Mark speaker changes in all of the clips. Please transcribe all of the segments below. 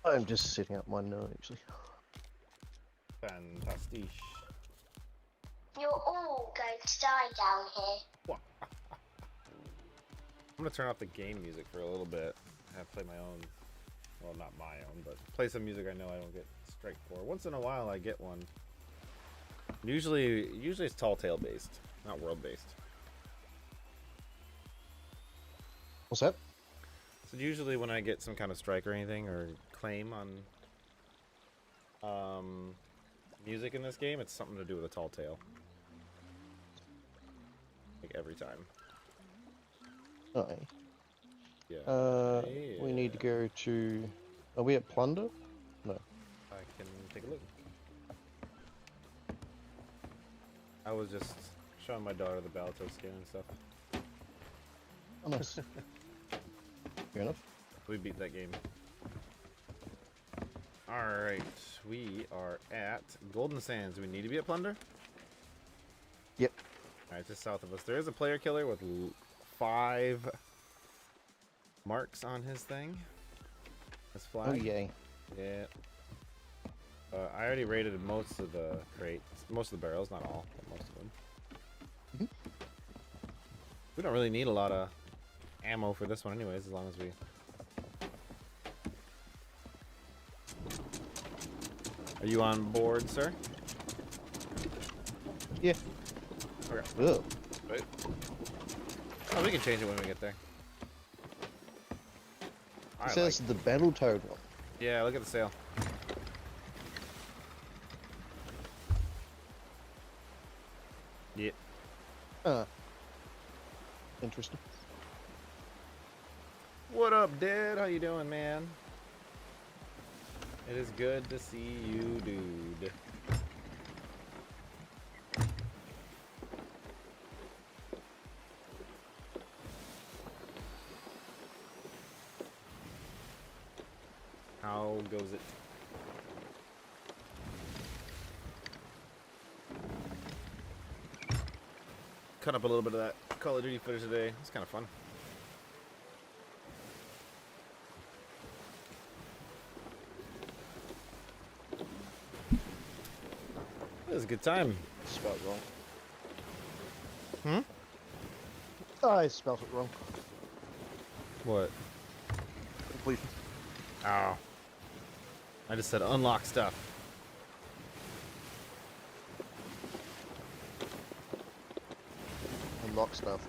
Speaker 1: I'm just setting up mine now, actually.
Speaker 2: Fantastic.
Speaker 3: You're all going to die down here.
Speaker 2: I'm gonna turn off the game music for a little bit. I have to play my own. Well, not my own, but play some music I know I don't get strike for. Once in a while, I get one. Usually it's tall tale based, not world based.
Speaker 1: What's that?
Speaker 2: So usually when I get some kind of strike or anything or claim on music in this game, it's something to do with a tall tale. Like every time.
Speaker 1: Oh,
Speaker 2: Yeah.
Speaker 1: we need to go to... Are we at Plunder? No.
Speaker 2: I can take a look. I was just showing my daughter the Balato skin and stuff.
Speaker 1: Oh, nice. Fair enough.
Speaker 2: We beat that game. Alright, we are at Golden Sands. Do we need to be at Plunder?
Speaker 1: Yep.
Speaker 2: Alright, just south of us. There is a player killer with 5 marks on his thing. His flag.
Speaker 1: Oh, yay.
Speaker 2: Yeah. I already raided most of the crates, most of the barrels, not all, but most of them. We don't really need a lot of ammo for this one anyways, as long as we... Are you on board, sir?
Speaker 1: Yeah.
Speaker 2: Okay.
Speaker 1: Ugh.
Speaker 2: Wait. Oh, we can change it when we get there.
Speaker 1: It says the battle toad one.
Speaker 2: Yeah, look at the sail. Yeah.
Speaker 1: Interesting.
Speaker 2: What up, Dad? How you doing, man? It is good to see you, dude. How goes it? Cut up a little bit of that Call of Duty footage today. It's kind of fun. It was a good time.
Speaker 1: Spelled wrong.
Speaker 2: Hmm?
Speaker 1: I spelled it wrong.
Speaker 2: What?
Speaker 1: Completion.
Speaker 2: Oh. I just said unlock stuff.
Speaker 1: Unlock stuff.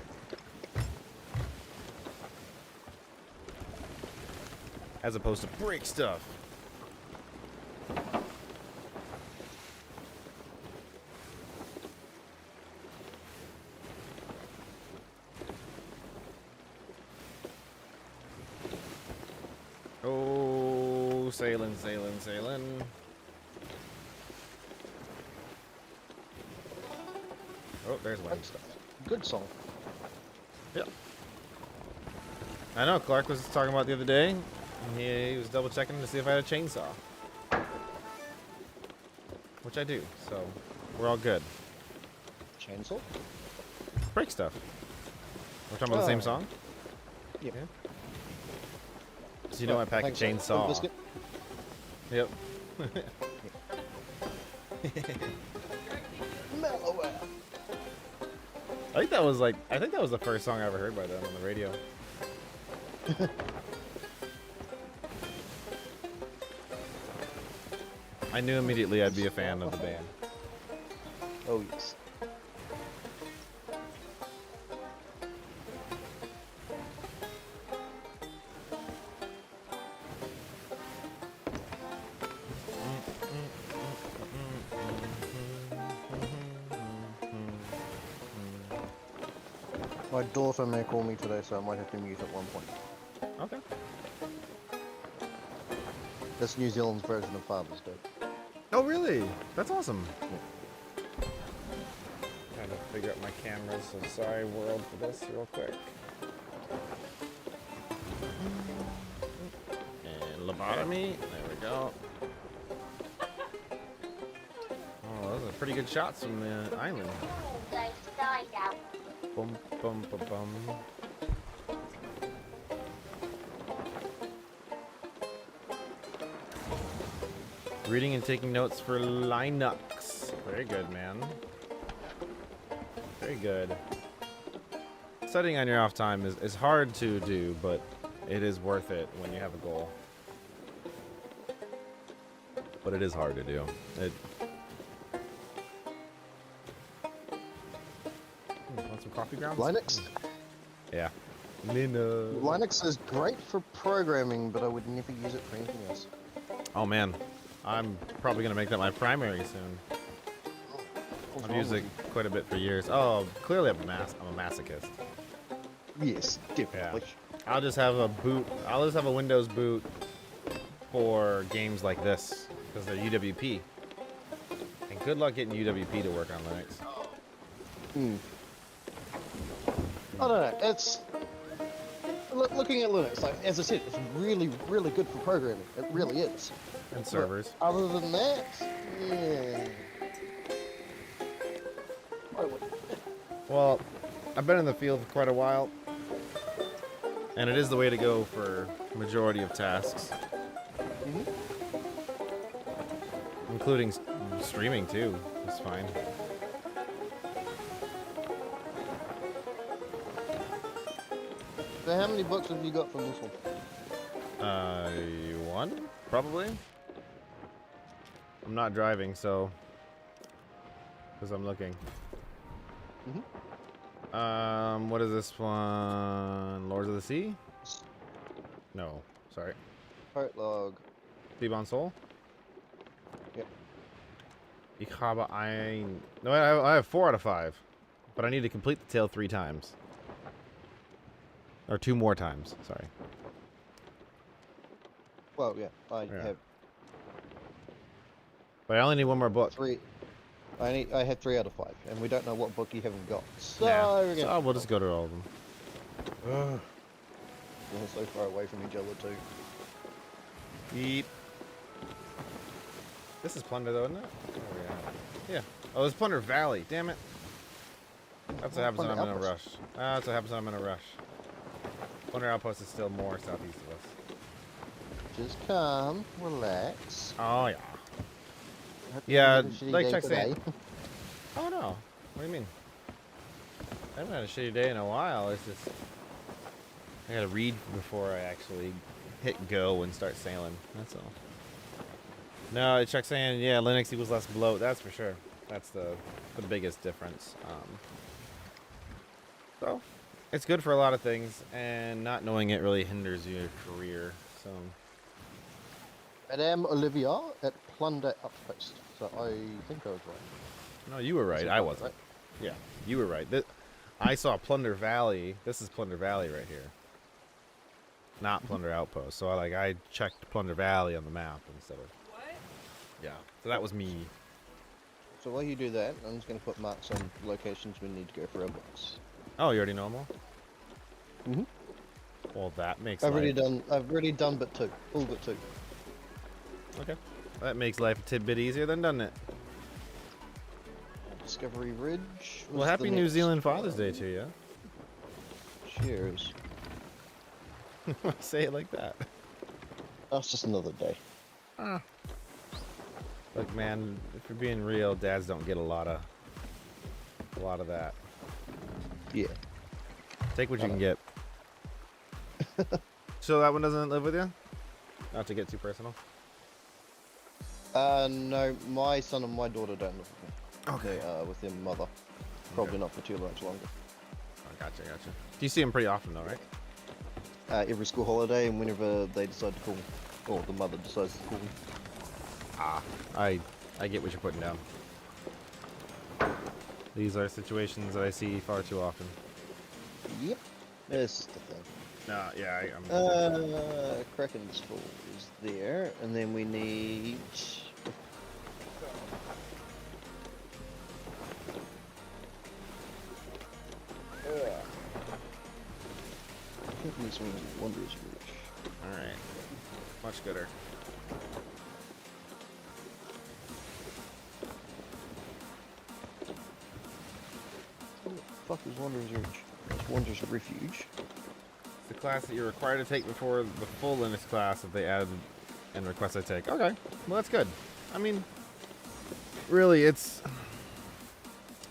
Speaker 2: As opposed to break stuff. Oh, sailing, sailing, sailing. Oh, there's one.
Speaker 1: Good stuff. Good song.
Speaker 2: Yep. I know, Clark was talking about the other day. He was double checking to see if I had a chainsaw. Which I do, so we're all good.
Speaker 1: Chainsaw?
Speaker 2: Break stuff. We're talking about the same song?
Speaker 1: Yep.
Speaker 2: Yeah. So you know I pack a
Speaker 1: Thanks, Limp
Speaker 2: chainsaw.
Speaker 1: Bizkit.
Speaker 2: Yep.
Speaker 1: Mellow out.
Speaker 2: I think that was the first song I ever heard by them on the radio. I knew immediately I'd be a fan of the band.
Speaker 1: Oh, yes. My daughter may call me today, so I might have to mute at one point.
Speaker 2: Okay.
Speaker 1: That's New Zealand's version of Father's Day.
Speaker 2: Oh, really? That's awesome. Trying to figure out my cameras, so sorry world for this real quick. And lobotomy. There we go. Oh, those are pretty good shots from the island.
Speaker 3: Going to die down.
Speaker 2: Bum, bum, bum, bum. Reading and taking notes for Linux. Very good, man. Very good. Studying on your off time is hard to do, but it is worth it when you have a goal. But it is hard to do. Want some coffee grounds?
Speaker 1: Linux?
Speaker 2: Yeah. Linux.
Speaker 1: Linux is great for programming, but I would never use it for anything else.
Speaker 2: Oh man, I'm probably gonna make that my primary soon. I've used it quite a bit for years. Oh, clearly I'm a masochist.
Speaker 1: Yes, definitely.
Speaker 2: Yeah. I'll just have a boot. I'll just have a Windows boot for games like this because they're UWP. And good luck getting UWP to work on Linux.
Speaker 1: I don't know. It's looking at Linux. Like as I said, it's really, really good for programming. It really is.
Speaker 2: And servers.
Speaker 1: But other than that, yeah.
Speaker 2: Well, I've been in the field for quite a while, and it is the way to go for majority of tasks, including streaming too. It's fine.
Speaker 1: So how many books have you got from this one?
Speaker 2: One probably. I'm not driving, so because I'm looking. What is this one? Lords of the Sea? No, sorry.
Speaker 1: Heart log.
Speaker 2: Thieves Soul?
Speaker 1: Yep.
Speaker 2: Ich habe ein... No, I have 4 out of 5. But I need to complete the tale 3 times. Or 2 more times, sorry.
Speaker 1: Well, yeah, I
Speaker 2: Yeah.
Speaker 1: have
Speaker 2: But I only need 1 more book.
Speaker 1: 3. I have 3 out of 5, and we don't know what book you haven't got. So,
Speaker 2: Yeah.
Speaker 1: we're gonna...
Speaker 2: So we'll just go to all of them.
Speaker 1: We're so far away from each other too.
Speaker 2: Yeep. This is Plunder though, isn't it? Oh, yeah. Oh, it's Plunder Valley. Damn it. That's what happens when I'm in a rush. That's what happens when I'm in a rush. Plunder Outpost is still more southeast of us.
Speaker 1: Just calm, relax.
Speaker 2: Oh, yeah.
Speaker 1: Hope
Speaker 2: Yeah,
Speaker 1: you had a shitty
Speaker 2: like
Speaker 1: day
Speaker 2: Chuck
Speaker 1: today.
Speaker 2: said. Oh, no. What do you mean? I haven't had a shitty day in a while. It's just... I gotta read before I actually hit go and start sailing. That's all. No, Chuck's saying, yeah, Linux equals less bloat. That's for sure. That's the biggest difference. So, it's good for a lot of things, and not knowing it really hinders your career. So,
Speaker 1: Madame Olivia at Plunder Outpost. So I think I was right.
Speaker 2: no, you were right. I wasn't. Yeah, you were right. I saw Plunder Valley. This is Plunder Valley right here. Not Plunder Outpost. So I checked Plunder Valley on the map instead of... What? Yeah. So that was me.
Speaker 1: So while you do that, I'm just going to put marks on locations we need to go for our books.
Speaker 2: Oh, you already know them all?
Speaker 1: Mhm.
Speaker 2: Well, that makes
Speaker 1: I've
Speaker 2: life...
Speaker 1: already done but 2. All but 2.
Speaker 2: Okay. That makes life a tidbit easier then, doesn't it?
Speaker 1: Discovery Ridge.
Speaker 2: Well,
Speaker 1: was
Speaker 2: happy
Speaker 1: the
Speaker 2: New
Speaker 1: next
Speaker 2: Zealand Father's
Speaker 1: one.
Speaker 2: Day to you.
Speaker 1: Cheers.
Speaker 2: Say it like that.
Speaker 1: That's just another day.
Speaker 2: Look, man, if you're being real, dads don't get a lot of that.
Speaker 1: Yeah.
Speaker 2: Take what you can get. So that one doesn't live with you? Not to get too personal.
Speaker 1: No, my son and my daughter don't live with me.
Speaker 2: Okay.
Speaker 1: With their mother. Probably not for too much longer.
Speaker 2: Oh, gotcha. Do you see him pretty often though, right?
Speaker 1: Every school holiday, and whenever they decide to call me, or the mother decides to call me.
Speaker 2: Ah, I get what you're putting down. These are situations that I see far too often.
Speaker 1: Yep. It's just a thing.
Speaker 2: No, yeah, I'm...
Speaker 1: Kraken's Fall is there, and then we need... I think this one's Wanderer's Reach.
Speaker 2: Alright. Much gooder.
Speaker 1: What the fuck is Wanderer's Reach? It's Wanderer's Refuge.
Speaker 2: The class that you're required to take before the full Linux class that they added and request I take. Okay, well that's good. I mean, really, it's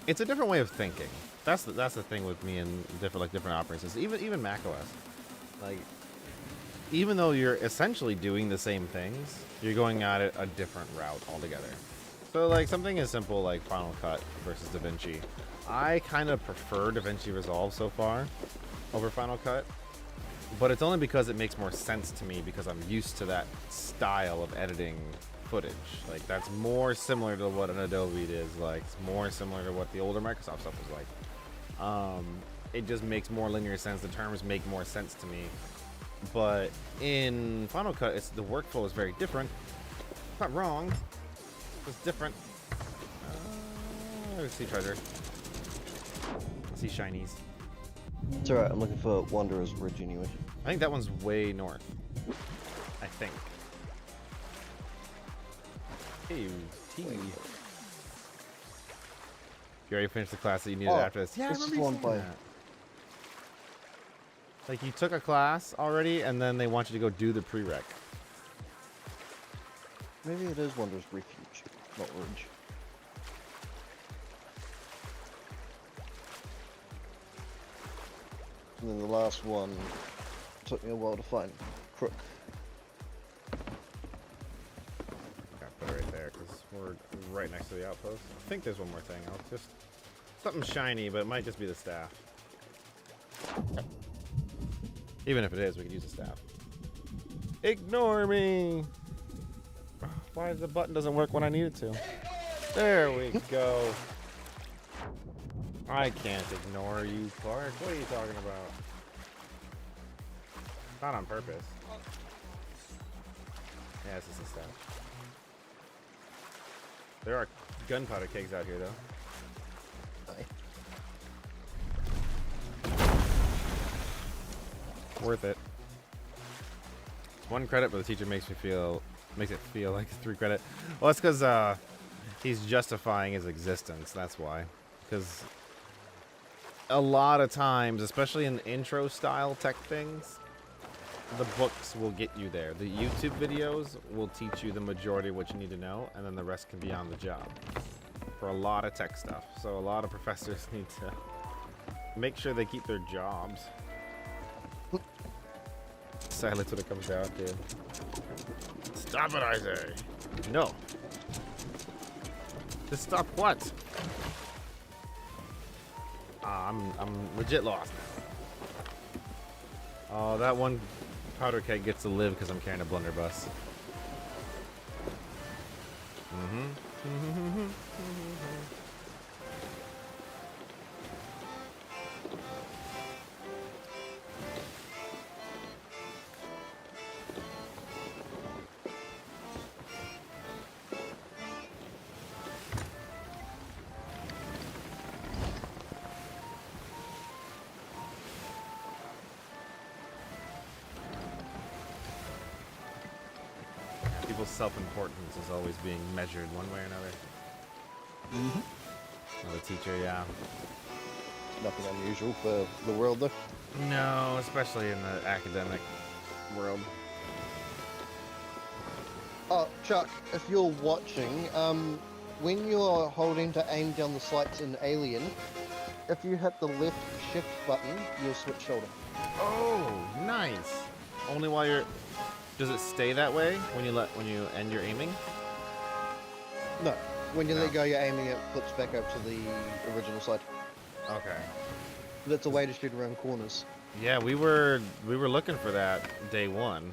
Speaker 2: a different way of thinking. That's the thing with me and different operating systems. Even macOS, like, even though you're essentially doing the same things, you're going at it a different route altogether. So like something as simple like Final Cut versus DaVinci, I kind of prefer DaVinci Resolve so far over Final Cut, but it's only because it makes more sense to me because I'm used to that style of editing footage. Like that's more similar to what an Adobe is like. It's more similar to what the older Microsoft stuff was like. It just makes more linear sense. The terms make more sense to me. But in Final Cut, the workflow is very different. It's not wrong. It's different. Let's see treasure. Let's see shinies.
Speaker 1: It's alright, I'm looking for Wanderer's Ridge anyway.
Speaker 2: I think that one's way north. I think. Hey, T. You already finished the class that you needed after this. Yeah, I remember you saying that. Like you took a class already, and then they want you to go do the prereq.
Speaker 1: Maybe it is Wanderer's Refuge, not Ridge. And then the last one took me a while to find. Crook.
Speaker 2: Okay, put it right there, because we're right next to the outpost. I think there's one more thing. I'll just... Something shiny, but it might just be the staff. Even if it is, we could use the staff. Ignore me! Why the button doesn't work when I need it to? There we go. I can't ignore you, Clark. What are you talking about? Not on purpose. Yeah, this is the stuff. There are gunpowder kegs out here, though. Worth it. 1 credit, but the teacher makes it feel like 3 credit. Well, that's because he's justifying his existence. That's why. Because a lot of times, especially in intro style tech things, the books will get you there. The YouTube videos will teach you the majority of what you need to know, and then the rest can be on the job for a lot of tech stuff. So a lot of professors need to make sure they keep their jobs. Sadly, that's what it comes down to. Stop it, I say. No. Just stop what? I'm legit lost. Oh, that one powder keg gets to live because I'm carrying a blunderbuss. People's self-importance is always being measured one way or another. Another teacher, yeah.
Speaker 1: Nothing unusual for the world, though.
Speaker 2: No, especially in the academic world.
Speaker 1: Oh, Chuck, if you're watching, when you're holding to aim down the sights in Alien, if you hit the left shift button, you'll switch shoulder.
Speaker 2: Oh, nice. Only while you're... Does it stay that way when you end your aiming?
Speaker 1: No. When you let go, you're aiming, it flips back up to the original side.
Speaker 2: Okay.
Speaker 1: That's a way to shoot around corners.
Speaker 2: Yeah, we were looking for that day one.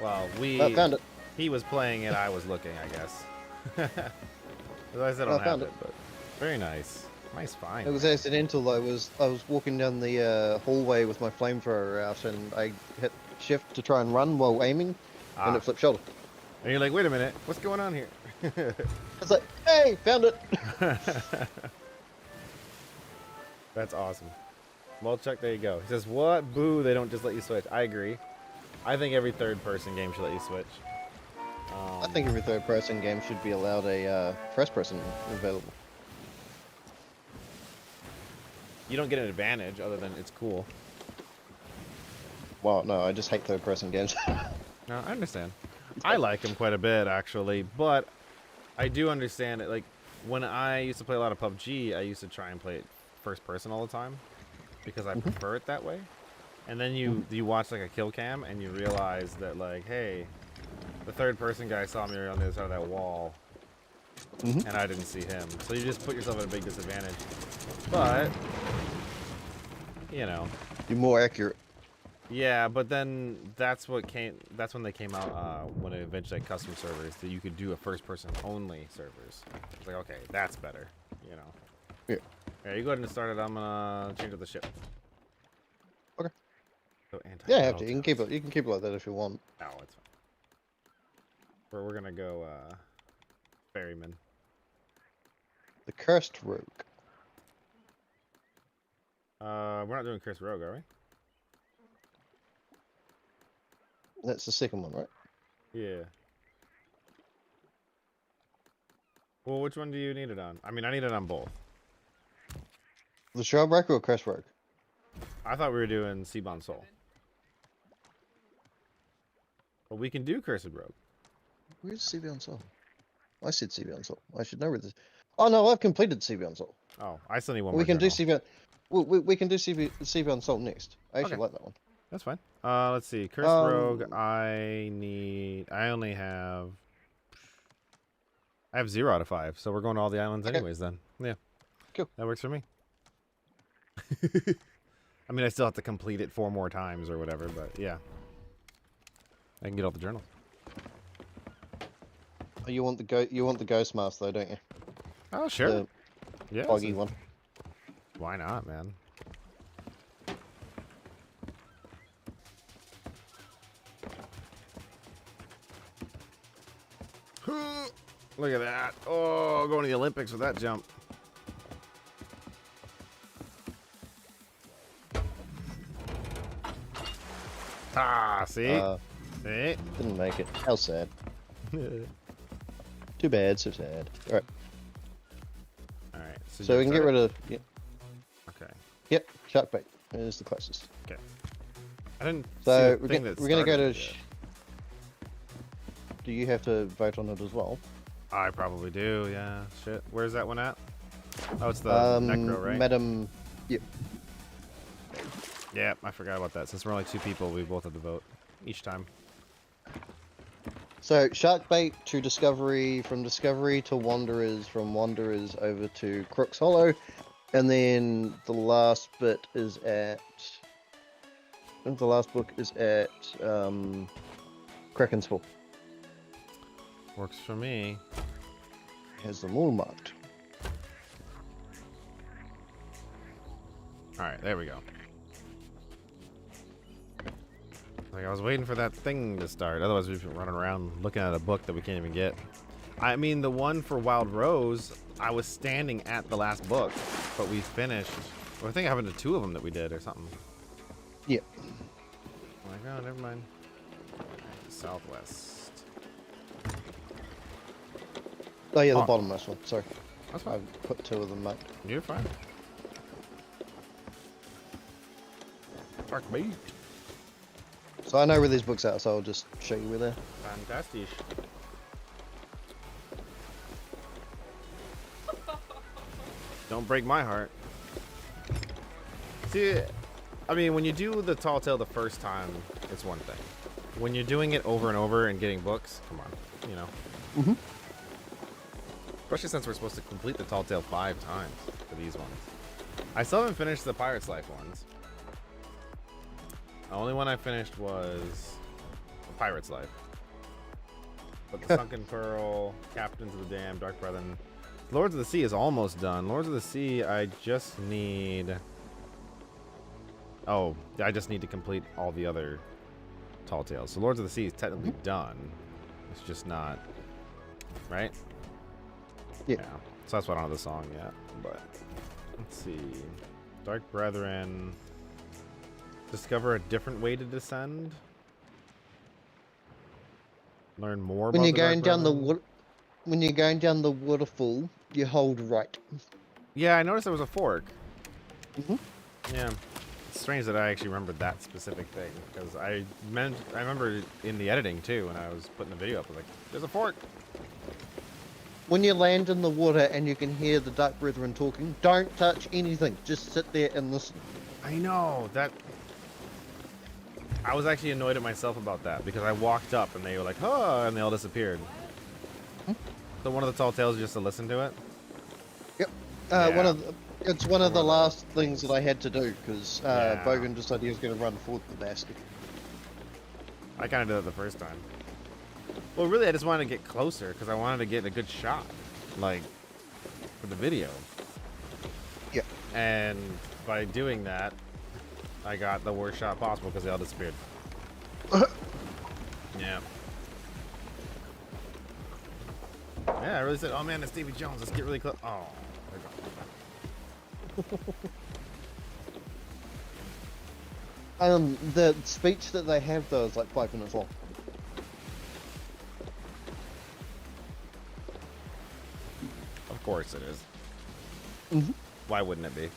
Speaker 2: Well,
Speaker 1: I found it.
Speaker 2: He was playing it, I was looking, I guess. Otherwise, I don't have it, but very nice. Nice find.
Speaker 1: It was accidental. I was walking down the hallway with my flamethrower out, and I hit shift to try and run while aiming, and it flipped shoulder.
Speaker 2: And you're like, wait a minute, what's going on here?
Speaker 1: I was like, hey, found it.
Speaker 2: That's awesome. Well, Chuck, there you go. He says, what? Boo, they don't just let you switch. I agree. I think every third-person game should let you switch.
Speaker 1: I think every third-person game should be allowed a first-person available.
Speaker 2: You don't get an advantage other than it's cool.
Speaker 1: Well, no, I just hate third-person games.
Speaker 2: No, I understand. I like them quite a bit actually, but I do understand it. Like when I used to play a lot of PUBG, I used to try and play it first person all the time because I prefer it that way. And then you watch like a kill cam and you realize that like, hey, the third person guy saw me on the other side of that wall, and I didn't see him. So you just put yourself at a big disadvantage. But you know,
Speaker 1: You're more accurate.
Speaker 2: yeah. But then that's when they came out when it eventually had custom servers that you could do a first person only servers. It's like, okay, that's better. You know.
Speaker 1: Yeah.
Speaker 2: Yeah, you go ahead and start it. I'm gonna change up the ship.
Speaker 1: Okay.
Speaker 2: So
Speaker 1: Yeah, you have to. You can keep it. You can keep it like that if you want.
Speaker 2: Oh, it's fine. We're gonna go ferryman.
Speaker 1: The cursed rogue.
Speaker 2: We're not doing Cursed Rogue, are we?
Speaker 1: That's the second one, right?
Speaker 2: Yeah. Well, which one do you need it on? I mean, I need it on both.
Speaker 1: The Shellbreaker or cursed rogue?
Speaker 2: I thought we were doing Seabound Soul. But we can do Cursed Rogue.
Speaker 1: Where's CB Soul? I said CB Soul. I should know where this. Oh no, I've completed CB Soul.
Speaker 2: Oh, I still need one
Speaker 1: We
Speaker 2: more
Speaker 1: can do
Speaker 2: journal.
Speaker 1: CB. We can do CB Soul next. I actually
Speaker 2: Okay.
Speaker 1: like that one.
Speaker 2: That's fine. Let's see. Cursed Rogue, I only have... I have 0 out of 5, so we're going to all the islands anyways then. Yeah.
Speaker 1: Cool.
Speaker 2: That works for me. I mean, I still have to complete it 4 more times or whatever, but yeah. I can get all the journals.
Speaker 1: Oh, you want the ghost mask though, don't you?
Speaker 2: Oh, sure.
Speaker 1: The
Speaker 2: Yeah.
Speaker 1: foggy one.
Speaker 2: Why not, man? Look at that. Oh, going to the Olympics with that jump. Ah, see? See?
Speaker 1: Didn't make it. How sad. Too bad. So sad. All right.
Speaker 2: All right.
Speaker 1: So we can get rid of. Yeah.
Speaker 2: Okay.
Speaker 1: Yep. Shark bait. It is the closest.
Speaker 2: Okay. I didn't.
Speaker 1: So
Speaker 2: see the thing that
Speaker 1: we're gonna go to.
Speaker 2: started it.
Speaker 1: Do you have to vote on it as well?
Speaker 2: I probably do. Yeah. Shit. Where's that one at? Oh, it's the Necro, right?
Speaker 1: Madam. Yep.
Speaker 2: Yeah, I forgot about that. Since we're only 2 people, we both have to vote each time.
Speaker 1: So shark bait to Discovery, from Discovery to Wanderers, from Wanderers over to Crook's Hollow, and then the last bit is at. The last book is at Kraken's Fall.
Speaker 2: Works for me.
Speaker 1: Has them all marked.
Speaker 2: All right, there we go. Like, I was waiting for that thing to start. Otherwise, we've been running around looking at a book that we can't even get. I mean, the one for Wild Rose, I was standing at the last book, but we finished. Well, I think it happened to 2 of them that we did or something.
Speaker 1: Yeah.
Speaker 2: Oh my god, never mind. Southwest.
Speaker 1: Oh yeah, the
Speaker 2: Oh.
Speaker 1: bottommost one. Sorry.
Speaker 2: That's fine.
Speaker 1: I put 2 of them marked.
Speaker 2: You're fine. Dark bait.
Speaker 1: So I know where these books are, so I'll just show you where they're.
Speaker 2: Fantastic. Don't break my heart. See, I mean, when you do the Tall Tale the first time, it's one thing. When you're doing it over and over and getting books, come on, you know.
Speaker 1: Mhm.
Speaker 2: Especially since we're supposed to complete the Tall Tale 5 times for these ones. I still haven't finished the Pirate's Life ones. The only one I finished was the Pirate's Life. But the Sunken Pearl, Captains of the Dam, Dark Brethren, Lords of the Sea is almost done. Lords of the Sea, I just need... Oh, I just need to complete all the other Tall Tales. So Lords of the Sea is technically done. It's just not... Right?
Speaker 1: Yeah.
Speaker 2: So that's why I don't have the song yet. But, let's see. Dark Brethren... Discover a different way to descend. Learn more
Speaker 1: When
Speaker 2: about
Speaker 1: you're
Speaker 2: the Dark
Speaker 1: going down the
Speaker 2: Brethren.
Speaker 1: when you're going down the waterfall, you hold right.
Speaker 2: Yeah, I noticed there was a fork.
Speaker 1: Mhm.
Speaker 2: Yeah. It's strange that I actually remembered that specific thing because I remember it in the editing too when I was putting the video up. I was like, "There's a fort."
Speaker 1: When you land in the water and you can hear the Dark Brethren talking, don't touch anything. Just sit there and listen.
Speaker 2: I know that. I was actually annoyed at myself about that because I walked up and they were like, "Oh," and they all disappeared. So one of the tall tales just to listen to it.
Speaker 1: Yep.
Speaker 2: Yeah.
Speaker 1: It's one of the last things that I had to do because
Speaker 2: Yeah.
Speaker 1: Bogan decided he was going to run forward the basket.
Speaker 2: I kind of did it the first time. Well, really, I just wanted to get closer because I wanted to get a good shot, like, for the video.
Speaker 1: Yeah.
Speaker 2: And by doing that, I got the worst shot possible because they all disappeared. Yeah. Yeah, I really said, "Oh man, it's Davy Jones. Let's get really close." Oh, there you go.
Speaker 1: The speech that they have though is like 5 minutes long.
Speaker 2: Of course it is.
Speaker 1: Mm-hmm.
Speaker 2: Why wouldn't it be?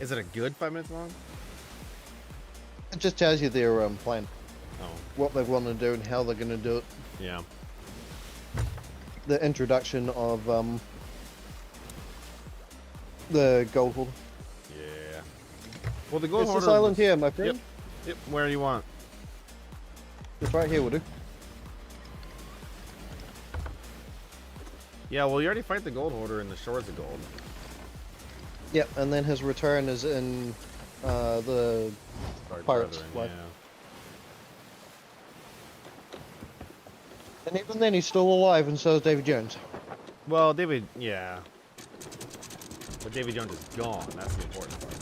Speaker 2: Is it a good 5 minutes long?
Speaker 1: It just tells you their plan,
Speaker 2: Oh,
Speaker 1: what they want to do and how they're going to do it.
Speaker 2: yeah.
Speaker 1: The introduction of the gold holder.
Speaker 2: Yeah. Well, the gold
Speaker 1: It's
Speaker 2: hoarder
Speaker 1: this island
Speaker 2: was-
Speaker 1: here, my friend.
Speaker 2: Yep. Where do you want?
Speaker 1: It's right here, will do.
Speaker 2: Yeah, well, you already fight the gold hoarder in the Shores of Gold.
Speaker 1: Yep, and then his return is in the
Speaker 2: Dark
Speaker 1: Pirates,
Speaker 2: Brethren,
Speaker 1: like-
Speaker 2: yeah.
Speaker 1: And even then, he's still alive, and so is David Jones.
Speaker 2: Well, David, yeah. But David Jones is gone. That's the important part.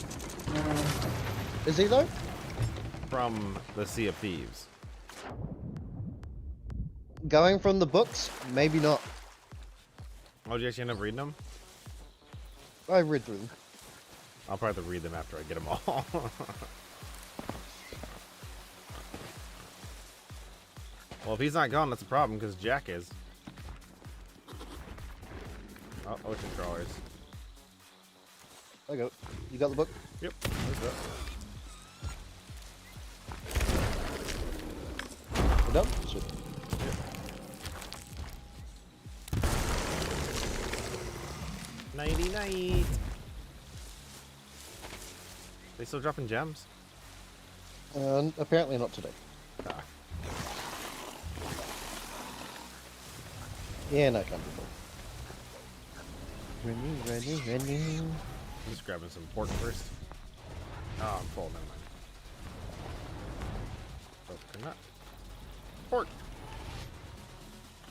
Speaker 1: Is he though?
Speaker 2: From the Sea of Thieves.
Speaker 1: Going from the books, maybe not.
Speaker 2: Oh, did you actually end up reading them?
Speaker 1: I read through them.
Speaker 2: I'll probably have to read them after I get them all. Well, if he's not gone, that's a problem, because Jack is. Oh, ocean trawlers.
Speaker 1: I got it. You got the book?
Speaker 2: Yep. There's that.
Speaker 1: We're done? Sweet.
Speaker 2: Nighty night. They still dropping gems?
Speaker 1: Apparently not today.
Speaker 2: Ah.
Speaker 1: Yeah, no, can't be full. Running.
Speaker 2: I'm just grabbing some pork first. Oh, I'm full. Never mind. Coconut. Pork.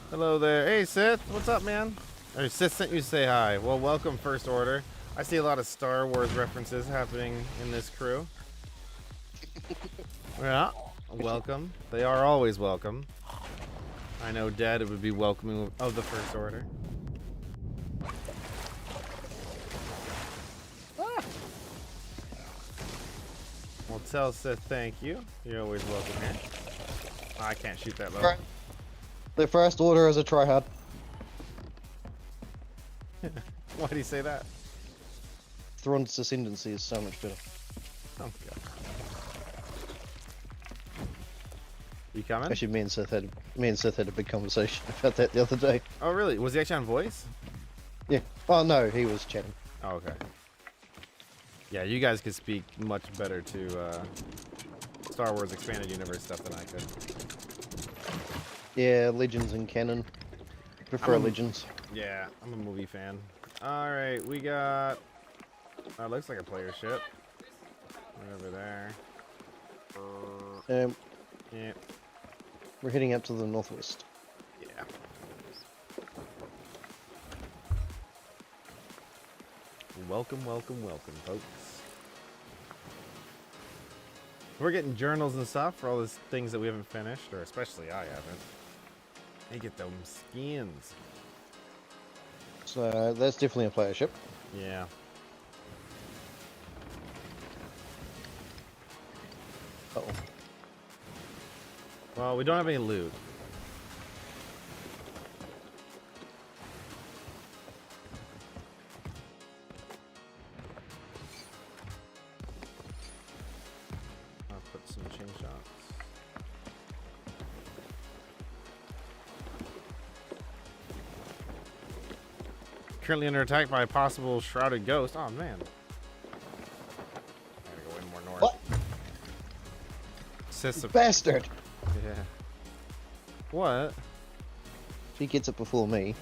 Speaker 2: Hello there. Hey, Sith. What's up, man? Or Sith sent you to say hi. Well, welcome, First Order. I see a lot of Star Wars references happening in this crew. Yeah, welcome. They are always welcome. I know Dad would be welcoming of the First Order. Ah. Well, tell Sith thank you. You're always welcome here. Oh, I can't shoot that low.
Speaker 1: Right. The First Order is a tryhard.
Speaker 2: Why do you say that?
Speaker 1: Thrawn's ascendancy is so much better.
Speaker 2: Oh, God. You coming?
Speaker 1: Actually, me and Seth had a big conversation about that the other day.
Speaker 2: Oh, really? Was he actually on voice?
Speaker 1: Yeah. Oh no, he was chatting.
Speaker 2: Oh, okay. Yeah, you guys could speak much better to Star Wars Expanded Universe stuff than I could.
Speaker 1: Yeah, Legends and canon. Prefer Legends.
Speaker 2: Yeah, I'm a movie fan. Alright, we got... Oh, looks like a player ship. Right over there. Yeah.
Speaker 1: We're heading up to the northwest.
Speaker 2: Yeah. Welcome, welcome, welcome, folks. We're getting journals and stuff for all those things that we haven't finished, or especially I haven't. They get them skins.
Speaker 1: So that's definitely a player ship.
Speaker 2: Yeah.
Speaker 1: Uh-oh.
Speaker 2: Well, we don't have any loot. Currently under attack by a possible shrouded ghost. Oh man. Gotta go way more north.
Speaker 1: What?
Speaker 2: Sith's
Speaker 1: Bastard!
Speaker 2: yeah. What?
Speaker 1: She gets it before me.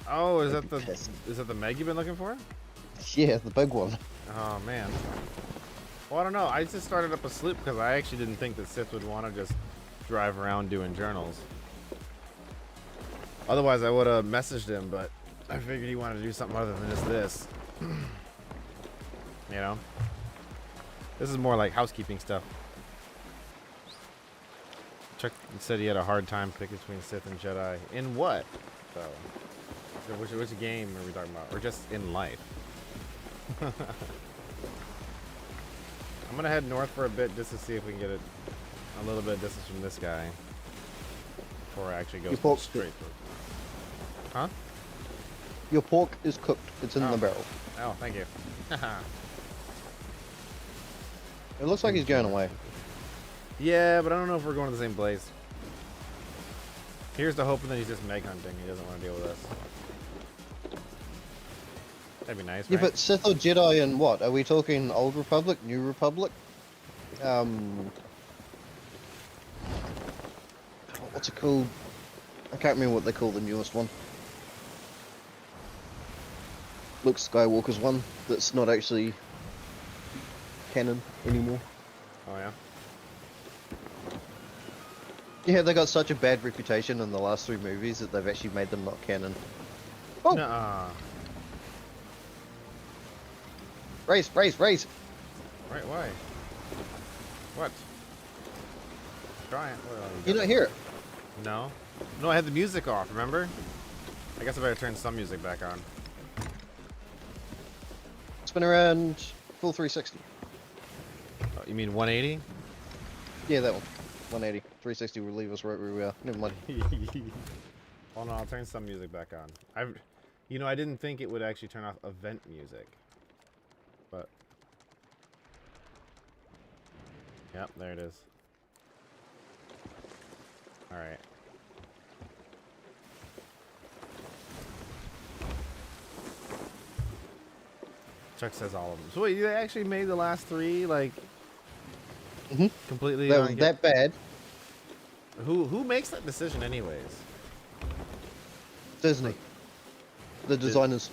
Speaker 2: Oh, is
Speaker 1: I'd
Speaker 2: that
Speaker 1: be pissed.
Speaker 2: the Meg you've been looking for?
Speaker 1: Yeah, the big one.
Speaker 2: Oh man. Well, I don't know. I just started up a sloop because I actually didn't think that Sith would want to just drive around doing journals. Otherwise, I would have messaged him, but I figured he wanted to do something other than just this. You know? This is more like housekeeping stuff. Chuck said he had a hard time picking between Sith and Jedi. In what, though? Which game are we talking about? Or just in life? I'm gonna head north for a bit just to see if we can get a little bit of distance from this guy before I actually go straight through. Huh?
Speaker 1: Your pork is cooked. It's in the barrel.
Speaker 2: Oh, thank you.
Speaker 1: It looks like he's going away.
Speaker 2: Yeah, but I don't know if we're going to the same place. Here's the hoping that he's just Meg hunting. He doesn't want to deal with us. That'd be nice,
Speaker 1: Yeah,
Speaker 2: right?
Speaker 1: but Sith or Jedi and what? Are we talking Old Republic, New Republic? What's it called? I can't remember what they call the newest one. Luke Skywalker's one that's not actually canon anymore.
Speaker 2: Oh, yeah?
Speaker 1: Yeah, they got such a bad reputation in the last 3 movies that they've actually made them not canon. Oh!
Speaker 2: Nuh-uh.
Speaker 1: Race!
Speaker 2: Right, why? What? Try it.
Speaker 1: You don't hear it?
Speaker 2: No. No, I had the music off, remember? I guess I better turn some music back on.
Speaker 1: Spin around full 360.
Speaker 2: Oh, you mean 180?
Speaker 1: Yeah, that one. 180. 360 will leave us right where we are. Never mind.
Speaker 2: Well, no, I'll turn some music back on. I didn't think it would actually turn off event music. But yep, there it is. All right. Chuck says all of them. So wait, you actually made the last 3 like completely?
Speaker 1: That was that bad.
Speaker 2: Who makes that decision, anyways?
Speaker 1: Disney. The designers.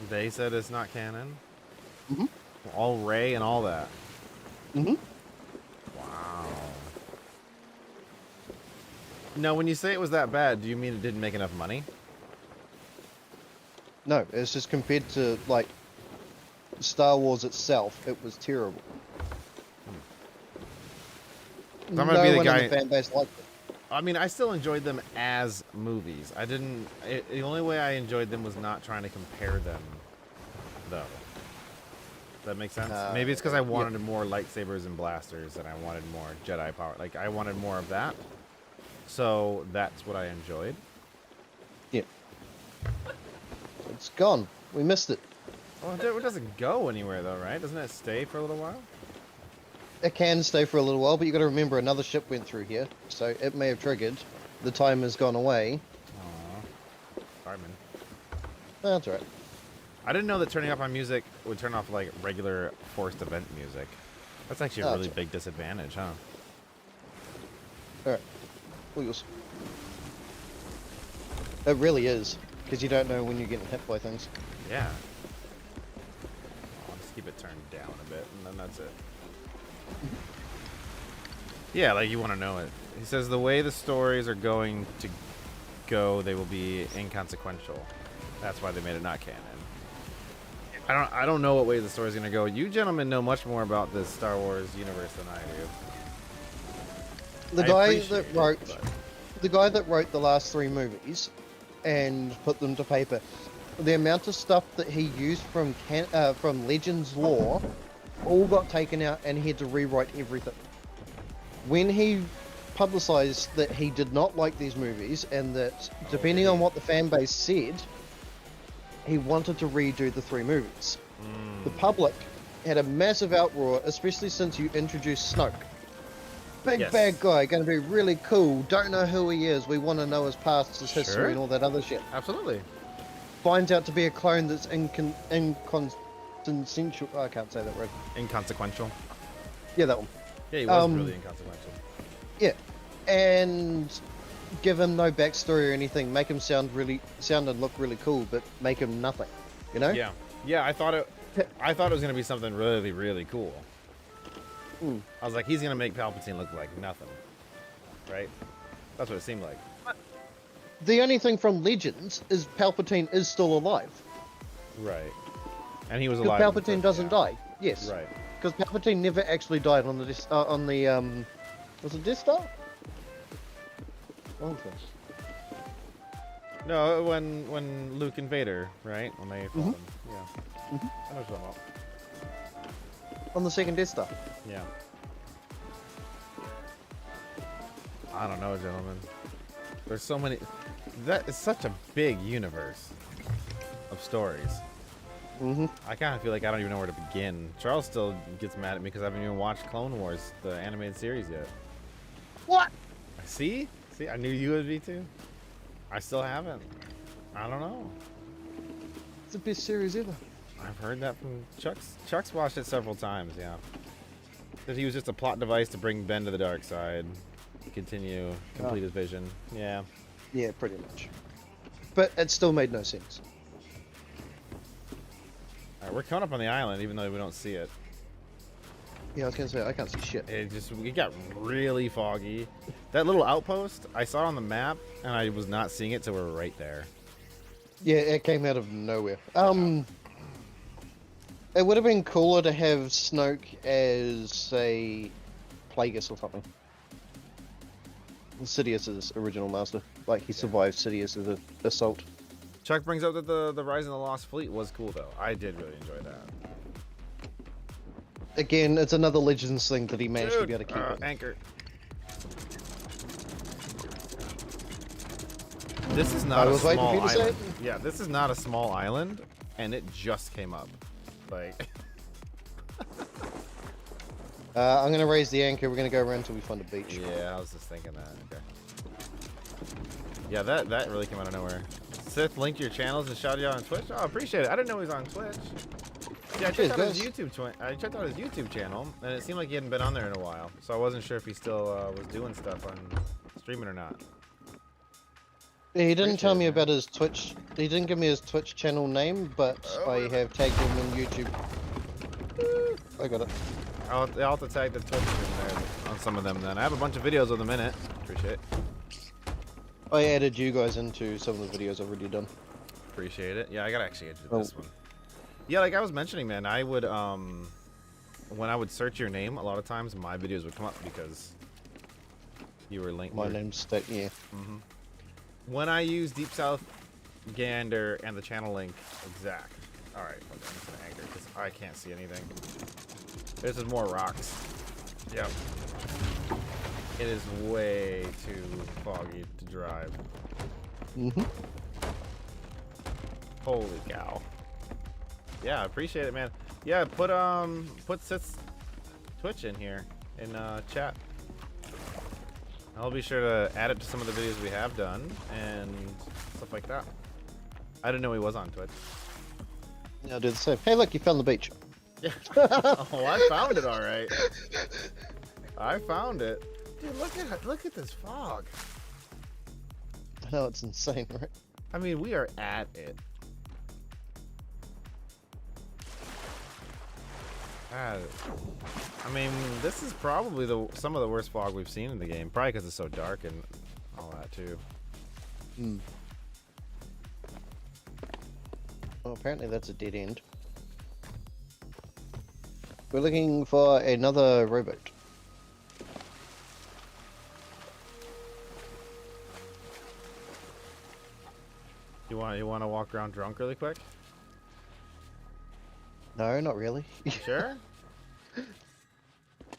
Speaker 2: They said it's not canon.
Speaker 1: Mm-hmm.
Speaker 2: All Rey and all that.
Speaker 1: Mm-hmm.
Speaker 2: Wow. Now, when you say it was that bad, do you mean it didn't make enough money?
Speaker 1: No, it's just compared to, like, Star Wars itself, it was terrible.
Speaker 2: I'm gonna be the
Speaker 1: one
Speaker 2: guy.
Speaker 1: in the fan base liked it.
Speaker 2: I mean, I still enjoyed them as movies. I didn't. The only way I enjoyed them was not trying to compare them, though. Does that make sense? Maybe it's because I wanted more lightsabers and blasters, and I wanted more Jedi power. Like, I wanted more of that. So that's what I enjoyed.
Speaker 1: Yeah. It's gone. We missed it.
Speaker 2: Well, it doesn't go anywhere, though, right? Doesn't it stay for a little while?
Speaker 1: It can stay for a little while, but you got to remember another ship went through here, so it may have triggered. The time has gone away.
Speaker 2: Aww. Sorry, man.
Speaker 1: That's alright.
Speaker 2: I didn't know that turning off my music would turn off, like, regular forced event music. That's actually a really big disadvantage, huh?
Speaker 1: Alright. Wheels. It really is, because you don't know when you're getting hit by things.
Speaker 2: Yeah. I'll just keep it turned down a bit, and then that's it. Yeah, like, you want to know it. He says the way the stories are going to go, they will be inconsequential. That's why they made it not canon. I don't know what way the story's gonna go. You gentlemen know much more about the Star Wars universe than I do.
Speaker 1: The guy that wrote the last 3 movies and put them to paper, the amount of stuff that he used from Legends lore all got taken out, and he had to rewrite everything. When he publicized that he did not like these movies, and that depending on what the fan base said, he wanted to redo the 3 movies. The public had a massive outroar, especially since you introduced Snoke. Big bad guy, going to be really cool. Don't know who he is. We want to know his past, his history, and all that other shit.
Speaker 2: Absolutely.
Speaker 1: finds out to be a clone that's inconsequential. I can't say that word.
Speaker 2: Inconsequential.
Speaker 1: Yeah, that one.
Speaker 2: Yeah, he was really inconsequential.
Speaker 1: Yeah, and give him no backstory or anything. Make him sound and look really cool, but make him nothing. You know?
Speaker 2: Yeah. Yeah, I thought it was gonna be something really, really cool.
Speaker 1: Mm.
Speaker 2: I was like, he's gonna make Palpatine look like nothing, right? That's what it seemed like.
Speaker 1: The only thing from Legends is Palpatine is still alive.
Speaker 2: Right. And he was
Speaker 1: Because
Speaker 2: alive.
Speaker 1: Palpatine doesn't die. Yes.
Speaker 2: Right.
Speaker 1: Because Palpatine never actually died on the was it Death Star?
Speaker 2: No, when Luke and Vader, right? When they fought him. Yeah. I know what you're talking about.
Speaker 1: On the second Death Star.
Speaker 2: Yeah. I don't know, gentlemen. There's so many. That is such a big universe of stories. I kind of feel like I don't even know where to begin. Charles still gets mad at me because I haven't even watched Clone Wars, the animated series, yet.
Speaker 1: What?
Speaker 2: See? I knew you would be too. I still haven't. I don't know.
Speaker 1: It's the best series ever.
Speaker 2: I've heard that from Chuck's. Chuck's watched it several times, yeah. That he was just a plot device to bring Ben to the dark side. Complete his vision. Yeah.
Speaker 1: Yeah, pretty much. But it still made no sense.
Speaker 2: Alright, we're coming up on the island, even though we don't see it.
Speaker 1: Yeah, I was gonna say, I can't see shit.
Speaker 2: It got really foggy. That little outpost, I saw it on the map, and I was not seeing it till we were right there.
Speaker 1: Yeah, it came out of nowhere. It would have been cooler to have Snoke as, say, Plagueis or something. Sidious's original master. Like, he survived Sidious's assault.
Speaker 2: Chuck brings up that the Rise of the Lost Fleet was cool, though. I did really enjoy that.
Speaker 1: Again, it's another Legends thing that he managed to be able to keep it.
Speaker 2: Anchor. This is not a small island. Yeah, this is not a small island, and it just came up. Like...
Speaker 1: I'm gonna raise the anchor. We're gonna go around until we find a beach.
Speaker 2: Yeah, I was just thinking that. Okay. Yeah, that really came out of nowhere. Sith, link to your channels and shout you out on Twitch. Oh, I appreciate it. I didn't know he was on Twitch. Yeah, I checked out his YouTube channel, and it seemed like he hadn't been on there in a while. So I wasn't sure if he still was doing stuff on streaming or not.
Speaker 1: Yeah, he didn't tell me about his Twitch. He didn't give me his Twitch channel name, but I have tagged him in YouTube. I got it.
Speaker 2: I'll have to tag the Twitch in there on some of them then. I have a bunch of videos with them in it. Appreciate it.
Speaker 1: I added you guys into some of the videos I've already done.
Speaker 2: Appreciate it. Yeah, I gotta actually get to this one. Yeah, like I was mentioning, man, I would when I would search your name, a lot of times my videos would come up because you were linked.
Speaker 1: My name's yeah.
Speaker 2: When I use Deepsouth, Gandr, and the channel link exact. All right, I'm just gonna anchor because I can't see anything. This is more rocks. Yep. It is way too foggy to drive. Holy cow. Yeah, I appreciate it, man. Yeah, put Sith's Twitch in here in chat. I'll be sure to add it to some of the videos we have done and stuff like that. I didn't know he was on Twitch.
Speaker 1: Yeah, I'll do the same. Hey, look, you found the beach.
Speaker 2: Yeah. Oh, I found it all right. I found it. Dude, look at this fog.
Speaker 1: I know, it's insane, right?
Speaker 2: I mean, we are at it. I mean, this is probably some of the worst fog we've seen in the game. Probably because it's so dark and all that too.
Speaker 1: Well, apparently that's a dead end. We're looking for another rowboat.
Speaker 2: You want to walk around drunk really quick?
Speaker 1: No, not really.
Speaker 2: Sure?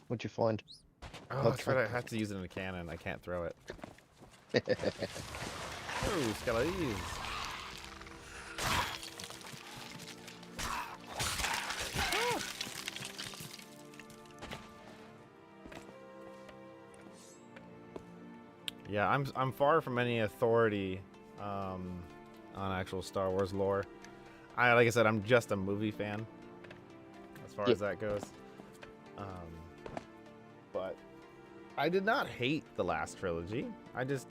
Speaker 1: What'd you find?
Speaker 2: Oh, that's right. I have to use it in a cannon. I can't throw it. Oh, skeletons. Yeah, I'm far from any authority on actual Star Wars lore. Like I said, I'm just a movie fan as far as that goes. But I did not hate the last trilogy. I just,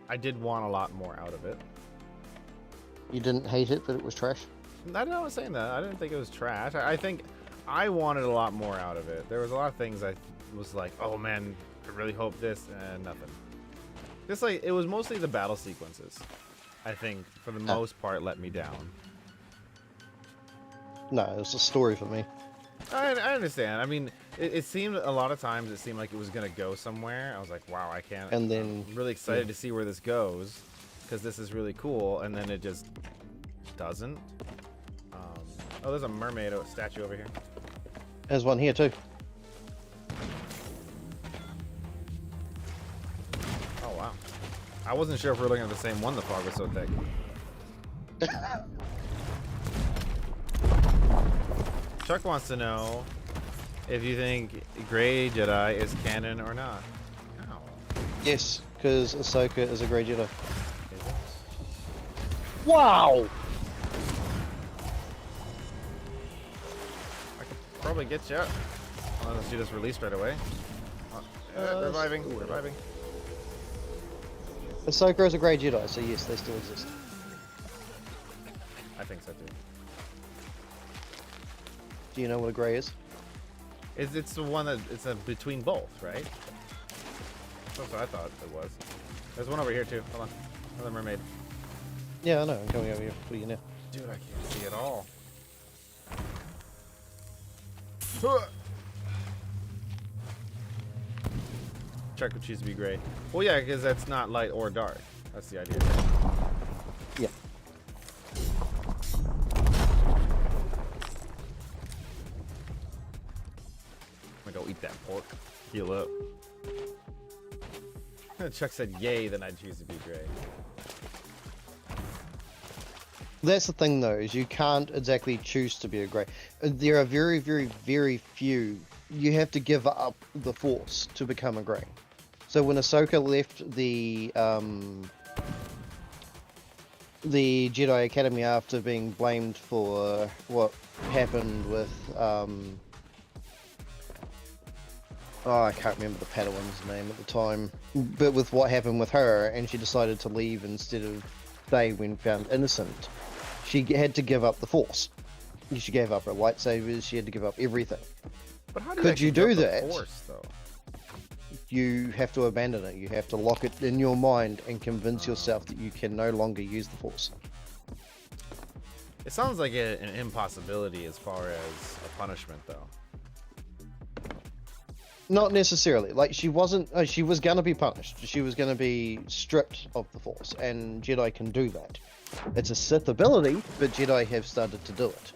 Speaker 2: I did want a lot more out of it.
Speaker 1: You didn't hate it, but it was trash?
Speaker 2: I was saying that. I didn't think it was trash. I think I wanted a lot more out of it. There was a lot of things I was like, oh man, I really hope this, and nothing. Just like, it was mostly the battle sequences, I think, for the most part, let me down.
Speaker 1: No, it was a story for me.
Speaker 2: I understand. I mean, it seemed a lot of times it seemed like it was gonna go somewhere. I was like, wow, I can't.
Speaker 1: And then
Speaker 2: I'm really excited to see where this goes, because this is really cool. And then it just doesn't. Oh, there's a mermaid statue over here.
Speaker 1: There's one here too.
Speaker 2: Oh wow. I wasn't sure if we were looking at the same one. The fog was so thick. Chuck wants to know if you think Grey Jedi is canon or not. Ow.
Speaker 1: Yes, because Ahsoka is a Grey Jedi.
Speaker 2: Is it?
Speaker 1: Wow!
Speaker 2: I could probably get you. Unless you just released right away. Reviving.
Speaker 1: Ahsoka is a Grey Jedi, so yes, they still exist.
Speaker 2: I think so too.
Speaker 1: Do you know what a Grey is?
Speaker 2: It's the one that it's between both, right? That's what I thought it was. There's one over here too. Hold on, another mermaid.
Speaker 1: Yeah, I know. I'm coming over here for you now.
Speaker 2: Dude, I can't see it all. Check would choose to be gray. Well, yeah, because that's not light or dark. That's the idea.
Speaker 1: Yeah.
Speaker 2: I'm gonna go eat that pork. Heal up. Chuck said yay, then I'd choose to be gray.
Speaker 1: That's the thing, though, is you can't exactly choose to be a Grey. There are very, very, very few. You have to give up the Force to become a Grey. So when Ahsoka left the Jedi Academy after being blamed for what happened with oh, I can't remember the Padawan's name at the time, but with what happened with her, and she decided to leave instead of stay when found innocent, she had to give up the Force. She gave up her lightsabers. She had to give up everything.
Speaker 2: But how do
Speaker 1: Could you do that?
Speaker 2: Force, though?
Speaker 1: You have to abandon it. You have to lock it in your mind and convince yourself that you can no longer use the Force.
Speaker 2: It sounds like an impossibility as far as a punishment, though.
Speaker 1: Not necessarily. Like, she wasn't. She was gonna be punished. She was gonna be stripped of the Force, and Jedi can do that. It's a Sith ability, but Jedi have started to do it.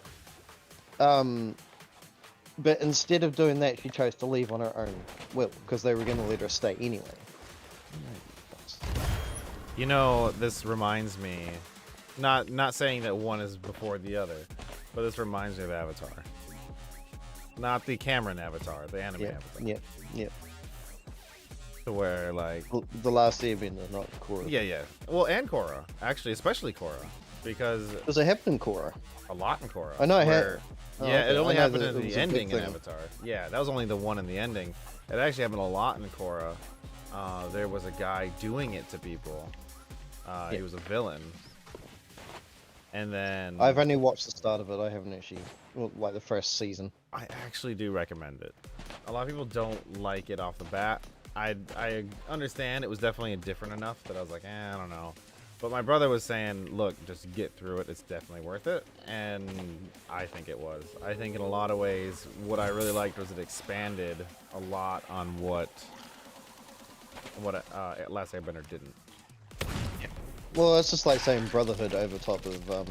Speaker 1: But instead of doing that, she chose to leave on her own will, because they were going to let her stay anyway.
Speaker 2: You know, this reminds me, not saying that one is before the other, but this reminds me of Avatar. Not the Cameron Avatar, the anime Avatar.
Speaker 1: Yeah.
Speaker 2: To where, like...
Speaker 1: The last Airbender, not Korra.
Speaker 2: Yeah. Well, and Korra. Actually, especially Korra. Because...
Speaker 1: Does it happen in Korra?
Speaker 2: A lot in Korra.
Speaker 1: I know it had...
Speaker 2: Yeah,
Speaker 1: okay.
Speaker 2: it only happened in
Speaker 1: it
Speaker 2: the ending in Avatar. Yeah, that was only the one in the ending. It actually happened a lot in Korra. There was a guy doing it to people. He was a villain. And then...
Speaker 1: I've only watched the start of it. I haven't actually... Well, like the first season.
Speaker 2: I actually do recommend it. A lot of people don't like it off the bat. I understand it was definitely different enough that I was like, I don't know. But my brother was saying, look, just get through it. It's definitely worth it. And I think it was. I think in a lot of ways, what I really liked was it expanded a lot on what Last Airbender didn't.
Speaker 1: Yeah. Well, it's just like saying Brotherhood over top of, what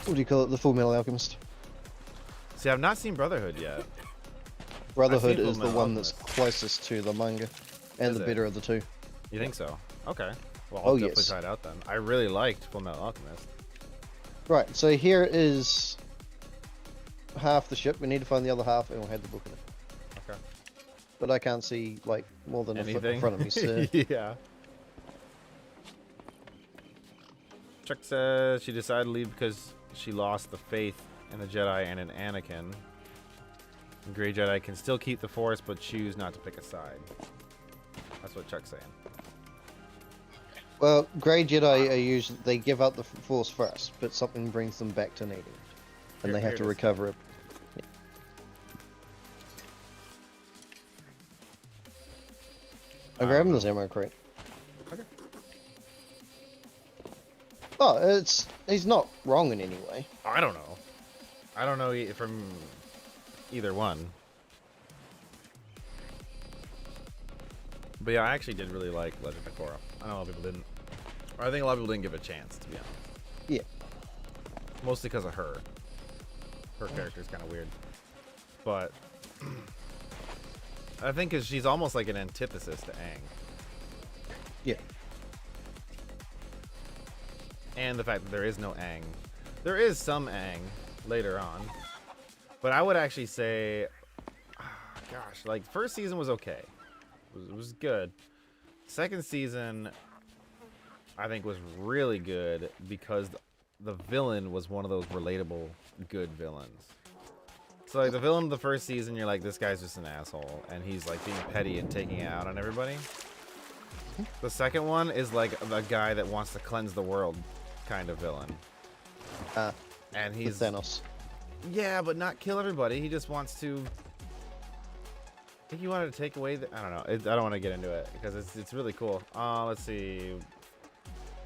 Speaker 1: do you call it? The Full Metal Alchemist.
Speaker 2: See, I've not seen Brotherhood yet.
Speaker 1: Brotherhood is the one that's closest to the manga and the better of the two.
Speaker 2: You think so? Okay. Well, I'll definitely try it out then. I really liked Fullmetal Alchemist.
Speaker 1: Right, so here is half the ship. We need to find the other half, and we'll head the book in it.
Speaker 2: Okay.
Speaker 1: But I can't see, like, more than
Speaker 2: anything
Speaker 1: a foot in front of me, so...
Speaker 2: Yeah. Chuck says she decided to leave because she lost the faith in the Jedi and in Anakin. Grey Jedi can still keep the Force, but choose not to pick a side. That's what Chuck's saying.
Speaker 1: Well, Grey Jedi are usually they give up the Force first, but something brings them back to needing it, and they have to recover it. Yeah. I'm grabbing this ammo crate.
Speaker 2: Okay.
Speaker 1: Oh, he's not wrong in any way.
Speaker 2: I don't know. I don't know from either one. But yeah, I actually did really like Legend of Korra. I know a lot of people didn't. Or I think a lot of people didn't give it a chance, to be honest.
Speaker 1: Yeah.
Speaker 2: Mostly because of her. Her character's kind of weird. But I think because she's almost like an antithesis to Aang.
Speaker 1: Yeah.
Speaker 2: And the fact that there is no Aang. There is some Aang later on. But I would actually say, gosh, like first season was okay. It was good. Second season, I think, was really good because the villain was one of those relatable good villains. So like the villain of the first season, you're like, this guy's just an asshole, and he's like being petty and taking it out on everybody. The second one is like the guy that wants to cleanse the world kind of villain. And he's
Speaker 1: Thanos.
Speaker 2: Yeah, but not kill everybody. He just wants to. I think he wanted to take away the. I don't know. I don't want to get into it because it's really cool. Let's see.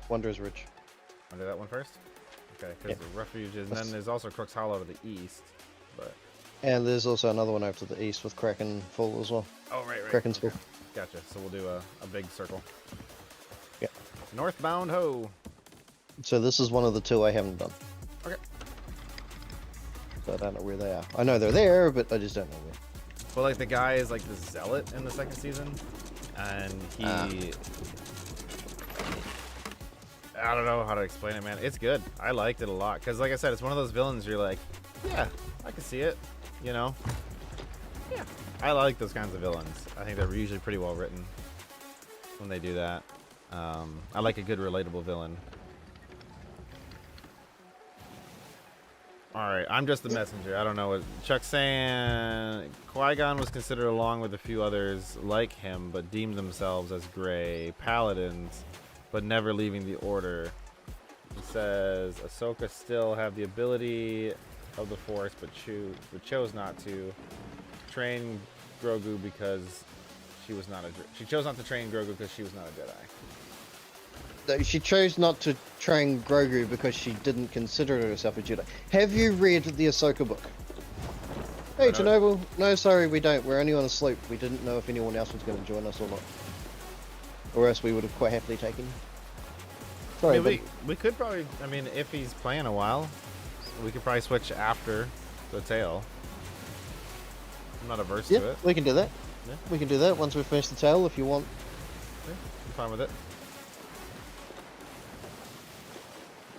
Speaker 1: Wanderer's Ridge.
Speaker 2: Want to do that one first? Okay, because the refuge is. And then there's also Crook's Hollow to the east. But.
Speaker 1: And there's also another one over to the east with Kraken Fall as well.
Speaker 2: Oh, right.
Speaker 1: Kraken's Fall.
Speaker 2: Gotcha. So we'll do a big circle.
Speaker 1: Yeah.
Speaker 2: Northbound ho.
Speaker 1: So this is one of the two I haven't done.
Speaker 2: Okay.
Speaker 1: So I don't know where they are. I know they're there, but I just don't know where.
Speaker 2: But like the guy is like the zealot in the second season, and he. I don't know how to explain it, man. It's good. I liked it a lot because, like I said, it's one of those villains. You're like, yeah, I can see it. You know. Yeah. I like those kinds of villains. I think they're usually pretty well written when they do that. I like a good relatable villain. Alright, I'm just the messenger. I don't know what Chuck's saying. Qui-Gon was considered along with a few others like him, but deemed themselves as gray paladins, but never leaving the order. He says Ahsoka still have the ability of the Force, but chose not to train Grogu because she was not a. She chose not to train Grogu because she was not a Jedi.
Speaker 1: She chose not to train Grogu because she didn't consider herself a Jedi. Have you read the Ahsoka book? Hey, Chernobyl. No, sorry, we don't. We're only on a slope. We didn't know if anyone else was going to join us or not. Or else we would have quite happily taken you. Sorry,
Speaker 2: I mean, we could probably... I mean, if he's playing a while, we could probably switch after the tail. I'm not averse to it.
Speaker 1: We can do that.
Speaker 2: Yeah.
Speaker 1: We can do that once we finish the tail if you want.
Speaker 2: Yeah, I'm fine with it.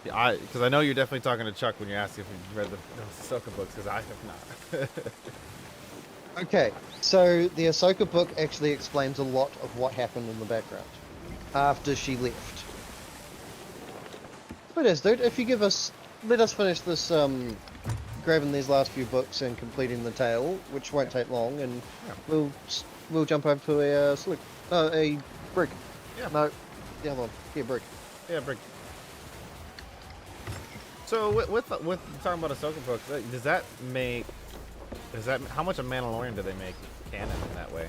Speaker 2: Yeah, because I know you're definitely talking to Chuck when you ask if you've read the Ahsoka books, because I have not.
Speaker 1: Okay, so the Ahsoka book actually explains a lot of what happened in the background after she left. But as dude, if you give us, let us finish this, grabbing these last few books and completing the tale, which won't take long, and we'll jump over to a brig.
Speaker 2: Yeah.
Speaker 1: No, the other one. Yeah, brig.
Speaker 2: Yeah, brig. So with talking about Ahsoka books, does that how much of Mandalorian do they make canon in that way?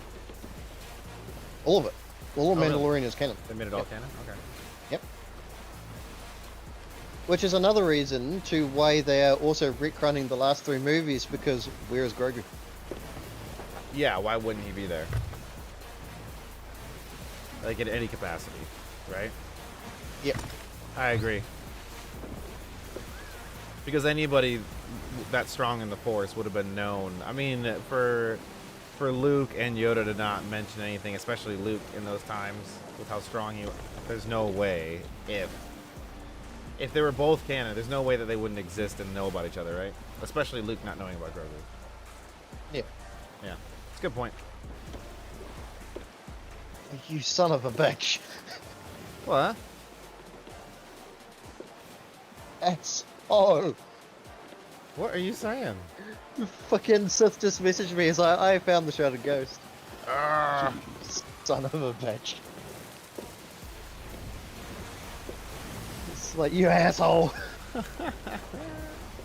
Speaker 1: All of it. All of
Speaker 2: Oh,
Speaker 1: Mandalorian
Speaker 2: really?
Speaker 1: is canon.
Speaker 2: They made it all canon? Okay.
Speaker 1: Yep. Which is another reason to why they are also retconning the last 3 movies, because where is Grogu?
Speaker 2: Yeah, why wouldn't he be there? Like in any capacity, right?
Speaker 1: Yep.
Speaker 2: I agree. Because anybody that strong in the Force would have been known. I mean, for Luke and Yoda to not mention anything, especially Luke in those times, with how strong he was, there's no way, if they were both canon, there's no way that they wouldn't exist and know about each other, right? Especially Luke not knowing about Grogu.
Speaker 1: Yeah.
Speaker 2: Yeah, it's a good point.
Speaker 1: You son of a bitch.
Speaker 2: What?
Speaker 1: asshole.
Speaker 2: What are you saying?
Speaker 1: Fucking Sith just messaged me as I found the Shrouded Ghost.
Speaker 2: Ah.
Speaker 1: Son of a bitch. It's like, you asshole.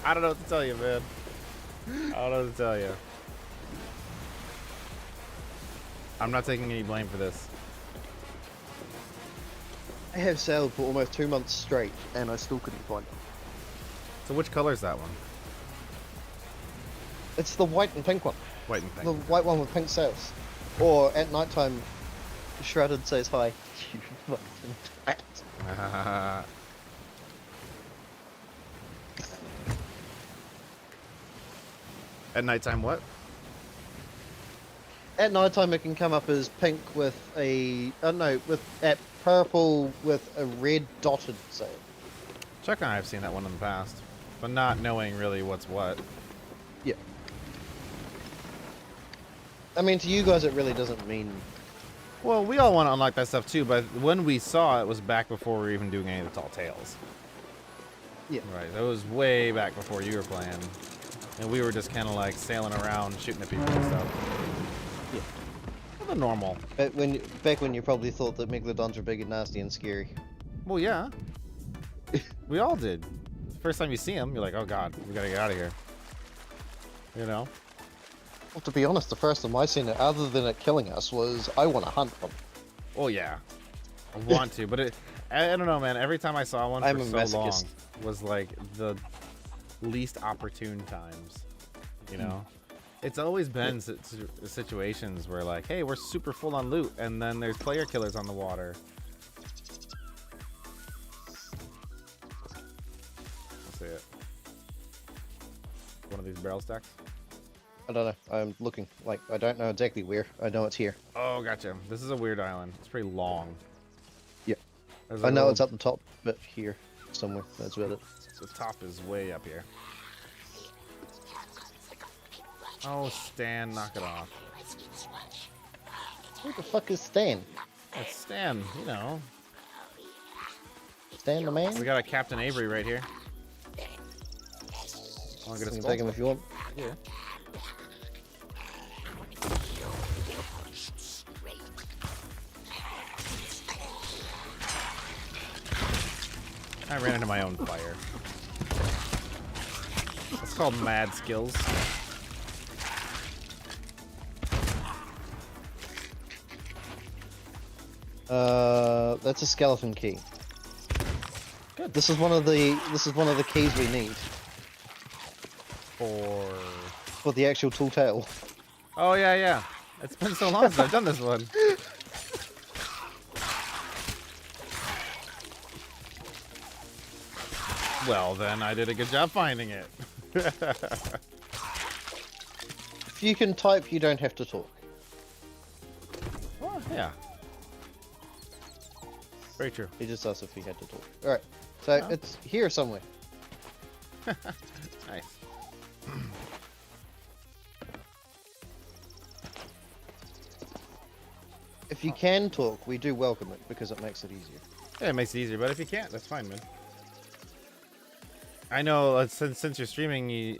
Speaker 2: I don't know what to tell you, man. I don't know what to tell you. I'm not taking any blame for this.
Speaker 1: I have sailed for almost 2 months straight, and I still couldn't find it.
Speaker 2: So which color is that one?
Speaker 1: It's the white and pink one.
Speaker 2: White and pink.
Speaker 1: The white one with pink sails. Or at night time, Shrouded says hi. You fucking twat.
Speaker 2: At nighttime, what?
Speaker 1: At night time, it can come up as pink with a at purple with a red dotted sail.
Speaker 2: Chuck and I have seen that one in the past, but not knowing really what's what.
Speaker 1: Yeah. I mean, to you guys, it really doesn't mean.
Speaker 2: Well, we all want to unlock that stuff too, but when we saw it was back before we were even doing any of the tall tales.
Speaker 1: Yeah.
Speaker 2: Right. That was way back before you were playing, and we were just kind of like sailing around, shooting at people and stuff.
Speaker 1: Yeah.
Speaker 2: The normal.
Speaker 1: Back when you probably thought that megalodons were big and nasty and scary.
Speaker 2: Well, yeah. We all did. First time you see them, you're like, oh god, we gotta get out of here. You know?
Speaker 1: Well, to be honest, the first time I seen it, other than it killing us, was I want to hunt them.
Speaker 2: Oh yeah. I want to, but I don't know, man. Every time I saw one
Speaker 1: I'm
Speaker 2: for
Speaker 1: a
Speaker 2: so long
Speaker 1: masochist.
Speaker 2: was like the least opportune times. You know? It's always been situations where like, hey, we're super full on loot, and then there's player killers on the water. Let's see it. One of these barrel stacks.
Speaker 1: I don't know. I'm looking. Like, I don't know exactly where. I know it's here.
Speaker 2: Oh, gotcha. This is a weird island. It's pretty long.
Speaker 1: Yeah.
Speaker 2: There's
Speaker 1: I
Speaker 2: a
Speaker 1: know
Speaker 2: little-
Speaker 1: it's up the top, but here somewhere. That's about it.
Speaker 2: The top is way up here. Oh, Stan, knock it off.
Speaker 1: Who the fuck is Stan?
Speaker 2: It's Stan, you know.
Speaker 1: Stan the man?
Speaker 2: We got a Captain Avery right here. Want to
Speaker 1: You
Speaker 2: get a
Speaker 1: can
Speaker 2: skull?
Speaker 1: take him if you want.
Speaker 2: Yeah. I ran into my own fire. It's called mad skills.
Speaker 1: That's a skeleton key.
Speaker 2: Good.
Speaker 1: This is one of the keys we need for the actual tall tale.
Speaker 2: Oh yeah, yeah. It's been so long since I've done this one. Well, then I did a good job finding it.
Speaker 1: If you can type, you don't have to talk.
Speaker 2: Oh, yeah. Very true.
Speaker 1: He just asked if he had to talk. Alright, so
Speaker 2: Oh.
Speaker 1: it's here somewhere.
Speaker 2: Nice.
Speaker 1: If you can talk, we do welcome it because it makes it easier.
Speaker 2: Yeah, it makes it easier, but if you can't, that's fine, man. I know since you're streaming,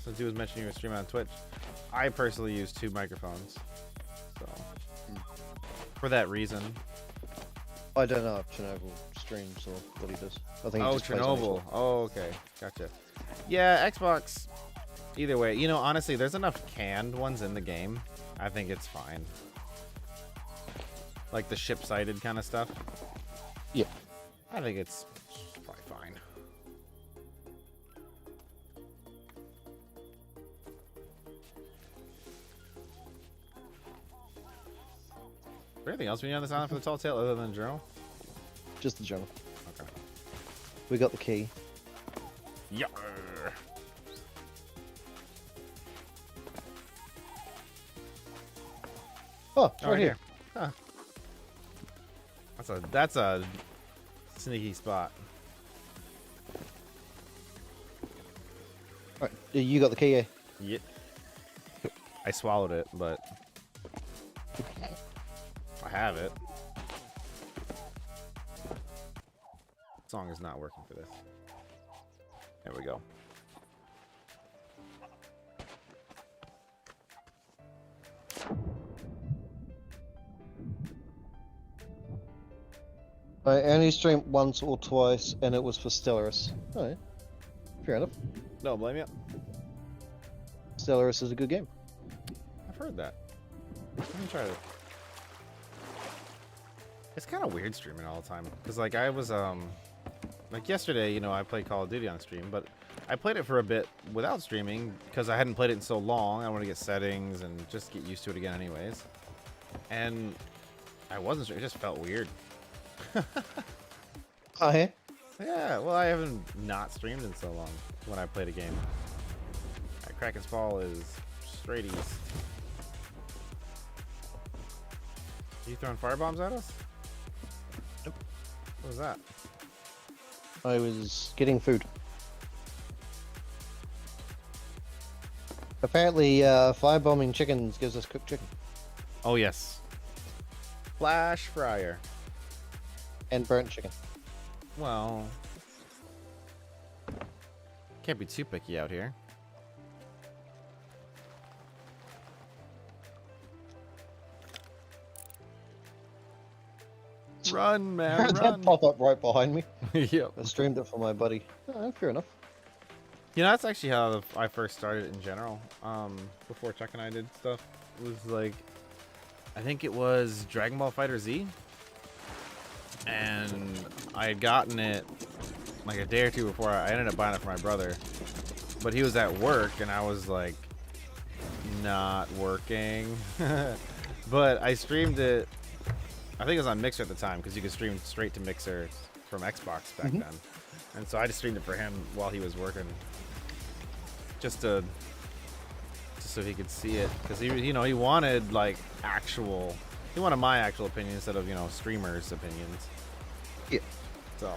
Speaker 2: since he was mentioning you were streaming on Twitch, I personally use 2 microphones. So, for that reason.
Speaker 1: I don't know if Chernobyl streams or what he does. I think he
Speaker 2: Oh,
Speaker 1: just plays on
Speaker 2: Chernobyl.
Speaker 1: Xbox.
Speaker 2: Oh, okay. Gotcha. Yeah, Xbox. Either way, you know, honestly, there's enough canned ones in the game. I think it's fine. Like the ship-sided kind of stuff.
Speaker 1: Yeah.
Speaker 2: I think it's probably fine. Is there anything else we need on this island for the tall tale other than the journal?
Speaker 1: Just the journal.
Speaker 2: Okay.
Speaker 1: We got the key.
Speaker 2: Yeah.
Speaker 1: Oh, it's right here.
Speaker 2: Huh. That's a sneaky spot.
Speaker 1: Alright, you got the key, eh?
Speaker 2: Yep. I swallowed it, but I have it. Song is not working for this. There we go.
Speaker 1: I only streamed once or twice, and it was for Stellaris. Oh, yeah. Fair enough.
Speaker 2: No, blame you.
Speaker 1: Stellaris is a good game.
Speaker 2: I've heard that. Let me try it. It's kind of weird streaming all the time. Because, like, I was, like, yesterday, you know, I played Call of Duty on stream, but I played it for a bit without streaming because I hadn't played it in so long. I want to get settings and just get used to it again anyways. And I wasn't streaming. It just felt weird.
Speaker 1: Oh, yeah?
Speaker 2: Yeah, well, I haven't not streamed in so long when I played a game. Kraken's Fall is straight east. Are you throwing firebombs at us?
Speaker 1: Nope.
Speaker 2: What was that?
Speaker 1: I was getting food. Apparently, firebombing chickens gives us cooked chicken.
Speaker 2: Oh, yes. Flash fryer.
Speaker 1: And burnt chicken.
Speaker 2: Well, can't be too picky out here. Run, man,
Speaker 1: That
Speaker 2: run.
Speaker 1: pop up right behind me.
Speaker 2: Yep.
Speaker 1: I streamed it for my buddy. Oh, fair enough.
Speaker 2: You know, that's actually how I first started in general. Before Chuck and I did stuff, it was like, I think it was Dragon Ball Fighter Z, and I had gotten it like a day or two before. I ended up buying it for my brother, but he was at work, and I was like, not working. But I streamed it. I think it was on Mixer at the time because you could stream straight to Mixer from Xbox back then, and so I just streamed it for him while he was working, just so he could see it, because he wanted like he wanted my actual opinion instead of streamers' opinions.
Speaker 1: Yeah.
Speaker 2: So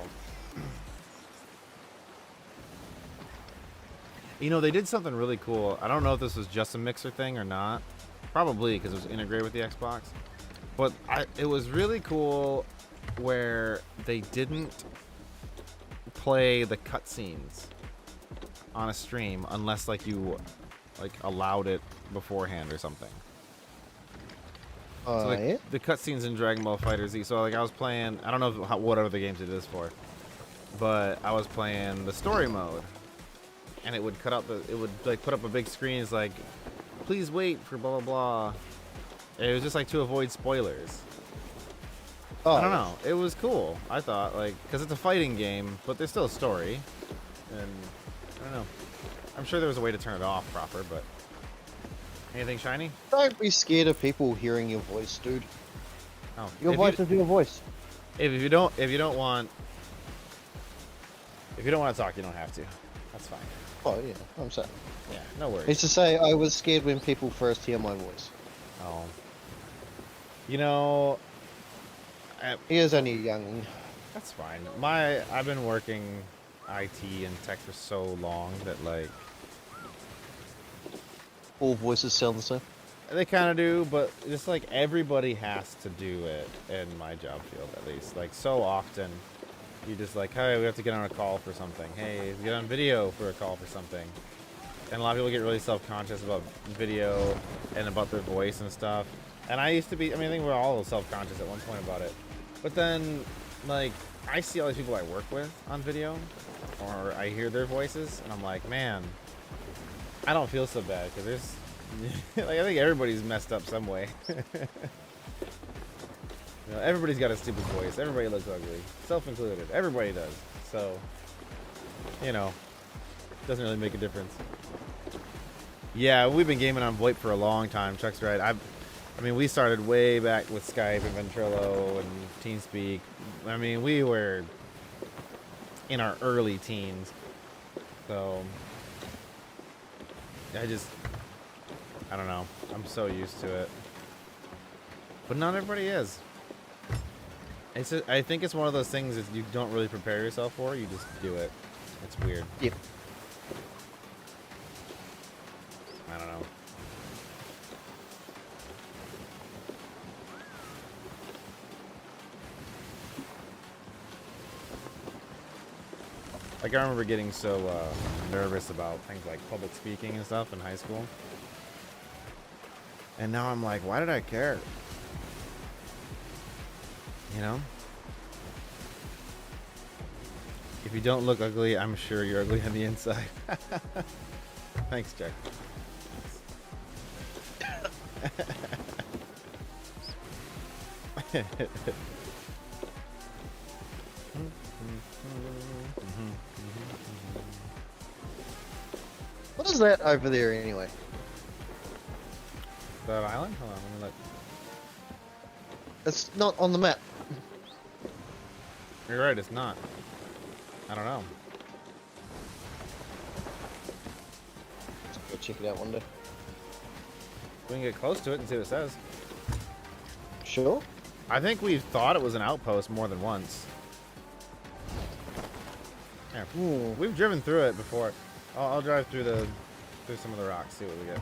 Speaker 2: they did something really cool. I don't know if this was just a Mixer thing or not. Probably because it was integrated with the Xbox. But it was really cool where they didn't play the cutscenes on a stream unless you allowed it beforehand or something. So
Speaker 1: Yeah.
Speaker 2: the cutscenes in Dragon Ball Fighter Z. So I was playing. I don't know what other games it is for, but I was playing the story mode, and it would put up a big screen. It's like, please wait for blah blah blah. It was just to avoid spoilers.
Speaker 1: Oh,
Speaker 2: I don't know. It was cool. I thought because it's a fighting game, but there's still a story, and I don't know. I'm sure there was a way to turn it off proper, but anything shiny?
Speaker 1: Don't be scared of people hearing your voice, dude.
Speaker 2: Oh,
Speaker 1: Your voice is your voice.
Speaker 2: If you don't want to talk, you don't have to. That's fine.
Speaker 1: Oh yeah, I'm saying.
Speaker 2: Yeah, no worries.
Speaker 1: It's to say I was scared when people first hear my voice.
Speaker 2: Oh.
Speaker 1: He is only young.
Speaker 2: That's fine. I've been working IT and tech for so long that
Speaker 1: All voices sound the same.
Speaker 2: they kind of do, but just everybody has to do it in my job field at least. So often, you just hey, we have to get on a call for something. Hey, get on video for a call for something. And a lot of people get really self-conscious about video and about their voice and stuff. And I used to be, I think we're all self-conscious at one point about it. But then, I see all these people I work with on video, or I hear their voices, and I'm like, man, I don't feel so bad, because there's, I think everybody's messed up some way. Everybody's got a stupid voice. Everybody looks ugly. Self-included. Everybody does. So, doesn't really make a difference. Yeah, we've been gaming on VoIP for a long time. Chuck's right. We started way back with Skype and Ventrilo and TeamSpeak. We were in our early teens. So, I don't know. I'm so used to it. But not everybody is. I think it's one of those things that you don't really prepare yourself for. You just do it. It's weird.
Speaker 1: Yep.
Speaker 2: I don't know. Like I remember getting so nervous about things like public speaking and stuff in high school. And now I'm like, why did I care? You know? If you don't look ugly, I'm sure you're ugly on the inside. Thanks, Jack.
Speaker 1: What is that over there anyway?
Speaker 2: That island? Hold on, let me look.
Speaker 1: It's not on the map.
Speaker 2: You're right, it's not. I don't know.
Speaker 1: Let's go check it out one day.
Speaker 2: We can get close to it and see what it says.
Speaker 1: Sure.
Speaker 2: I think we thought it was an outpost more than once. Yeah, we've driven through it before. I'll drive through some of the rocks, see what we get.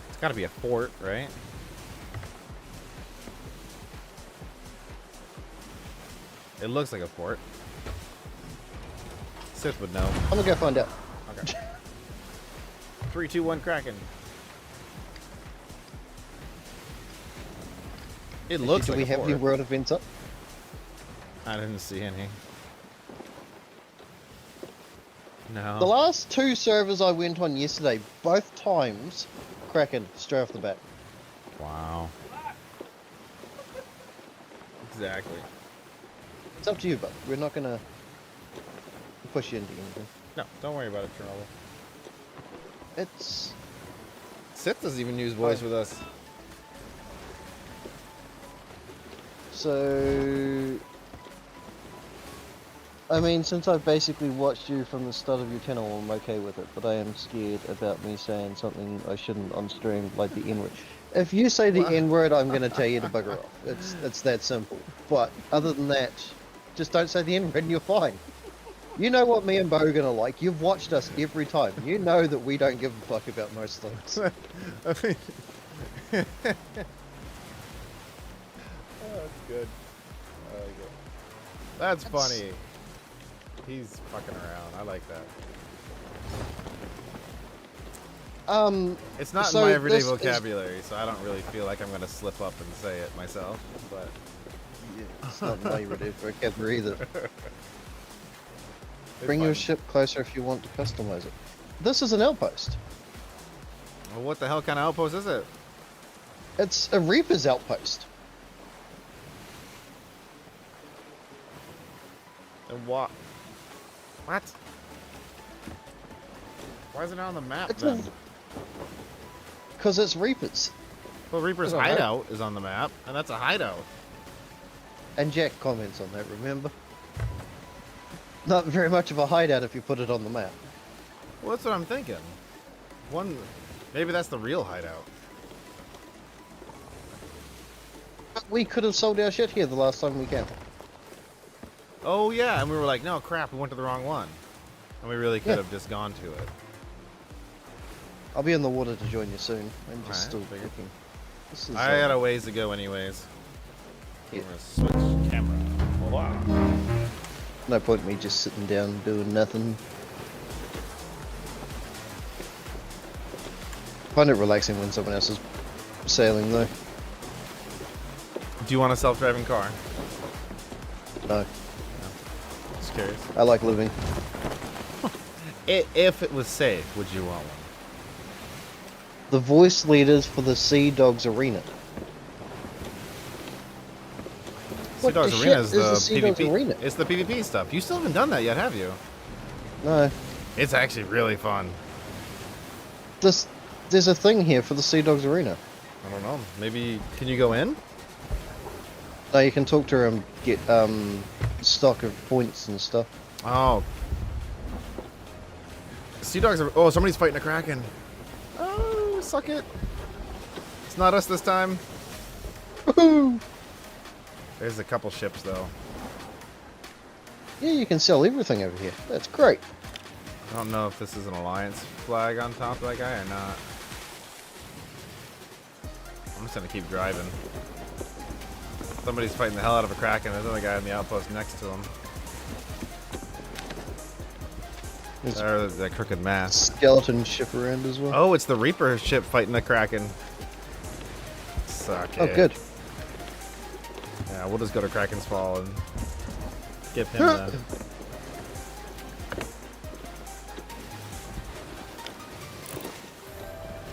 Speaker 2: It's got to be a fort, right? It looks like a fort. Sith would know.
Speaker 1: I'm gonna go find out.
Speaker 2: Okay. 3, 2, 1, Kraken. It looks
Speaker 1: Do
Speaker 2: like
Speaker 1: we
Speaker 2: a
Speaker 1: have
Speaker 2: fort.
Speaker 1: any world events up?
Speaker 2: I didn't see any. No.
Speaker 1: The last 2 servers I went on yesterday, both times, Kraken, straight off the bat.
Speaker 2: Wow. Exactly.
Speaker 1: It's up to you, but we're not gonna push you into anything.
Speaker 2: No, don't worry about it, Chernobyl.
Speaker 1: It's...
Speaker 2: Sith doesn't even use voice with us.
Speaker 1: So... I mean, since I've basically watched you from the start of your channel, I'm okay with it, but I am scared about me saying something I shouldn't on stream, like the N-word. If you say the N-word, I'm going to tell you to bugger off. It's that simple. But other than that, just don't say the N-word and you're fine. You know what me and Bo are going to like. You've watched us every time. You know that we don't give a fuck about most things.
Speaker 2: I mean, oh, that's good. I like it. That's funny. He's fucking around. I like that. It's not
Speaker 1: so
Speaker 2: in my everyday
Speaker 1: this is-
Speaker 2: vocabulary, so I don't really feel like I'm going to slip up and say it myself. But
Speaker 1: Yeah, it's not my everyday vocabulary either.
Speaker 2: it's
Speaker 1: Bring your
Speaker 2: fun.
Speaker 1: ship closer if you want to customize it. This is an outpost.
Speaker 2: Well, what the hell kind of outpost is it?
Speaker 1: It's a Reaper's outpost.
Speaker 2: And what? What? Why is it not on the map
Speaker 1: It's
Speaker 2: then?
Speaker 1: Because it's Reapers.
Speaker 2: Well, Reaper's
Speaker 1: I don't know.
Speaker 2: hideout is on the map, and that's a hideout.
Speaker 1: And Jack comments on that, remember? Not very much of a hideout if you put it on the map.
Speaker 2: Well, that's what I'm thinking. Maybe that's the real hideout.
Speaker 1: We could have sold our shit here the last time we came.
Speaker 2: Oh yeah, and we were like, no crap, we went to the wrong one, and we really could
Speaker 1: Yeah.
Speaker 2: have just gone to it.
Speaker 1: I'll be in the water to join you soon. I'm just
Speaker 2: Alright,
Speaker 1: still
Speaker 2: figured.
Speaker 1: looking. This is,
Speaker 2: I got a ways to go, anyways.
Speaker 1: Yeah.
Speaker 2: I'm gonna switch camera. Wow.
Speaker 1: no point in me just sitting down doing nothing. Find it relaxing when someone else is sailing though.
Speaker 2: Do you want a self-driving car?
Speaker 1: No,
Speaker 2: Just curious.
Speaker 1: I like living.
Speaker 2: If it was safe, would you want one?
Speaker 1: The voice leaders for the Sea Dogs Arena.
Speaker 2: Sea
Speaker 1: What
Speaker 2: Dogs
Speaker 1: the
Speaker 2: Arena
Speaker 1: shit
Speaker 2: is
Speaker 1: is
Speaker 2: the
Speaker 1: the Sea Dogs
Speaker 2: PvP.
Speaker 1: Arena?
Speaker 2: It's the PvP stuff. You still haven't done that yet, have you?
Speaker 1: No,
Speaker 2: It's actually really fun.
Speaker 1: there's a thing here for the Sea Dogs Arena.
Speaker 2: I don't know. Maybe can you go in?
Speaker 1: No, you can talk to her and get stock of points and stuff.
Speaker 2: Oh. Sea Dogs are... Oh, somebody's fighting a Kraken. Oh, suck it. It's not us this time.
Speaker 1: Woohoo!
Speaker 2: There's a couple ships though.
Speaker 1: Yeah, you can sell everything over here. That's great.
Speaker 2: I don't know if this is an alliance flag on top of that guy or not. I'm just gonna keep driving. Somebody's fighting the hell out of a kraken. There's another guy on the outpost next to him. There's that crooked mass.
Speaker 1: Skeleton ship around as well.
Speaker 2: Oh, it's the Reaper ship fighting the kraken. Suck
Speaker 1: Oh,
Speaker 2: it.
Speaker 1: good.
Speaker 2: Yeah, we'll just go to Kraken's Fall and give him the...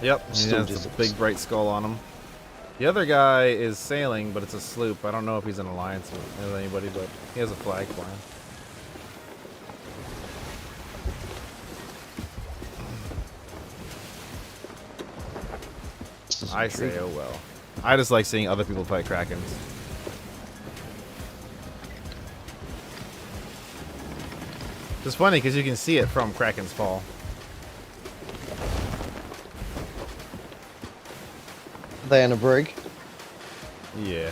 Speaker 2: Yep, he
Speaker 1: Still
Speaker 2: has
Speaker 1: just
Speaker 2: a big bright skull on him. The other guy is sailing, but it's a sloop. I don't know if he's in alliance with anybody, but he has a flag flying. I say, oh well. I just like seeing other people fight krakens. It's funny because you can see it from Kraken's Fall.
Speaker 1: They in a brig.
Speaker 2: Yeah.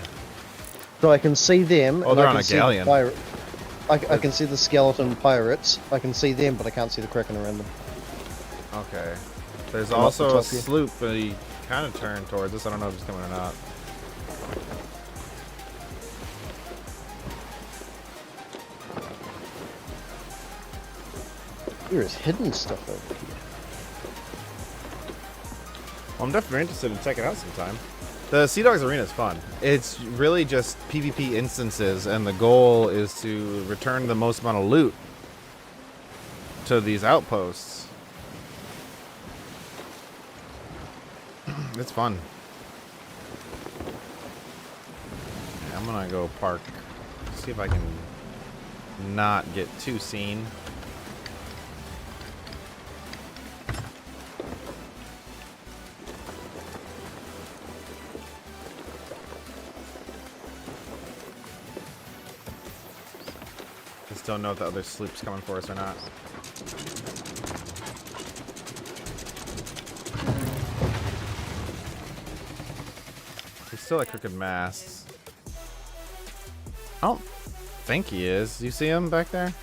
Speaker 1: So I can see them.
Speaker 2: Oh,
Speaker 1: and
Speaker 2: they're
Speaker 1: I
Speaker 2: on
Speaker 1: can
Speaker 2: a
Speaker 1: see the
Speaker 2: galleon.
Speaker 1: I can see the skeleton pirates. I can see them, but I can't see the kraken around them.
Speaker 2: Okay. There's
Speaker 1: I'm off the
Speaker 2: also a
Speaker 1: top here.
Speaker 2: sloop, but he kind of turned towards us. I don't know if he's coming or not.
Speaker 1: There is hidden stuff over here.
Speaker 2: Well, I'm definitely interested in checking it out sometime. The Sea Dogs Arena is fun. It's really just PvP instances, and the goal is to return the most amount of loot to these outposts. It's fun. Yeah, I'm gonna go park. See if I can not get too seen. Just don't know if the other sloop's coming for us or not. He's still at crooked masts. I don't think he is. You see him back there?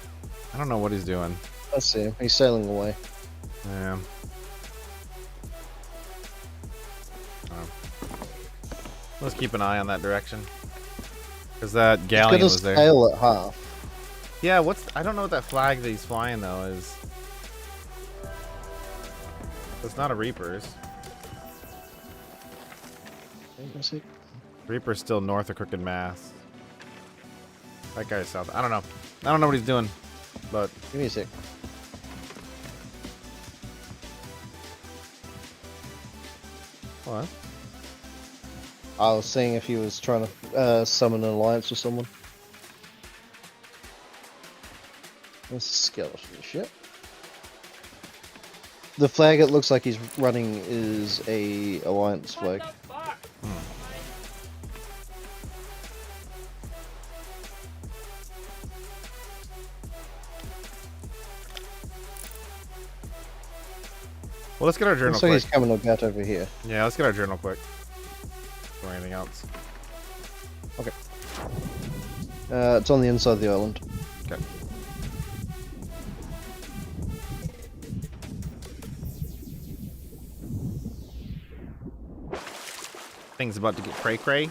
Speaker 2: I don't know what he's doing.
Speaker 1: I see him. He's sailing away.
Speaker 2: Yeah. Oh. Let's keep an eye on that direction. Because that galleon
Speaker 1: He's
Speaker 2: was
Speaker 1: got his
Speaker 2: there.
Speaker 1: tail at half.
Speaker 2: Yeah, I don't know what that flag that he's flying though is. It's not a Reaper's. Reaper's still north of Crooked Mass. That guy's south. I don't know. I don't know what he's doing. But
Speaker 1: Give me a sec.
Speaker 2: what?
Speaker 1: I was seeing if he was trying to summon an alliance with someone. This skeleton ship. The flag it looks like he's running is a alliance flag.
Speaker 2: Well, let's get our journal
Speaker 1: Looks like
Speaker 2: quick.
Speaker 1: he's coming about over here.
Speaker 2: Yeah, let's get our journal quick. Or anything else.
Speaker 1: Okay. It's on the inside of the island.
Speaker 2: Okay. Thing's about to get cray-cray.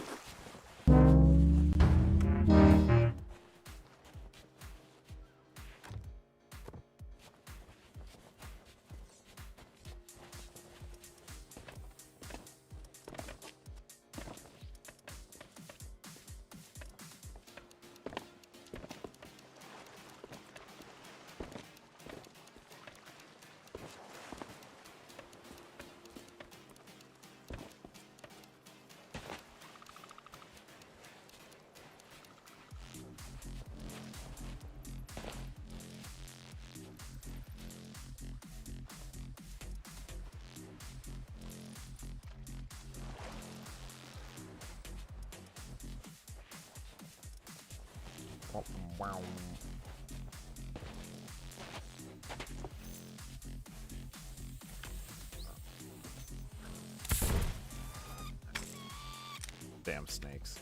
Speaker 2: Oh, wow. Damn snakes.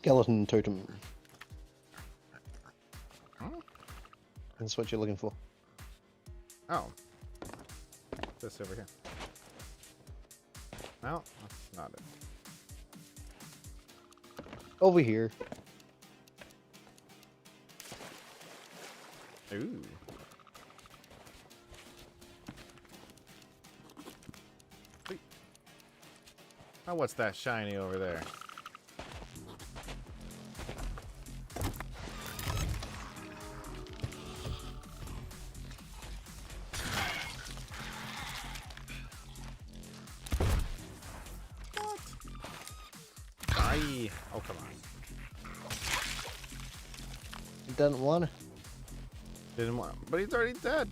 Speaker 1: Skeleton totem.
Speaker 2: Huh?
Speaker 1: That's what you're looking for.
Speaker 2: Oh. This over here. No, that's not it.
Speaker 1: Over here.
Speaker 2: Ooh. Wait. Oh, what's that shiny over there? What? Aye. Oh, come on.
Speaker 1: You didn't want it.
Speaker 2: Didn't want, but he's already dead.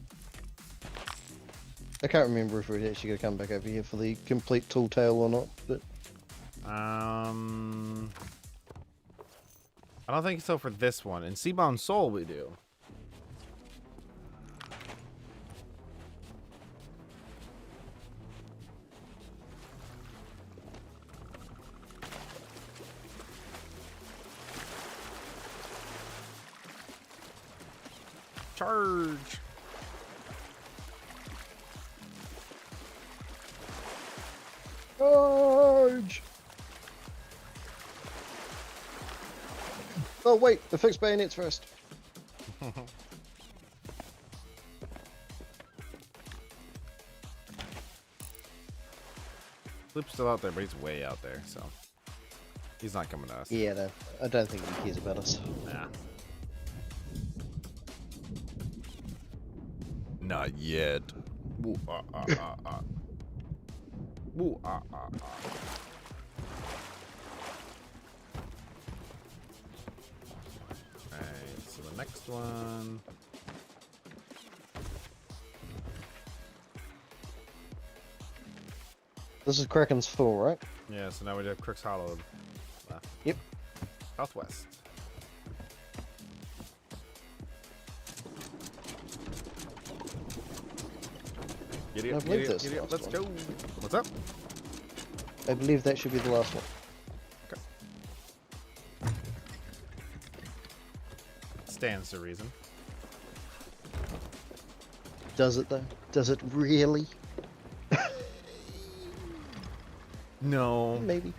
Speaker 1: I can't remember if we're actually going to come back over here for the complete tool tail or not, but
Speaker 2: I don't think so for this one. In Seabound Soul, we do. Charge!
Speaker 1: charge! Oh wait, the fixed bayonets first.
Speaker 2: Loop's still out there, but he's way out there, so he's not coming to us.
Speaker 1: Yeah, no, I don't think he cares about us.
Speaker 2: Nah. Not yet. Woo, ah, ah, ah, ah. Woo, ah, ah, ah. Alright, so the next one.
Speaker 1: This is Kraken's full, right?
Speaker 2: Yeah, so now we have Crook's Hollow left.
Speaker 1: Yep.
Speaker 2: Southwest. Giddy
Speaker 1: I
Speaker 2: up,
Speaker 1: believe
Speaker 2: giddy up,
Speaker 1: that's
Speaker 2: giddy
Speaker 1: the
Speaker 2: up.
Speaker 1: last
Speaker 2: Let's go. What's up?
Speaker 1: I believe that should be the last one.
Speaker 2: Stands to reason.
Speaker 1: Does it though? Does it really?
Speaker 2: No.
Speaker 1: Maybe.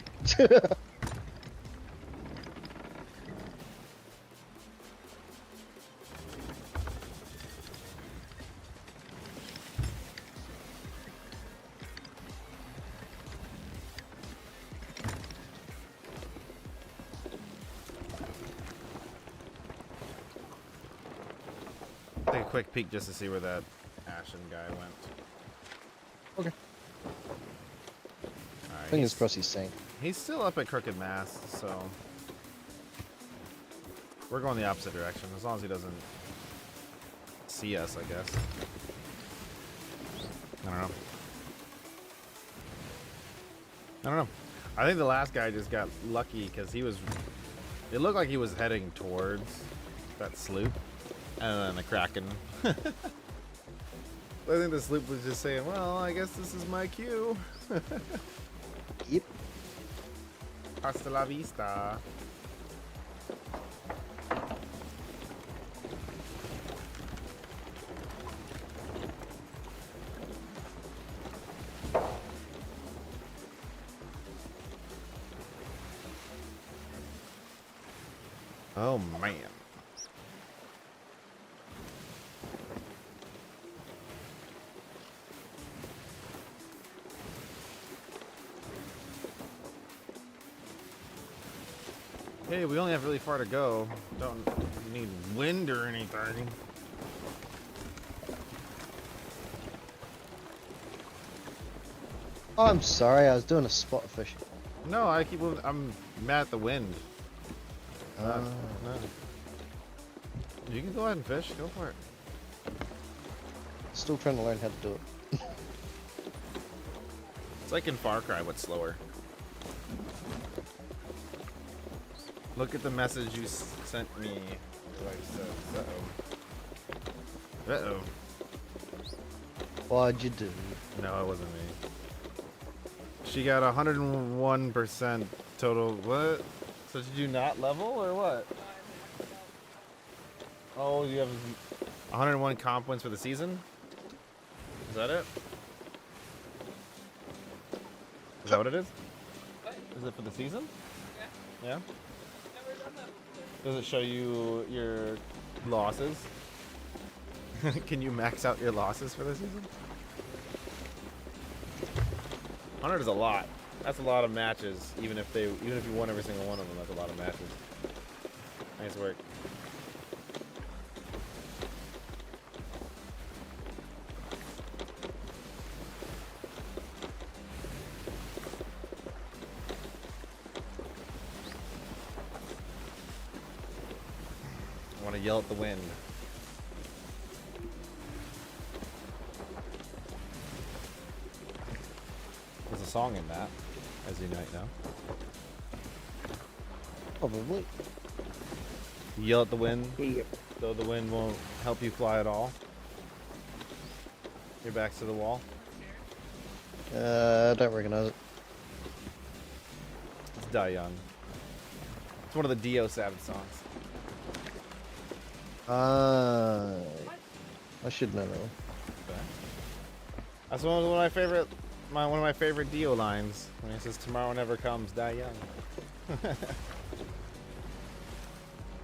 Speaker 2: Take a quick peek just to see where that Ashen guy went.
Speaker 1: Okay.
Speaker 2: Alright,
Speaker 1: Fingers crossed he's sane.
Speaker 2: he's still up at Crooked Mass, so we're going the opposite direction as long as he doesn't see us, I guess. I don't know. I don't know. I think the last guy just got lucky because he was. It looked like he was heading towards that sloop, and then the Kraken. I think the sloop was just saying, "Well, I guess this is my cue."
Speaker 1: Yep.
Speaker 2: Hasta la vista. Oh man. Hey, we only have really far to go. Don't need wind or anything.
Speaker 1: Oh, I'm sorry, I was doing a spot fish.
Speaker 2: No, I keep moving. I'm mad at the wind. No. You can go ahead and fish. Go for it.
Speaker 1: Still trying to learn how to do it.
Speaker 2: It's like in Far Cry, but slower. Look at the message you sent me. Uh-oh. Uh-oh.
Speaker 1: What'd you do?
Speaker 2: No, it wasn't me. She got 101% total. What? So did you not level or what? Oh, you have 101 comp points for the season? Is that it? Is that what it is?
Speaker 4: What?
Speaker 2: Is it for the season?
Speaker 4: Yeah.
Speaker 2: Yeah?
Speaker 4: Never done that before.
Speaker 2: Does it show you your losses? Can you max out your losses for the season? 100 is a lot. That's a lot of matches. Even if you won every single one of them, that's a lot of matches. Nice work. I want to yell at the wind. There's a song in that, as you might know.
Speaker 1: Probably.
Speaker 2: Yell at the wind,
Speaker 1: Yeah.
Speaker 2: though the wind won't help you fly at all. Your back's to the wall.
Speaker 1: I don't recognize it.
Speaker 2: It's Die Young. It's one of the Dio Savage songs.
Speaker 1: I should know that one.
Speaker 2: Okay. That's one of my favorite, one of my favorite Dio lines when he says, "Tomorrow never comes, die young." I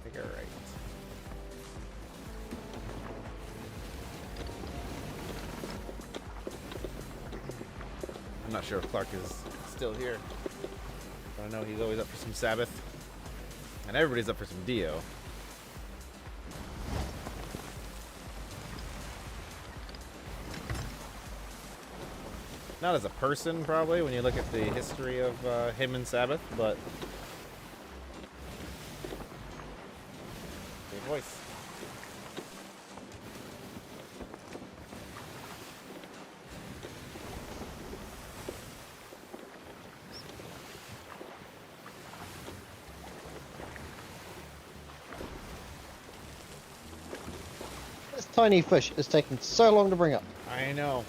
Speaker 2: think you're right. I'm not sure if Clark is still here, but I know he's always up for some Sabbath, and everybody's up for some Dio. Not as a person, probably, when you look at the history of him and Sabbath, but great voice.
Speaker 1: This tiny fish is taking so long to bring up.
Speaker 2: I know.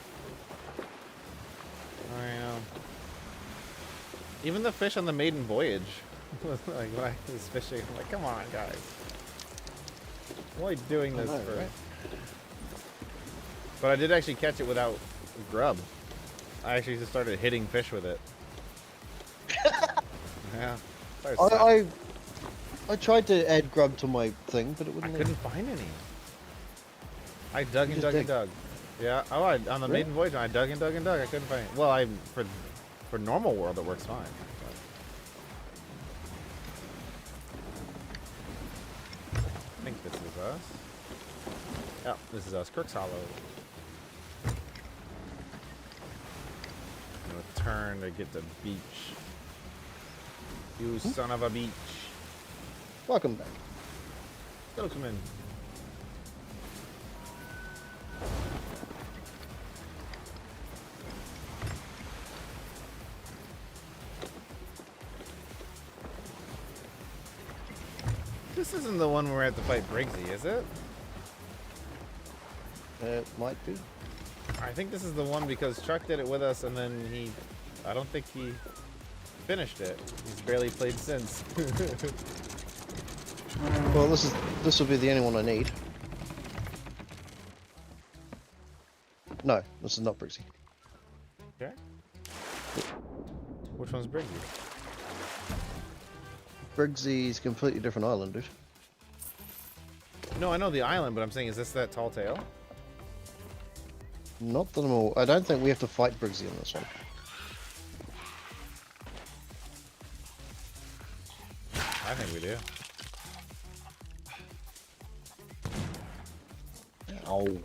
Speaker 2: Even the fish on the maiden voyage was like, when I was fishing, I'm like, come on, guys. I'm only doing this for.
Speaker 1: Right?
Speaker 2: But I did actually catch it without grub. I actually just started hitting fish with it. Yeah.
Speaker 1: I tried to add grub to my thing, but it
Speaker 2: I
Speaker 1: wouldn't.
Speaker 2: couldn't find any. I dug and
Speaker 1: just
Speaker 2: dug and
Speaker 1: dig.
Speaker 2: dug. Yeah. Oh, on the maiden voyage, I dug and dug and dug. I couldn't find it. Well, for normal world, it works fine. But I think this is us. Yep, this is us. Crook's Hollow. I'm gonna turn to get the beach. You son of a beach.
Speaker 1: Welcome back.
Speaker 2: Welcome in. This isn't the one where we have to fight Briggsy, is it?
Speaker 1: It might be.
Speaker 2: I think this is the one because Chuck did it with us and then I don't think he finished it. He's barely played since.
Speaker 1: Well, this will be the only one I need. No, this is not Brixie.
Speaker 2: Okay. Which one's Briggsy?
Speaker 1: Briggsie's completely different island, dude.
Speaker 2: No, I know the island, but I'm saying, is this that tall tale?
Speaker 1: Not that I'm all. I don't think we have to fight Briggsy on this one.
Speaker 2: I think we do.
Speaker 1: Oh.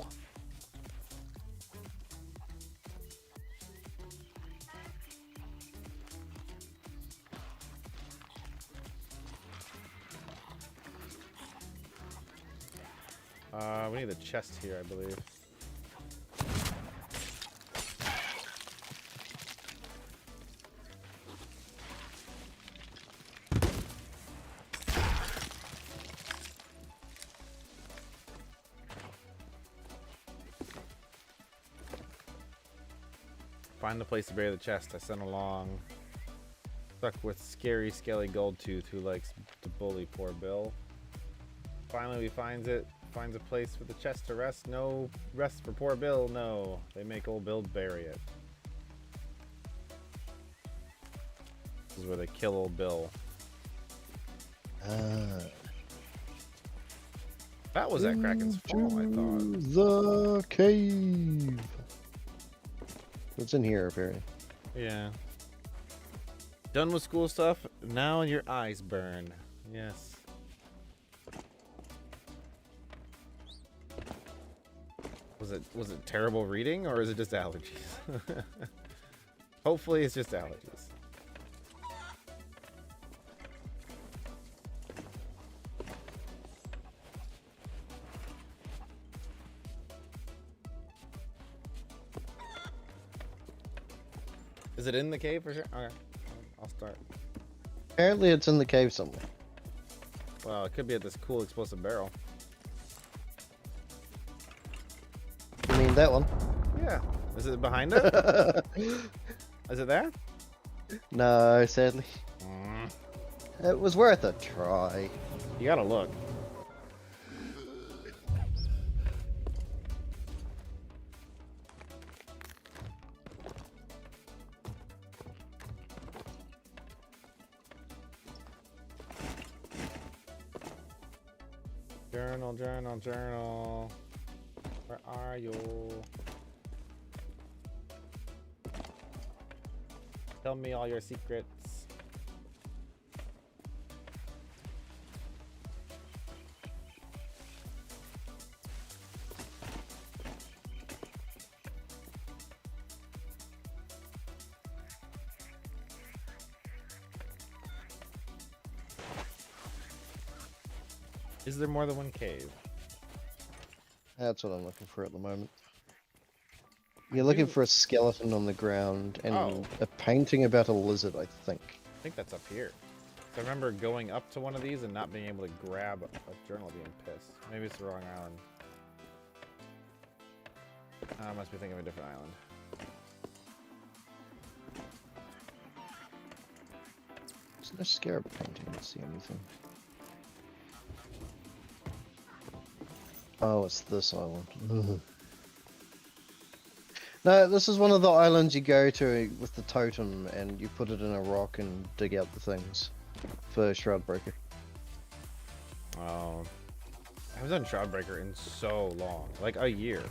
Speaker 2: We need a chest here, I believe. Find the place to bury the chest. I sent along Stuck with scary, scaly Goldtooth who likes to bully poor Bill. Finally, he finds a place for the chest to rest. No rest for poor Bill. No, they make old Bill bury it. This is where they kill old Bill. That was at Kraken's Fall, I thought.
Speaker 1: The cave. What's in here, apparently?
Speaker 2: Yeah. Done with school stuff. Now your eyes burn. Yes. Was it terrible reading or is it just allergies? Hopefully it's just allergies. Is it in the cave for sure? Okay. I'll start.
Speaker 1: Apparently it's in the cave somewhere.
Speaker 2: Well, it could be at this cool explosive barrel.
Speaker 1: You mean that one?
Speaker 2: Yeah. Is it behind it? Is it there?
Speaker 1: No, sadly. It was worth a try.
Speaker 2: You gotta look. Journal, journal, journal. Where are you? Tell me all your secrets. Is there more than one cave?
Speaker 1: That's what I'm looking for at the moment. You're looking for a skeleton on the ground and a painting about a lizard, I think.
Speaker 2: I think that's up here. So I remember going up to one of these and not being able to grab a journal, being pissed. Maybe it's the wrong island. I must be thinking of a different island.
Speaker 1: There's no scarab painting. Let's see anything. Oh, it's this island. No, this is one of the islands you go to with the totem and you put it in a rock and dig out the things for Shroudbreaker.
Speaker 2: Oh. I haven't done Shroudbreaker in so long. Like a year.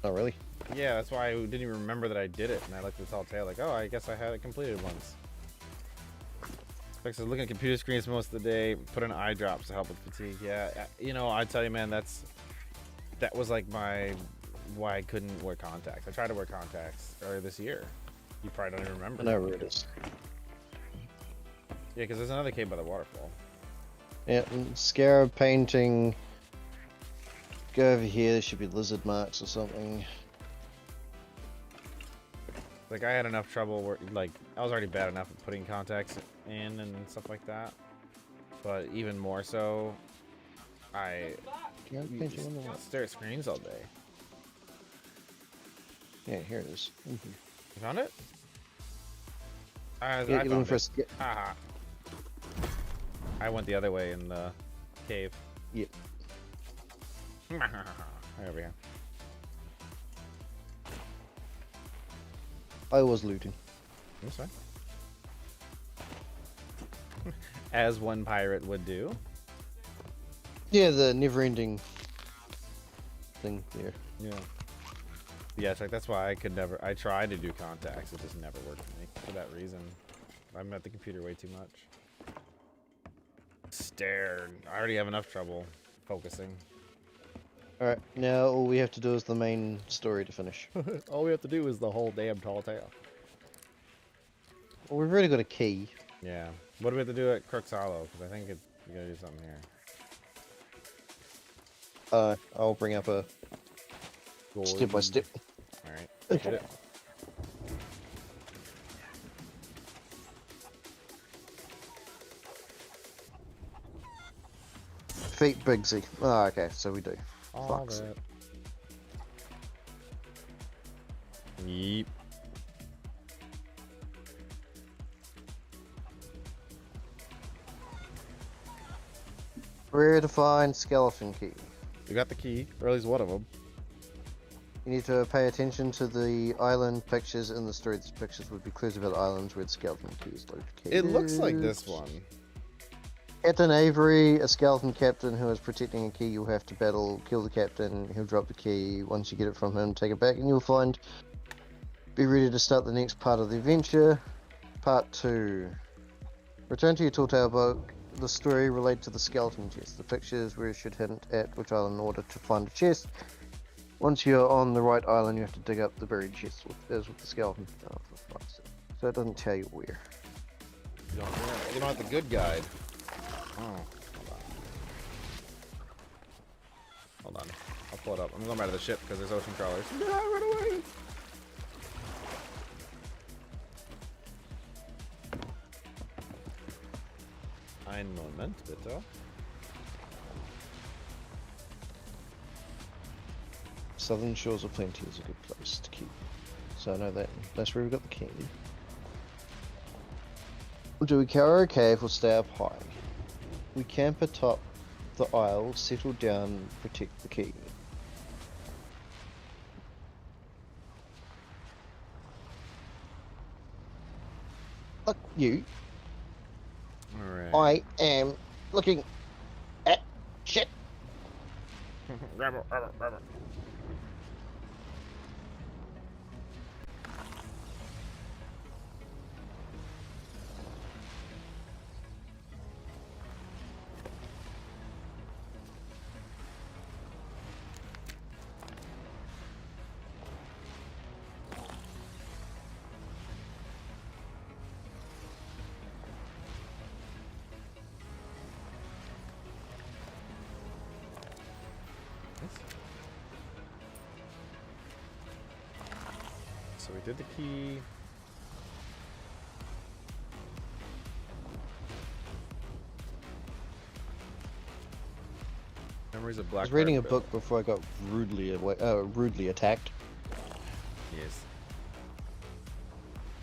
Speaker 1: Oh, really?
Speaker 2: Yeah, that's why I didn't even remember that I did it. And I looked at the tall tale like, oh, I guess I had it completed once. Like, so looking at computer screens most of the day, put in eye drops to help with fatigue. Yeah, you know, I tell you, man, that was like why I couldn't wear contacts. I tried to wear contacts earlier this year. You probably don't even remember.
Speaker 1: I know where it is.
Speaker 2: Yeah, because there's another cave by the waterfall.
Speaker 1: Yeah, scarab painting. Go over here. There should be lizard marks or something.
Speaker 2: Like, I had enough trouble where, like, I was already bad enough at putting contacts in and stuff like that. But even more so, I stare at screens all day.
Speaker 1: Yeah, here it is.
Speaker 2: You found it? I
Speaker 1: Yeah,
Speaker 2: found
Speaker 1: for
Speaker 2: it. Haha. I went the other way in the cave.
Speaker 1: Yep.
Speaker 2: There we go.
Speaker 1: I was looting.
Speaker 2: That's fine. As one pirate would do.
Speaker 1: Yeah, the never-ending thing there.
Speaker 2: Yeah. Yeah, it's like that's why I could never. I tried to do contacts, it just never worked for me for that reason. I'm at the computer way too much. Stared. I already have enough trouble focusing.
Speaker 1: Alright, now all we have to do is the main story to finish.
Speaker 2: All we have to do is the whole damn tall tale.
Speaker 1: Well, we've already got a key.
Speaker 2: Yeah. What do we have to do at Crooks Hollow? Because I think we gotta do something here.
Speaker 1: I'll bring up a step by step.
Speaker 2: Alright. Hit it.
Speaker 1: Feet Bigsy. Oh, okay, so we do.
Speaker 2: All
Speaker 1: Fucks.
Speaker 2: that. Yeep.
Speaker 1: Where to find skeleton key?
Speaker 2: You got the key, or at least one of them.
Speaker 1: You need to pay attention to the island pictures in the story. These pictures would be clues about islands where the skeleton key is located.
Speaker 2: It looks like this one.
Speaker 1: Captain Avery, a skeleton captain who is protecting a key. You'll have to battle, kill the captain. He'll drop the key. Once you get it from him, take it back, and you'll find. Be ready to start the next part of the adventure. Part 2. Return to your telltale book. The story related to the skeleton chest. The pictures where you should hint at which island in order to find a chest. Once you're on the right island, you have to dig up the buried chest as with the skeleton. Oh, for fuck's sake. So it doesn't tell you where.
Speaker 2: You don't have the good guide. Oh, hold on. I'll pull it up. I'm going back to the ship because there's ocean crawlers. No, run away! Ein Moment, bitte.
Speaker 1: Southern Shores of Plenty is a good place to keep. So I know that. That's where we got the key. Do we carry a cave or stay up high? We camp atop the isle, settle down, protect the key. Fuck you.
Speaker 2: Alright.
Speaker 1: I am looking at shit.
Speaker 2: Grab it. So we did the key. Memories of Black.
Speaker 1: I was reading a book before I got rudely attacked.
Speaker 2: Yes.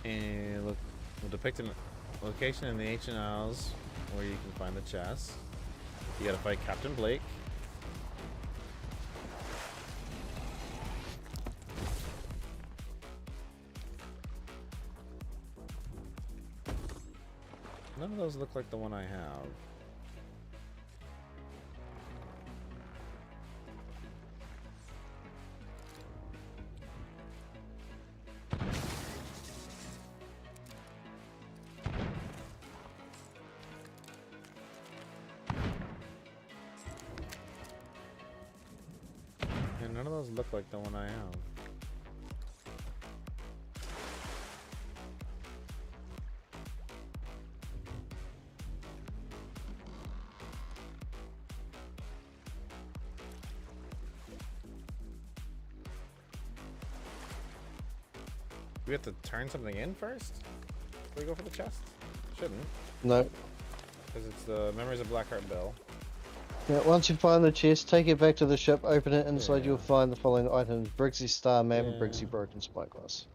Speaker 2: And look, we'll depict a location in the ancient Isles where you can find the chest. You gotta fight Captain Blake. None of those look like the one I have. Yeah, none of those look like the one I have. We have to turn something in first? Before we go for the chest? Shouldn't.
Speaker 1: No.
Speaker 2: Because it's the Memories of Blackheart Bell.
Speaker 1: Yeah, once you find the chest, take it back to the ship, open it, inside
Speaker 2: Yeah.
Speaker 1: you'll find the following items. Briggsy Star Map and
Speaker 2: Yeah.
Speaker 1: Briggsy Broken Spyglass.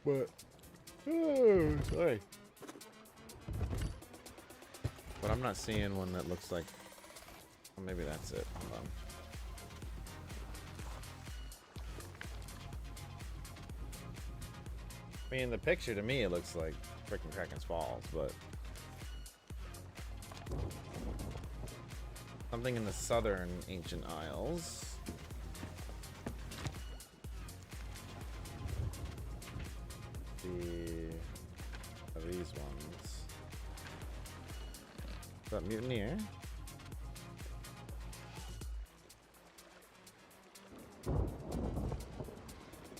Speaker 2: But... Oh, sorry. But I'm not seeing one that looks like... Well, maybe that's it. Hold on. I mean, in the picture, to me, it looks like freaking Kraken's Falls, but... Something in the southern ancient isles. These ones. Is that Mutineer?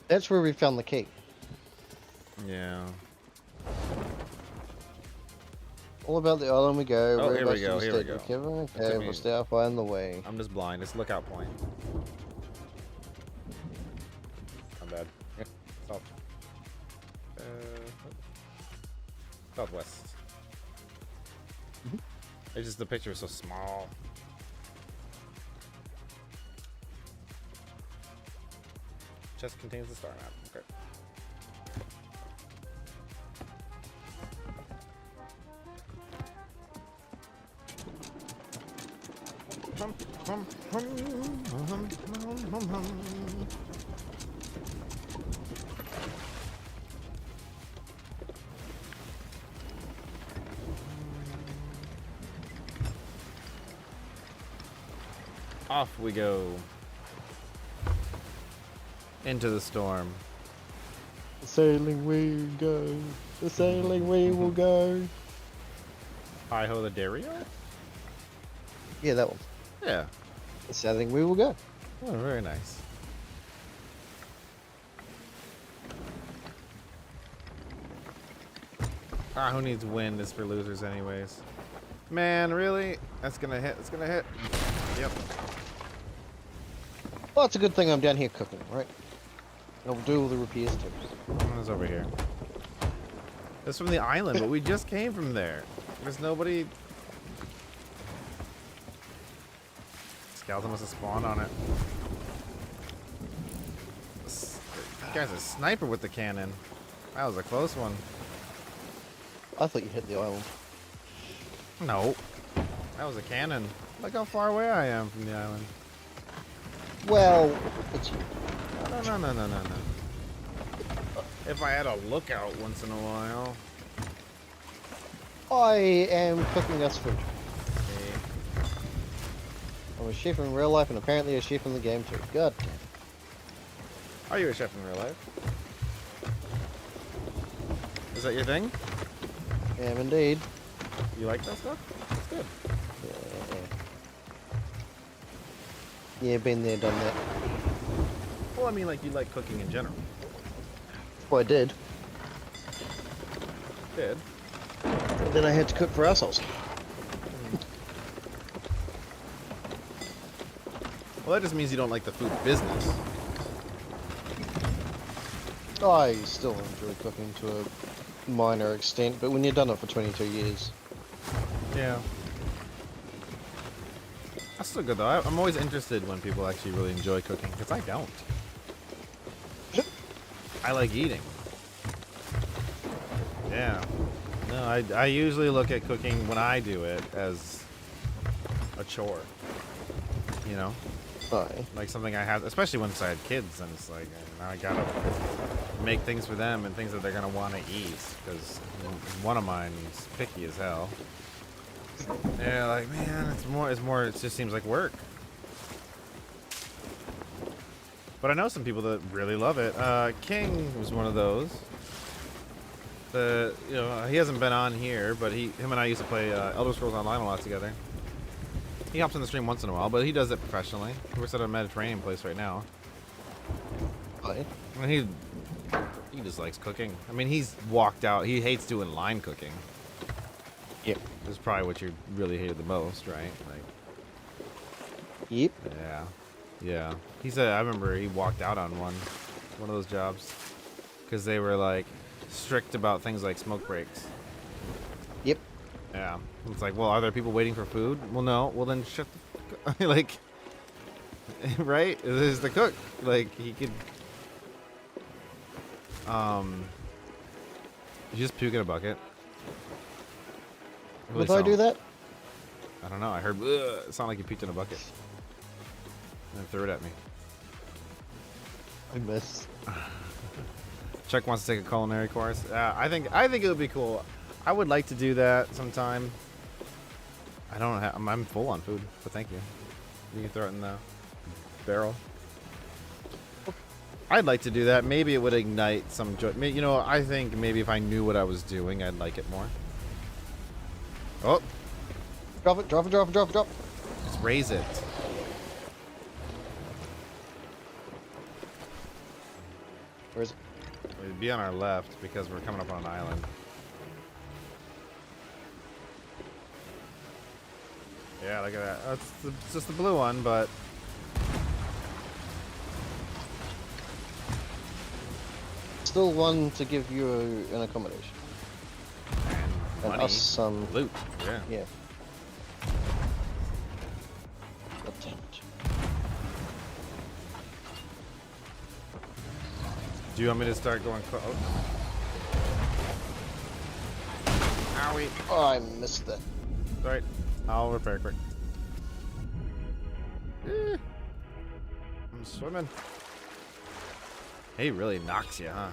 Speaker 1: That's where we found the key.
Speaker 2: Yeah.
Speaker 1: All about the island we go.
Speaker 2: Oh,
Speaker 1: we're
Speaker 2: here we
Speaker 1: about to
Speaker 2: go,
Speaker 1: the
Speaker 2: here we
Speaker 1: state
Speaker 2: go.
Speaker 1: of Kevin.
Speaker 2: It
Speaker 1: Okay,
Speaker 2: took
Speaker 1: we'll
Speaker 2: me-
Speaker 1: stay up high in the way.
Speaker 2: I'm just blind. It's lookout point. Not bad. South. Southwest. It's just the picture is so small. Chest contains the star map. Okay. Off we go. Into the storm.
Speaker 1: The sailing we go. The sailing we will go.
Speaker 2: Hi ho the Dario?
Speaker 1: Yeah, that one.
Speaker 2: Yeah.
Speaker 1: The sailing we will go.
Speaker 2: Oh, very nice. Ah, who needs wind? It's for losers anyways. Man, really? That's gonna hit. It's gonna hit. Yep.
Speaker 1: Well, it's a good thing I'm down here cooking, right? I'll do all the repairs too.
Speaker 2: It's over here. It's from the island, but we just came from there. There's nobody. Skeleton must have spawned on it. This guy's a sniper with the cannon. That was a close one.
Speaker 1: I thought you hit the island.
Speaker 2: No. That was a cannon. Look how far away I am from the island.
Speaker 1: Well, it's
Speaker 2: No. If I had a lookout once in a while.
Speaker 1: I am cooking us food.
Speaker 2: Okay.
Speaker 1: I'm a chef in real life and apparently a chef in the game too. God damn.
Speaker 2: Are you a chef in real life? Is that your thing?
Speaker 1: Am indeed.
Speaker 2: You like that stuff? That's good.
Speaker 1: Yeah, been there, done that.
Speaker 2: Well, I mean, like, you like cooking in general.
Speaker 1: Well, I did.
Speaker 2: Did.
Speaker 1: Then I had to cook for ourselves.
Speaker 2: Well, that just means you don't like the food business.
Speaker 1: I still enjoy cooking to a minor extent, but when you've done it for 22 years,
Speaker 2: Yeah. That's still good, though. I'm always interested when people actually really enjoy cooking, because I don't. I like eating. Yeah. No, I usually look at cooking when I do it as a chore. You know?
Speaker 1: aye.
Speaker 2: Like something I have, especially once I had kids, and it's like, now I gotta make things for them and things that they're gonna want to eat, because one of mine is picky as hell. Yeah, like, man, it just seems like work. But I know some people that really love it. King was one of those. He hasn't been on here, but him and I used to play Elder Scrolls Online a lot together. He hops on the stream once in a while, but he does it professionally. He works at a Mediterranean place right now.
Speaker 1: Aye.
Speaker 2: And he just likes cooking. I mean, he's walked out. He hates doing line cooking.
Speaker 1: Yep.
Speaker 2: This is probably what you really hated the most, right? Like,
Speaker 1: Yep.
Speaker 2: yeah. He said, I remember he walked out on one of those jobs because they were like strict about things like smoke breaks.
Speaker 1: Yep.
Speaker 2: Yeah. It's like, well, are there people waiting for food? Well, no. Well, then shut the fuck up. Like, right? This is the cook. Like, he could. You just puke in a bucket.
Speaker 1: Would I do that?
Speaker 2: I don't know. I heard it sounded like you puked in a bucket. And then threw it at me.
Speaker 1: I missed.
Speaker 2: Chuck wants to take a culinary course. I think it would be cool. I would like to do that sometime. I don't have. I'm full on food, but thank you. You can throw it in the barrel. I'd like to do that. Maybe it would ignite some joy. You know, I think maybe if I knew what I was doing, I'd like it more. Oh,
Speaker 1: Drop it, drop it, drop it, drop it, drop it.
Speaker 2: just raise it.
Speaker 1: Where is it?
Speaker 2: It'd be on our left because we're coming up on an island. Yeah, look at that. It's just the blue one, but
Speaker 1: Still one to give you an accommodation. And
Speaker 2: money,
Speaker 1: us some
Speaker 2: loot. Yeah.
Speaker 1: Yeah. God damn it.
Speaker 2: Do you want me to start going? Oh. Owie.
Speaker 1: Oh, I missed that.
Speaker 2: Right. I'll repair quick. I'm swimming. He really knocks you, huh?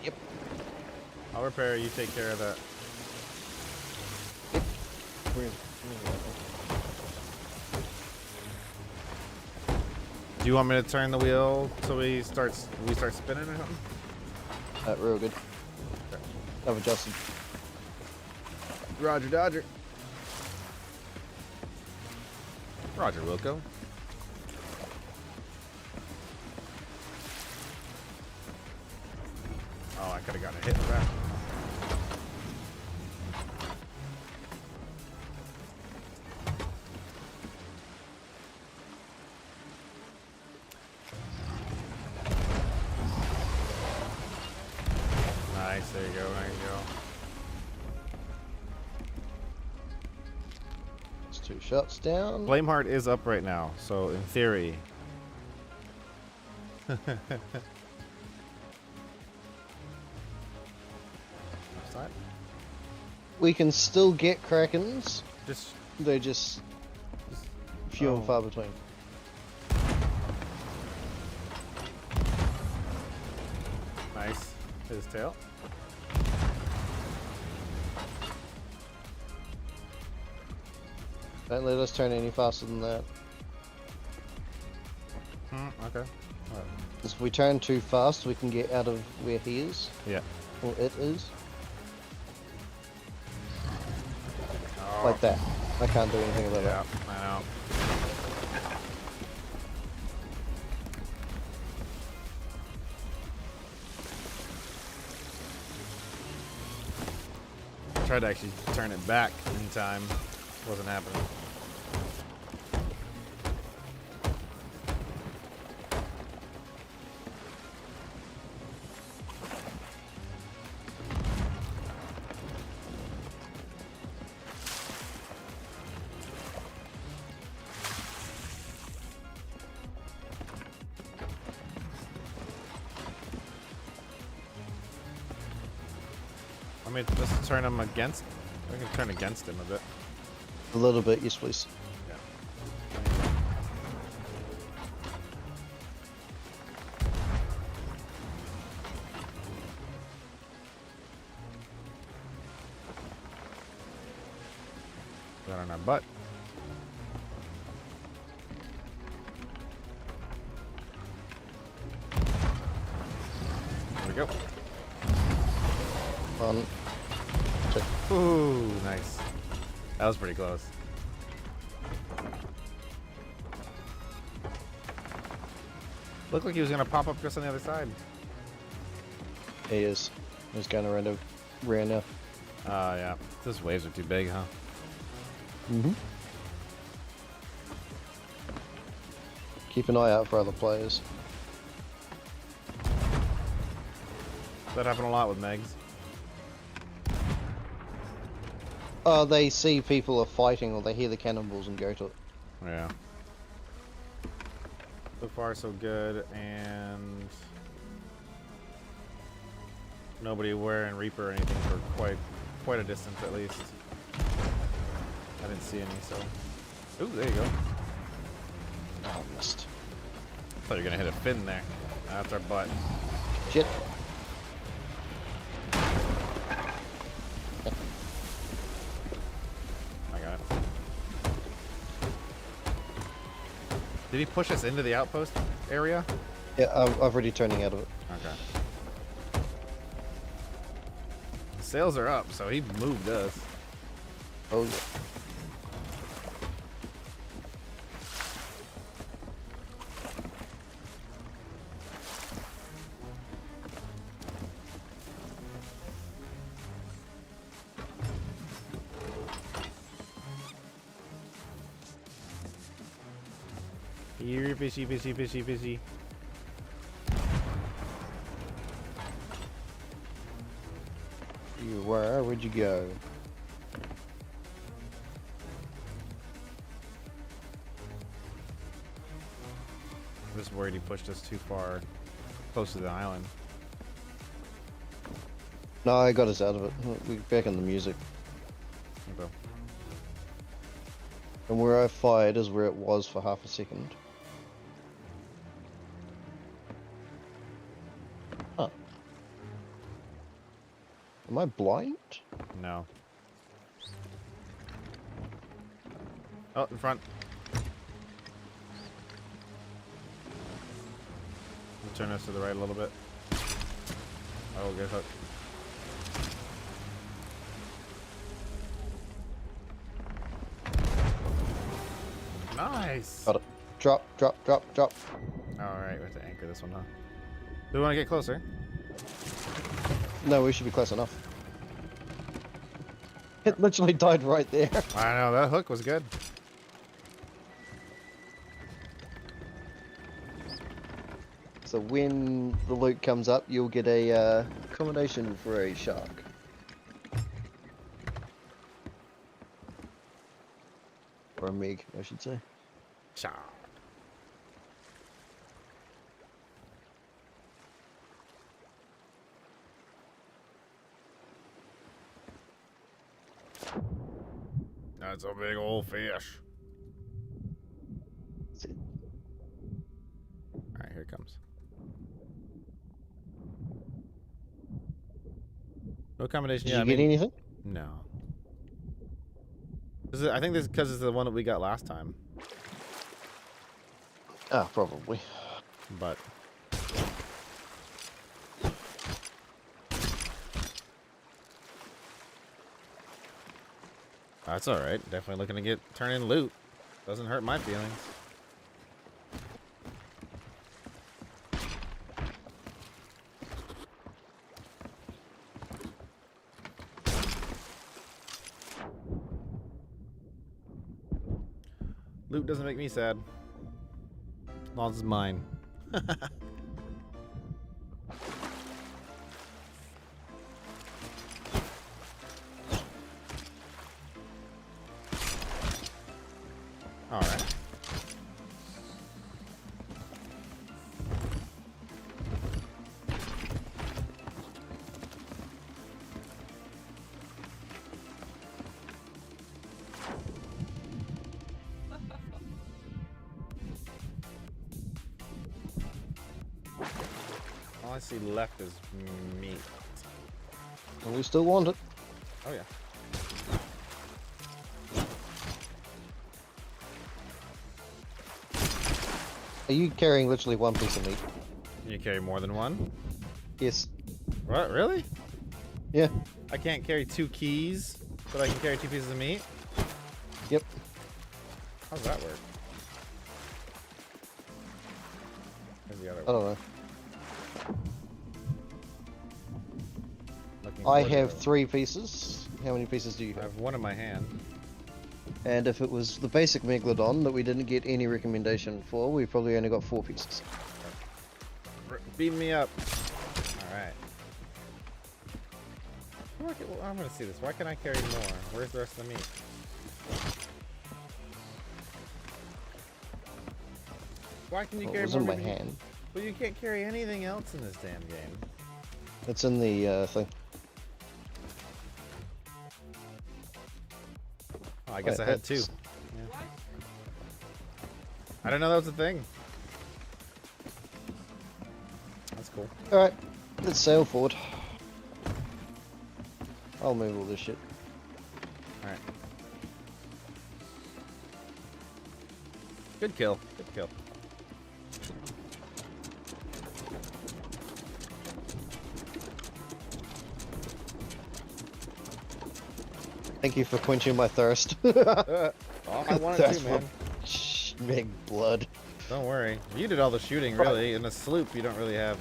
Speaker 1: Yep.
Speaker 2: I'll repair. You take care of that. Do you want me to turn the wheel so we start spinning or something?
Speaker 1: Real good. I've adjusted.
Speaker 2: Roger, Dodger. Roger, Wilco. Oh, I could have gotten a hit with that. Nice, there you go, there you go.
Speaker 1: It's 2 shots down.
Speaker 2: Flameheart is up right now, so in theory. Side?
Speaker 1: We can still get Krakens.
Speaker 2: Just
Speaker 1: They're just few and far between.
Speaker 2: nice. His tail.
Speaker 1: Don't let us turn any faster than that.
Speaker 2: Okay. Alright.
Speaker 1: 'Cause if we turn too fast, we can get out of where he is,
Speaker 2: Yeah.
Speaker 1: or it is.
Speaker 2: Oh,
Speaker 1: Like that. I can't do anything about
Speaker 2: yeah,
Speaker 1: that.
Speaker 2: I know. I tried to actually turn it back in time. Wasn't happening. I mean, let's turn him against. I can turn against him a bit.
Speaker 1: A little bit, yes please.
Speaker 2: Got on our butt. There we go.
Speaker 1: One.
Speaker 2: Ooh, nice. That was pretty close. Looked like he was gonna pop up just on the other side.
Speaker 1: He is. He's going around a rear now.
Speaker 2: Yeah. Those waves are too big, huh?
Speaker 1: Mm-hmm. Keep an eye out for other players.
Speaker 2: That happened a lot with Megs.
Speaker 1: They see people are fighting or they hear the cannonballs and go to it.
Speaker 2: Yeah. So far, so good, and nobody wearing Reaper or anything for quite a distance at least. I didn't see any, so. Ooh, there you go.
Speaker 1: Oh, missed.
Speaker 2: Thought you were gonna hit a fin there. That's our butt.
Speaker 1: Shit.
Speaker 2: I got it. Did he push us into the outpost area?
Speaker 1: Yeah, I'm already turning out of it.
Speaker 2: Okay. Sails are up, so he moved us.
Speaker 1: Oh, yeah.
Speaker 2: Here, fishy, fishy, fishy, fishy.
Speaker 1: You were? Where'd you go?
Speaker 2: I'm just worried he pushed us too far close to the island.
Speaker 1: No, I got us out of it. We're back in the music.
Speaker 2: Okay.
Speaker 1: And where I fired is where it was for half a second. Am I blind?
Speaker 2: No. Oh, in front. We'll turn this to the right a little bit. Oh, good hook. Nice.
Speaker 1: Got it. Drop, drop, drop, drop.
Speaker 2: Alright, we have to anchor this one, huh? Do we want to get closer?
Speaker 1: No, we should be close enough. It literally died right there.
Speaker 2: I know, that hook was good.
Speaker 1: So when the loot comes up, you'll get a accommodation for a shark. Or a meg, I should say.
Speaker 2: Shark. That's a big old fish. Alright, here it comes. No accommodation.
Speaker 1: Did
Speaker 2: Yeah,
Speaker 1: you
Speaker 2: I
Speaker 1: get
Speaker 2: mean,
Speaker 1: anything?
Speaker 2: no. I think this is because it's the one that we got last time.
Speaker 1: Ah, probably.
Speaker 2: But that's all right. Definitely looking to turn in loot. Doesn't hurt my feelings. Loot doesn't make me sad. As long as it's mine. All right. All I see left is meat.
Speaker 1: And we still want it.
Speaker 2: Oh yeah.
Speaker 1: Are you carrying literally one piece of meat?
Speaker 2: You carry more than one?
Speaker 1: Yes.
Speaker 2: What? Really?
Speaker 1: Yeah.
Speaker 2: I can't carry 2 keys, but I can carry 2 pieces of meat?
Speaker 1: Yep.
Speaker 2: How does that work? Where's the other
Speaker 1: I
Speaker 2: one?
Speaker 1: don't know.
Speaker 2: Looking
Speaker 1: I
Speaker 2: for the
Speaker 1: have
Speaker 2: other one.
Speaker 1: 3 pieces. How many pieces do you
Speaker 2: I
Speaker 1: have?
Speaker 2: have one in my hand.
Speaker 1: And if it was the basic megalodon that we didn't get any recommendation for, we probably only got 4 pieces.
Speaker 2: Beat me up. Alright. I'm gonna see this. Why can't I carry more? Where's the rest of the meat? Why can you
Speaker 1: Well, it
Speaker 2: carry
Speaker 1: was
Speaker 2: more
Speaker 1: in my
Speaker 2: meat?
Speaker 1: hand.
Speaker 2: Well, you can't carry anything else in this damn game.
Speaker 1: It's in the thing.
Speaker 2: Oh, I guess
Speaker 1: Wait,
Speaker 2: I had 2.
Speaker 1: that's-
Speaker 2: Yeah. I didn't know that was a thing. That's cool.
Speaker 1: Alright, let's sail forward. I'll move all this shit.
Speaker 2: Alright. Good kill. Good kill.
Speaker 1: Thank you for quenching my thirst.
Speaker 2: Well, I wanted
Speaker 1: That's
Speaker 2: to, man.
Speaker 1: Big blood.
Speaker 2: Don't worry. You did all the shooting, really. In a sloop, you don't really have...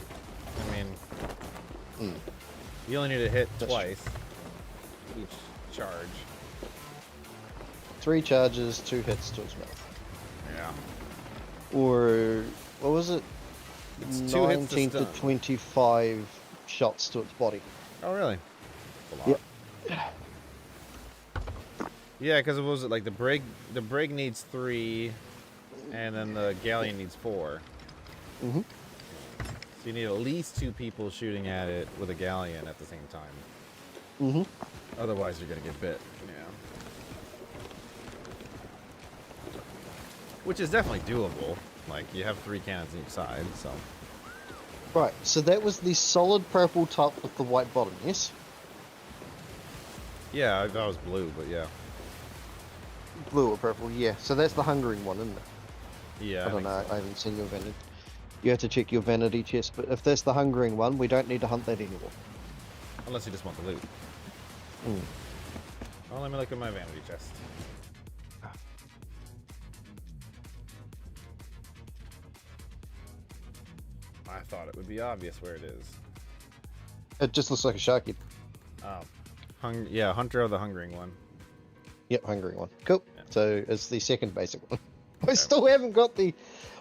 Speaker 2: I mean...
Speaker 1: Mm.
Speaker 2: You only need to hit
Speaker 1: That's
Speaker 2: twice. Each charge.
Speaker 1: 3 charges, 2 hits to its mouth.
Speaker 2: Yeah.
Speaker 1: Or, what was it?
Speaker 2: It's 2 hits to
Speaker 1: 19 to
Speaker 2: stun.
Speaker 1: 25 shots to its body.
Speaker 2: Oh, really? That's a lot.
Speaker 1: Yep.
Speaker 2: Yeah, because it was like the brig needs 3, and then the galleon needs 4.
Speaker 1: Mm-hmm.
Speaker 2: So you need at least 2 people shooting at it with a galleon at the same time.
Speaker 1: Mm-hmm.
Speaker 2: Otherwise, you're gonna get bit. Yeah. Which is definitely doable. Like you have 3 cannons on each side, so.
Speaker 1: Right, so that was the solid purple top with the white bottom, yes?
Speaker 2: Yeah, I thought it was blue, but yeah.
Speaker 1: Blue or purple, yeah. So that's the hungering one, isn't it?
Speaker 2: Yeah,
Speaker 1: I don't
Speaker 2: think
Speaker 1: know,
Speaker 2: so.
Speaker 1: I haven't seen your vanity. You have to check your vanity chest, but if that's the hungering one, we don't need to hunt that anymore.
Speaker 2: Unless you just want the loot.
Speaker 1: Hmm.
Speaker 2: Well, let me look at my vanity chest. I thought it would be obvious where it is.
Speaker 1: It just looks like a shark head.
Speaker 2: Yeah, Hunter of the Hungering one.
Speaker 1: Yep, hungering one. Cool.
Speaker 2: Yeah.
Speaker 1: So it's the second basic one. I
Speaker 2: Okay.
Speaker 1: still haven't got the...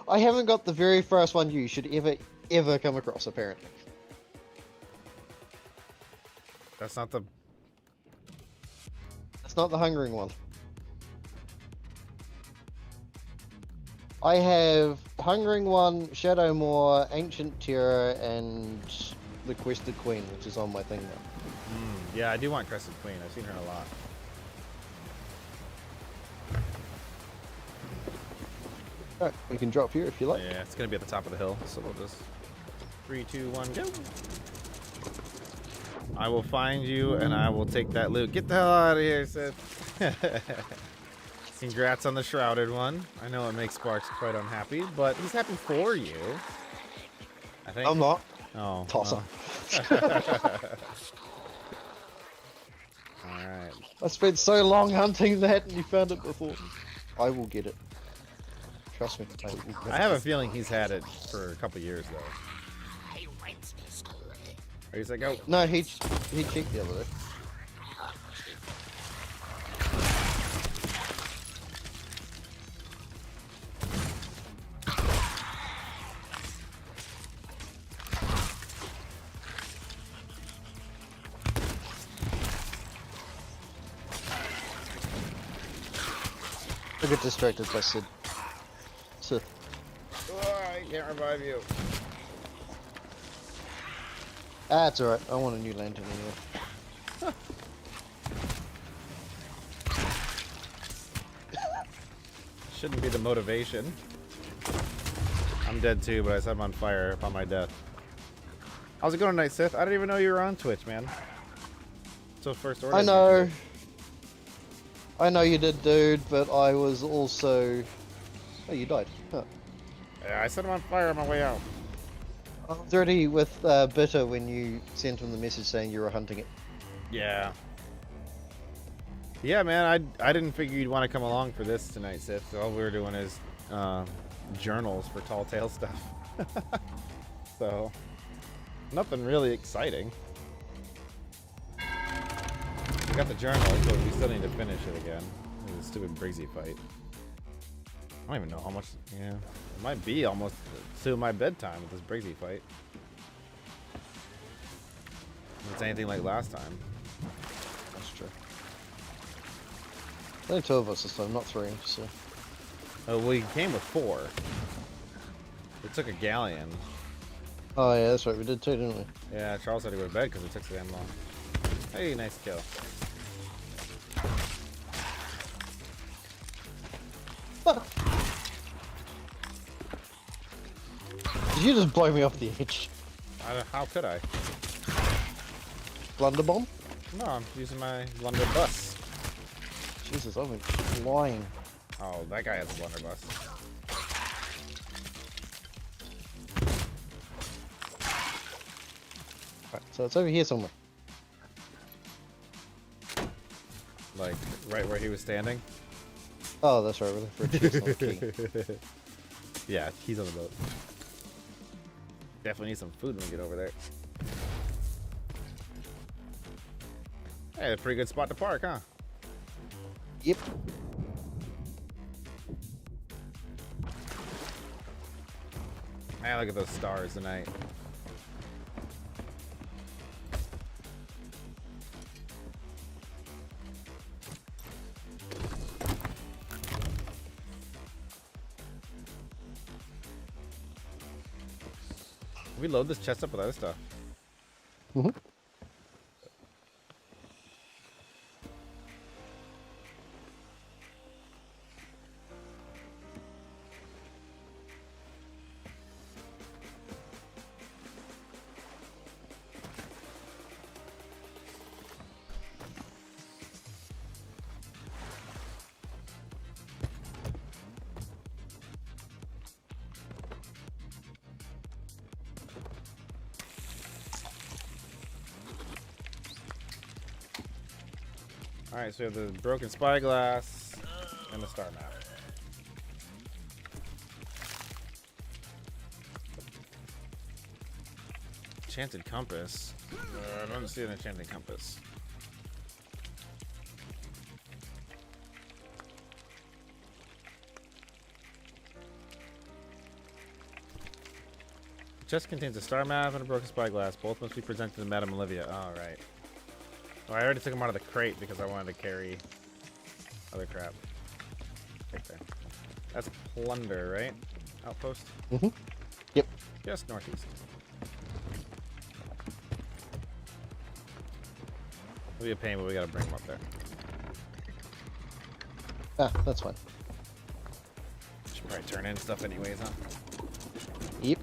Speaker 1: I haven't got the very first one you should ever come across, apparently.
Speaker 2: That's not the...
Speaker 1: It's not the hungering one. I have Hungering One, Shadowmoor, Ancient Terror, and the Quested Queen, which is on my thing now.
Speaker 2: Yeah, I do want Crescent Queen. I've seen her a lot.
Speaker 1: Alright, we can drop here if you like.
Speaker 2: Yeah, it's gonna be at the top of the hill, so we'll just 3, 2, 1, go. I will find you and I will take that loot. Get the hell out of here, Sith. Congrats on the shrouded one. I know it makes Sparks quite unhappy, but he's happy for you. I think.
Speaker 1: I'm not.
Speaker 2: Oh.
Speaker 1: Toss
Speaker 2: well. All right.
Speaker 1: I spent so long hunting that and you found it before. I will get it. Trust me. I will get
Speaker 2: I have a feeling he's had it for a couple years though. Are you like, go?
Speaker 1: No, he checked the other day. I get distracted by Sid.
Speaker 2: Oh, I can't revive you.
Speaker 1: Ah, it's alright. I want a new lantern anyway.
Speaker 2: Shouldn't be the motivation. I'm dead too, but I set him on fire upon my death. How's it going tonight, Sith? I didn't even know you were on Twitch, man. So first order.
Speaker 1: I know. I know you did, dude, but I was also... Oh, you died. Huh.
Speaker 2: Yeah, I set him on fire on my way out.
Speaker 1: I was already with Bitter when you sent him the message saying you were hunting it.
Speaker 2: Yeah. Yeah, man, I didn't figure you'd want to come along for this tonight, Sith. So all we were doing is journals for Tall Tale stuff. So, nothing really exciting. We got the journals, but we still need to finish it again. The stupid Briggsy fight. I don't even know how much. Yeah, it might be almost to my bedtime with this Briggsy fight. If it's anything like last time.
Speaker 1: That's true. Only 2 of us this time, not 3, so...
Speaker 2: Oh, we came with 4. We took a galleon.
Speaker 1: Oh yeah, that's right, we did too, didn't we?
Speaker 2: Yeah, Charles had to go to bed because it took so damn long. Hey, nice kill.
Speaker 1: Did you just blow me off the edge?
Speaker 2: How could I?
Speaker 1: Blunder bomb?
Speaker 2: No, I'm using my blunderbuss.
Speaker 1: Jesus, I've been flying.
Speaker 2: Oh, that guy has a blunderbuss.
Speaker 1: Right, so it's over here somewhere.
Speaker 2: Like, right where he was standing?
Speaker 1: Oh, that's right, we're looking for a chest on the key.
Speaker 2: Yeah, he's on the boat. Definitely need some food when we get over there. Hey, a pretty good spot to park, huh?
Speaker 1: Yep.
Speaker 2: Man, look at those stars tonight. We load this chest up with other stuff.
Speaker 1: Mm-hmm.
Speaker 2: Alright, so we have the broken spyglass and the star map. Enchanted compass. I don't see an enchanted compass. The chest contains a star map and a broken spyglass. Both must be presented to Madame Olivia. Alright. Oh, I already took them out of the crate because I wanted to carry other crap. Right there. That's plunder, right? Outpost?
Speaker 1: Mm-hmm. Yep.
Speaker 2: Just northeast. It'll be a pain, but we gotta bring them up there.
Speaker 1: Ah, that's fine.
Speaker 2: Should probably turn in stuff anyways, huh?
Speaker 1: Yep.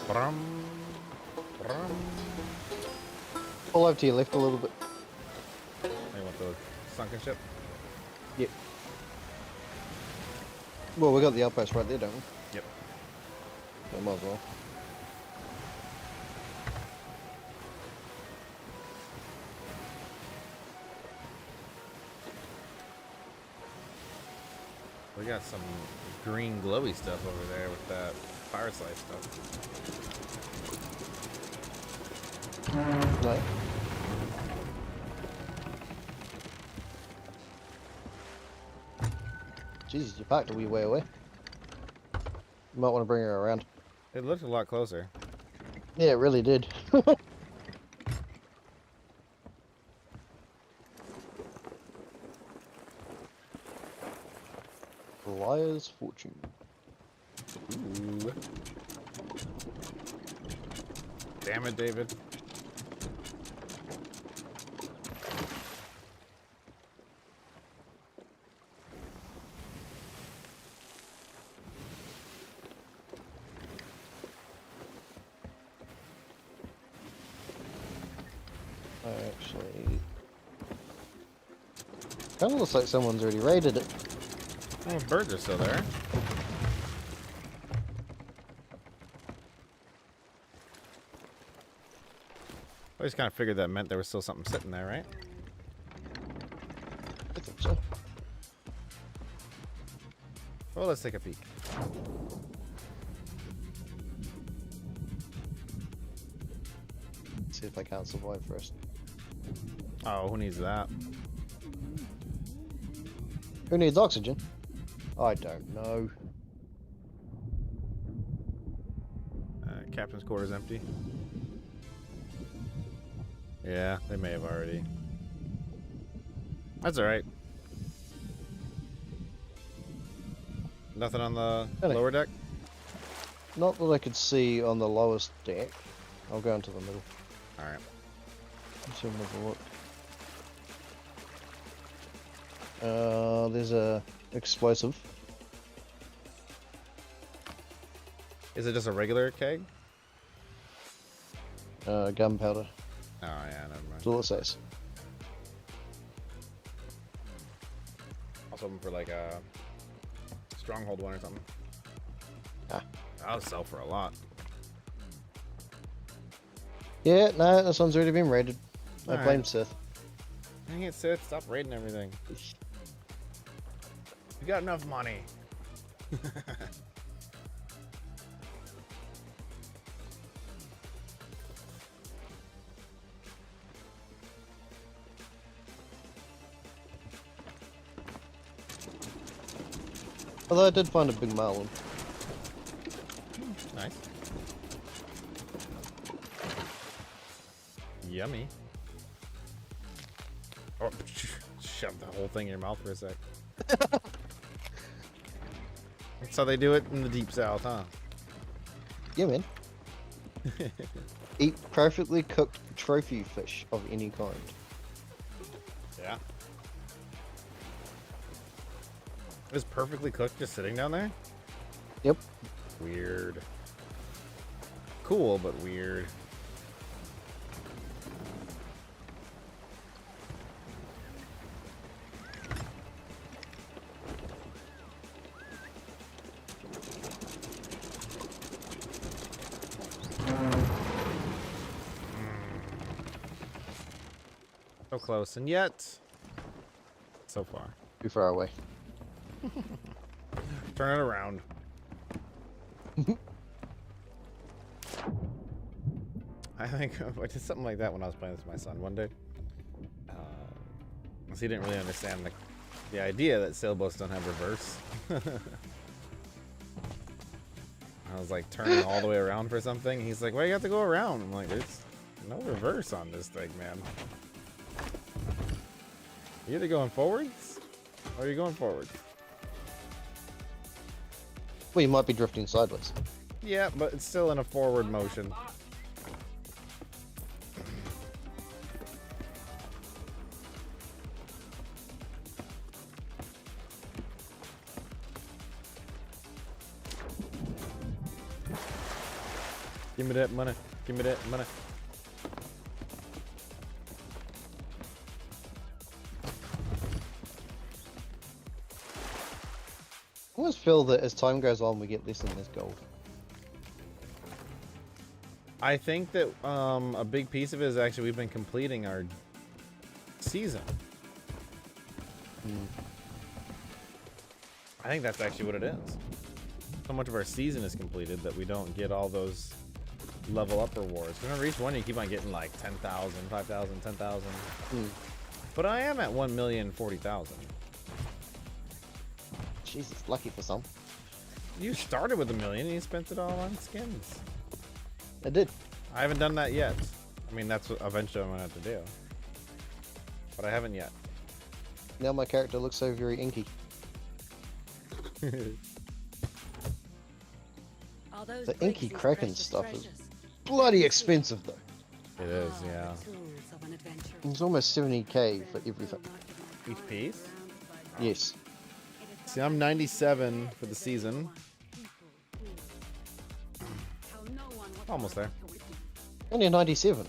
Speaker 2: Brum, brum.
Speaker 1: Pull over to your left a little bit.
Speaker 2: I want the sunken ship.
Speaker 1: Yep. Well, we got the outpost right there, don't we?
Speaker 2: Yep.
Speaker 1: Yeah, might as well.
Speaker 2: We got some green glowy stuff over there with that fire slice stuff.
Speaker 1: No. Jesus, you parked a wee way away. You might want to bring her around.
Speaker 2: It looked a lot closer.
Speaker 1: Yeah, it really did. Liar's fortune.
Speaker 2: Ooh. Damn it, David.
Speaker 1: Actually, kind of looks like someone's already raided it.
Speaker 2: Oh, birds are still there. I just kind of figured that meant there was still something sitting there, right?
Speaker 1: I think so.
Speaker 2: Well, let's take a peek.
Speaker 1: See if I can't survive first.
Speaker 2: Oh, who needs that?
Speaker 1: Who needs oxygen? I don't know.
Speaker 2: Captain's quarters empty. Yeah, they may have already. That's alright. Nothing on the
Speaker 1: Really?
Speaker 2: lower deck?
Speaker 1: Not that I could see on the lowest deck. I'll go into the middle.
Speaker 2: Alright.
Speaker 1: Let's have another look. There's a explosive.
Speaker 2: Is it just a regular keg?
Speaker 1: Gunpowder.
Speaker 2: Oh, yeah, never mind.
Speaker 1: That's all it says.
Speaker 2: I was hoping for like a stronghold one or something.
Speaker 1: Ah.
Speaker 2: That'll sell for a lot.
Speaker 1: Yeah, no, this one's already been raided. I
Speaker 2: Alright.
Speaker 1: blame Sith.
Speaker 2: Dang it, Sith. Stop raiding everything. You got enough money.
Speaker 1: Although I did find a big marlin.
Speaker 2: Nice. Yummy. Oh, shove the whole thing in your mouth for a sec. That's how they do it in the Deep South, huh?
Speaker 1: Yeah, man. Eat perfectly cooked trophy fish of any kind.
Speaker 2: Yeah. It was perfectly cooked just sitting down there?
Speaker 1: Yep.
Speaker 2: Weird. Cool, but weird. So close, and yet so far.
Speaker 1: Too far away.
Speaker 2: Turn it around. I think I did something like that when I was playing this with my son one day. He didn't really understand the idea that sailboats don't have reverse. I was like turning all the way around for something. He's like, "Why do you have to go around?" I'm like, "There's no reverse on this thing, man. You're either going forwards or you're going forward."
Speaker 1: Well, you might be drifting sideways.
Speaker 2: Yeah, but it's still in a forward motion. Give me that money. Give me that money.
Speaker 1: I always feel that as time goes on, we get less and less gold.
Speaker 2: I think that a big piece of it is actually we've been completing our season. I think that's actually what it is. So much of our season is completed that we don't get all those level up rewards. Whenever each one you keep on getting like 10,000, 5,000, 10,000. But I am at 1,040,000.
Speaker 1: Jesus, lucky for some.
Speaker 2: You started with 1 million and you spent it all on skins.
Speaker 1: I did.
Speaker 2: I haven't done that yet. I mean, that's what eventually I'm gonna have to do. But I haven't yet.
Speaker 1: Now my character looks so very inky. The inky Kraken stuff is bloody expensive though.
Speaker 2: It is, yeah.
Speaker 1: It's almost 70k for everything.
Speaker 2: Each piece?
Speaker 1: Yes.
Speaker 2: See, I'm 97 for the season. Almost there.
Speaker 1: Only a 97.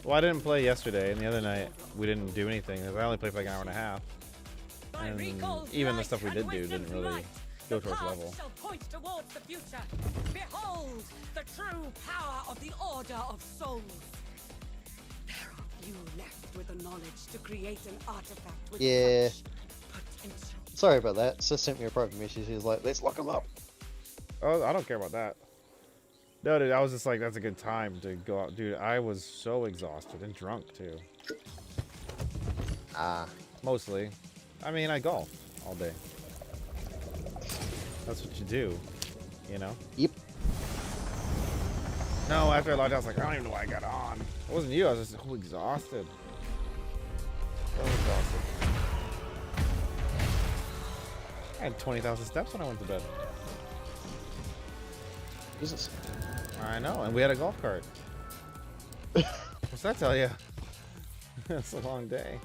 Speaker 2: Well, I didn't play yesterday, and the other night we didn't do anything. I only played for like an hour and a half. And even the stuff we did do didn't really go towards level.
Speaker 5: Behold the true power of the Order of Souls. There are few left with the knowledge to create an artifact with
Speaker 1: Yeah.
Speaker 5: such potential.
Speaker 1: Sorry about that. Sis sent me a private message. He's like, let's lock him up.
Speaker 2: Oh, I don't care about that. No, dude, I was just like, that's a good time to go out. Dude, I was so exhausted and drunk, too. Mostly. I mean, I golf all day. That's what you do, you know?
Speaker 1: Yep.
Speaker 2: No, after I logged out, I was like, I don't even know why I got on. It wasn't you, I was just so exhausted. So exhausted. I had 20,000 steps when I went to bed.
Speaker 1: Jesus.
Speaker 2: I know, and we had a golf cart. What's that tell you? That's a long day.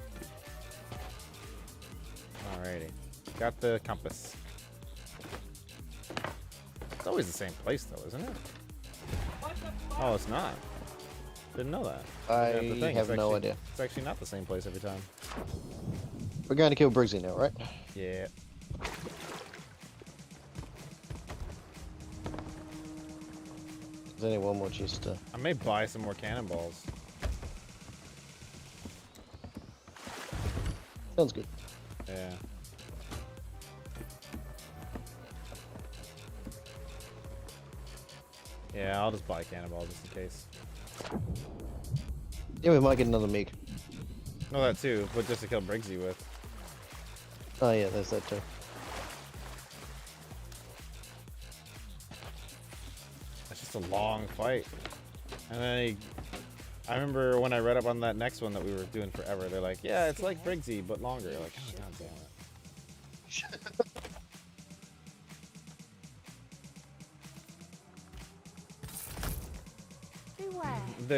Speaker 2: Alrighty. Got the compass. It's always the same place, though, isn't it? Oh, it's not. Didn't know that.
Speaker 1: I
Speaker 2: That's the thing,
Speaker 1: have
Speaker 2: it's
Speaker 1: no
Speaker 2: actually-
Speaker 1: idea.
Speaker 2: It's actually not the same place every time.
Speaker 1: We're going to kill Briggsy now, right?
Speaker 2: Yeah.
Speaker 1: There's only one more chest to...
Speaker 2: I may buy some more cannonballs.
Speaker 1: Sounds good.
Speaker 2: Yeah. Yeah, I'll just buy cannonball just in case.
Speaker 1: Yeah, we might get another Meg.
Speaker 2: No, that too, but just to kill Briggsy with.
Speaker 1: Oh yeah, there's that too.
Speaker 2: It's just a long fight. And then I remember when I read up on that next one that we were doing forever, they're like, yeah, it's like Briggsy, but longer. Like, oh, god damn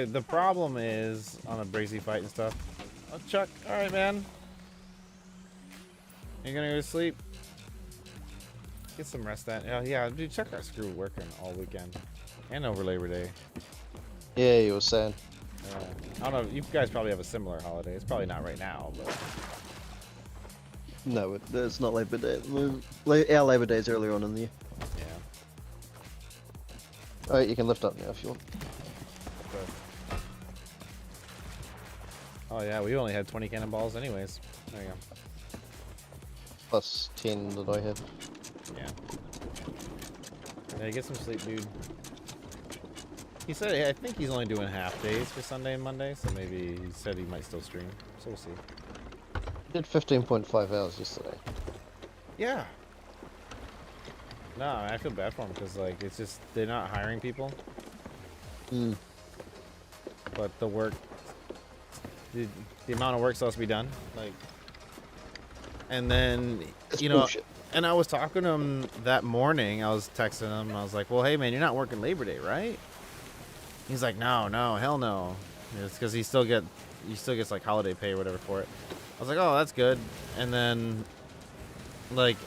Speaker 2: it. The problem is on a Briggsy fight and stuff. Oh, Chuck, alright, man. You gonna go to sleep? Get some rest then. Oh, yeah, dude, Chuck got screwed working all weekend. And over Labor Day.
Speaker 1: Yeah, you were saying.
Speaker 2: I don't know, you guys probably have a similar holiday. It's probably not right now, but...
Speaker 1: No, it's not Labor Day at the moment. Our Labor Day's earlier on in the year.
Speaker 2: Yeah.
Speaker 1: Alright, you can lift up now if you want.
Speaker 2: But... Oh yeah, we only had 20 cannonballs anyways. There you go.
Speaker 1: Plus 10 that I have.
Speaker 2: Yeah. Yeah, get some sleep, dude. He said, I think he's only doing half days for Sunday and Monday, so maybe he said he might still stream. So we'll see.
Speaker 1: Did 15.5 hours yesterday.
Speaker 2: Yeah. No, I feel bad for him because, like, it's just, they're not hiring people.
Speaker 1: Hmm.
Speaker 2: But the work, the amount of work still has to be done. Like, and then,
Speaker 1: That's
Speaker 2: you know,
Speaker 1: bullshit.
Speaker 2: and I was talking to him that morning. I was texting him. I was like, well, hey, man, you're not working Labor Day, right? He's like, no, hell no. It's because he still gets like holiday pay or whatever for it. I was like, oh, that's good. And then, like,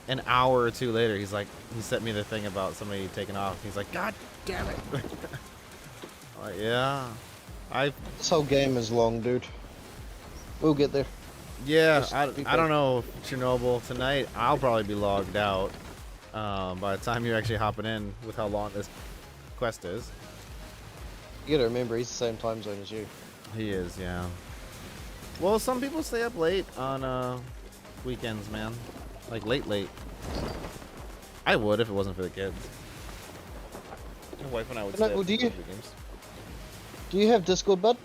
Speaker 2: an hour or two later, he's like, he sent me the thing about somebody taking off. He's like, God damn it. I'm like, yeah,
Speaker 1: This whole game is long, dude. We'll get there.
Speaker 2: yeah.
Speaker 1: Just
Speaker 2: I
Speaker 1: be
Speaker 2: don't know, Chernobyl. Tonight, I'll probably be logged out by the time you're actually hopping in with how long this quest is.
Speaker 1: You gotta remember, he's the same time zone as you.
Speaker 2: He is, yeah. Well, some people stay up late on weekends, man. Like late. I would if it wasn't for the kids. My wife and I would stay up
Speaker 1: Well,
Speaker 2: for video games.
Speaker 1: Do you have Discord, bud?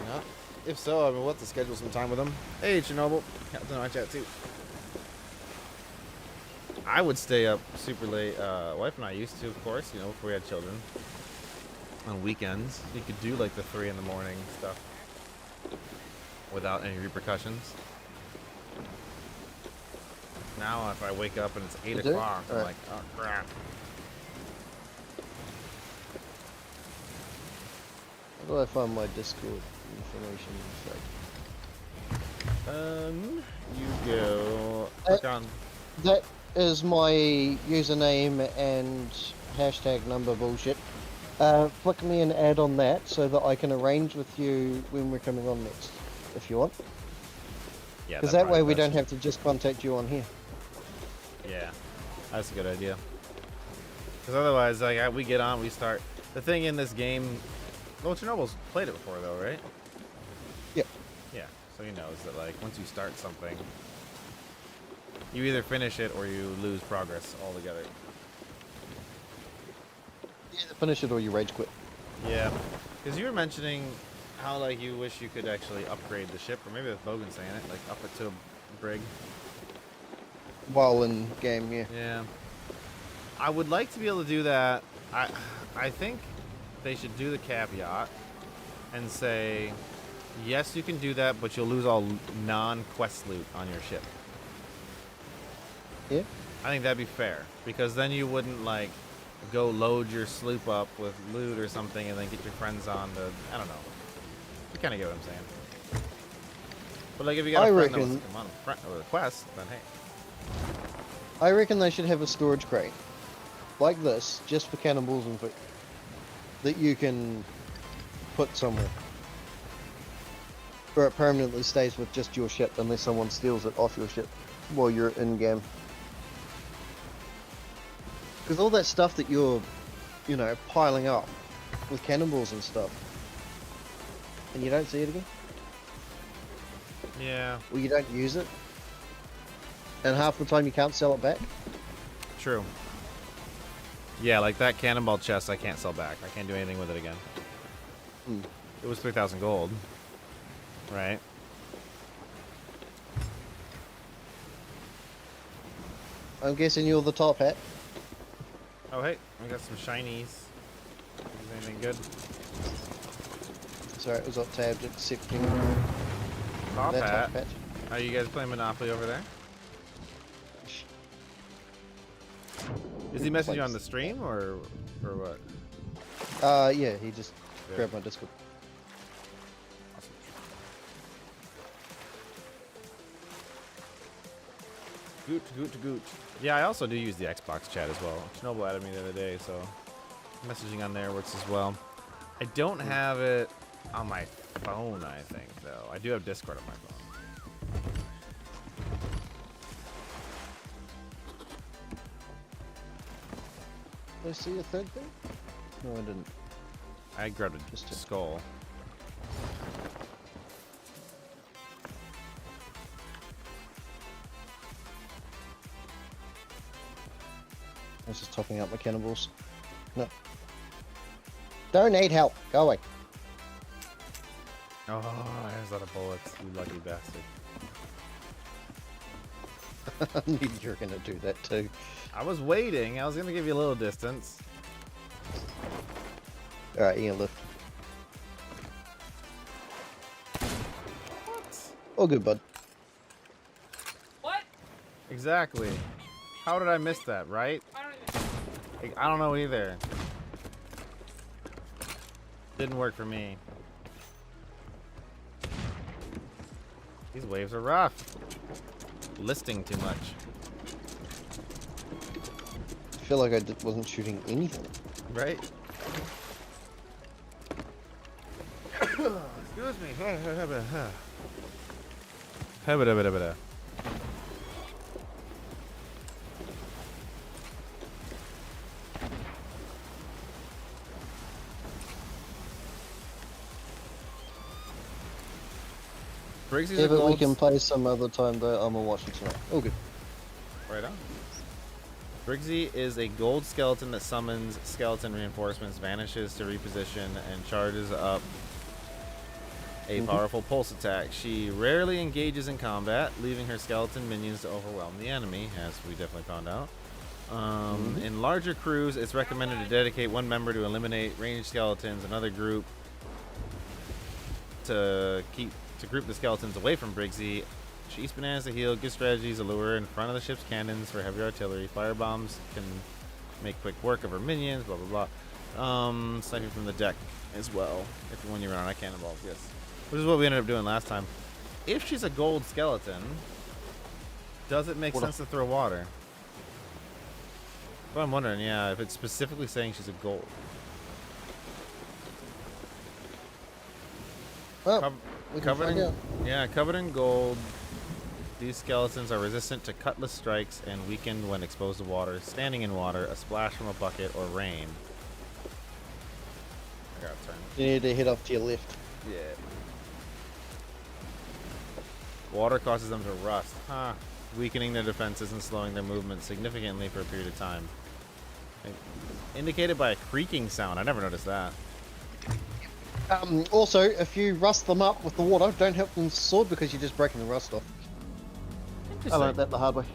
Speaker 2: Yeah. If so, I mean, we'll have to schedule some time with them. Hey, Chernobyl. Captain on my chat too. I would stay up super late. Wife and I used to, of course, you know, before we had children. On weekends, you could do like the 3 in the morning stuff without any repercussions. Now, if I wake up and it's 8 o'clock, I'm like, oh crap.
Speaker 1: How do I find my Discord information?
Speaker 2: You go click on.
Speaker 1: That is my username and hashtag number bullshit. Flick me an ad on that so that I can arrange with you when we're coming on next, if you want.
Speaker 2: Yeah,
Speaker 1: Because that way we don't have to just contact you on here.
Speaker 2: Yeah, that's a good idea. Because otherwise, like, we get on, we start. The thing in this game, well, Chernobyl's played it before, though, right?
Speaker 1: Yep.
Speaker 2: Yeah, so he knows that, like, once you start something, you either finish it or you lose progress altogether.
Speaker 1: You either finish it or you rage quit.
Speaker 2: Yeah, because you were mentioning how, like, you wish you could actually upgrade the ship, or maybe that's Bogan saying it, like, up it to a brig.
Speaker 1: While in game, yeah.
Speaker 2: Yeah. I would like to be able to do that. I think they should do the caveat and say, yes, you can do that, but you'll lose all non-quest loot on your ship.
Speaker 1: Yeah.
Speaker 2: I think that'd be fair, because then you wouldn't, like, go load your sloop up with loot or something and then get your friends on the, I don't know. You kind of get what I'm saying. But, like, if you got a friend that wants to come on with a quest, then hey.
Speaker 1: I reckon they should have a storage crate like this, just for cannonballs and food, that you can put somewhere, where it permanently stays with just your ship unless someone steals it off your ship while you're in game. Because all that stuff that you're, you know, piling up with cannonballs and stuff, and you don't see it again,
Speaker 2: Yeah.
Speaker 1: or you don't use it, And half the time you can't sell it back.
Speaker 2: True. Yeah, like that cannonball chest I can't sell back. I can't do anything with it again.
Speaker 1: Hmm.
Speaker 2: It was 3,000 gold. Right?
Speaker 1: I'm guessing you're the top hat.
Speaker 2: Oh, hey. We got some shinies. Is anything good?
Speaker 1: Sorry, it was up tabbed accepting
Speaker 2: Top
Speaker 1: that
Speaker 2: hat.
Speaker 1: top hat.
Speaker 2: Are you guys playing Monopoly over there? Is he messaging you on the stream or what?
Speaker 1: Yeah, he just
Speaker 2: Yeah.
Speaker 1: grabbed my Discord.
Speaker 2: Awesome. Goot. Yeah, I also do use the Xbox chat as well. Chernobyl added me the other day, so messaging on there works as well. I don't have it on my phone, I think, though. I do have Discord on my phone.
Speaker 1: Did I see a third thing? No, I didn't.
Speaker 2: I grabbed a
Speaker 1: Just a-
Speaker 2: skull.
Speaker 1: I was just topping up my cannibals. No. Don't need help. Go away.
Speaker 2: Oh, there's a lot of bullets, you lucky bastard.
Speaker 1: I knew you were going to do that too.
Speaker 2: I was waiting. I was going to give you a little distance.
Speaker 1: Alright, you can lift.
Speaker 2: What?
Speaker 1: All good, bud.
Speaker 4: What?
Speaker 2: Exactly. How did I miss that, right?
Speaker 4: I don't even.
Speaker 2: Like, I don't know either. Didn't work for me. These waves are rough. Listing too much.
Speaker 1: I feel like I wasn't shooting anything.
Speaker 2: Right? Excuse me. Habba-dabba-dabba-da. Briggsy's
Speaker 1: Yeah,
Speaker 2: a
Speaker 1: but we
Speaker 2: gold...
Speaker 1: can play some other time though. I'm gonna watch it tonight. All good.
Speaker 2: Right on. Briggsy is a gold skeleton that summons skeleton reinforcements, vanishes to reposition, and charges up a powerful pulse attack. She rarely engages in combat, leaving her skeleton minions to overwhelm the enemy, as we definitely found out. In larger crews, it's recommended to dedicate one member to eliminate ranged skeletons, another group to group the skeletons away from Briggsy. She eats bananas to heal. Good strategies allure in front of the ship's cannons for heavy artillery. Firebombs can make quick work of her minions. Blah blah blah. Sniping from the deck as well. If when you run out of cannonballs, yes. Which is what we ended up doing last time. If she's a gold skeleton, does it make sense to throw water? But I'm wondering, yeah, if it's specifically saying she's a gold.
Speaker 1: Well, we can find out.
Speaker 2: Covered in gold. These skeletons are resistant to cutlass strikes and weakened when exposed to water, standing in water, a splash from a bucket, or rain. I gotta turn.
Speaker 1: You need to head off to your left.
Speaker 2: Yeah. Water causes them to rust, weakening their defenses and slowing their movement significantly for a period of time. Indicated by a creaking sound. I never noticed that.
Speaker 1: Also, if you rust them up with the water, don't help them sword because you're just breaking the rust off. I learned that the hard way.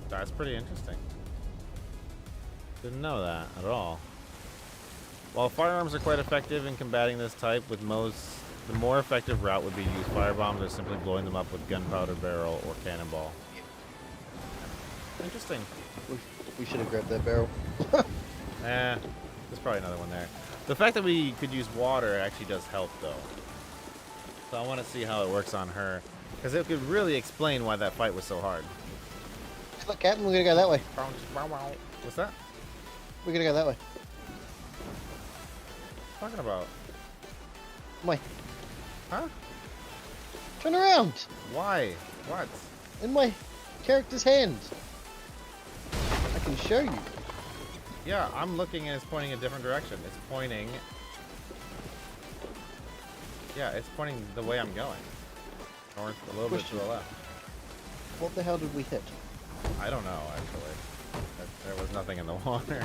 Speaker 2: That's pretty interesting. Didn't know that at all. While firearms are quite effective in combating this type, the more effective route would be to use firebombs or simply blowing them up with gunpowder barrel or cannonball. Interesting.
Speaker 1: We should have grabbed that barrel.
Speaker 2: There's probably another one there. The fact that we could use water actually does help, though. So I want to see how it works on her. Because it could really explain why that fight was so hard.
Speaker 1: Look, Captain, we're gonna go that way.
Speaker 2: What's that?
Speaker 1: We're gonna go that way.
Speaker 2: What are you talking about?
Speaker 1: Wait,
Speaker 2: Huh?
Speaker 1: turn around!
Speaker 2: Why? What?
Speaker 1: In my character's hand. I can show you.
Speaker 2: Yeah, I'm looking and it's pointing a different direction. It's pointing... Yeah, it's pointing the way I'm going. North, a little bit to the left.
Speaker 1: What the hell did we hit?
Speaker 2: I don't know, actually. There was nothing in the water.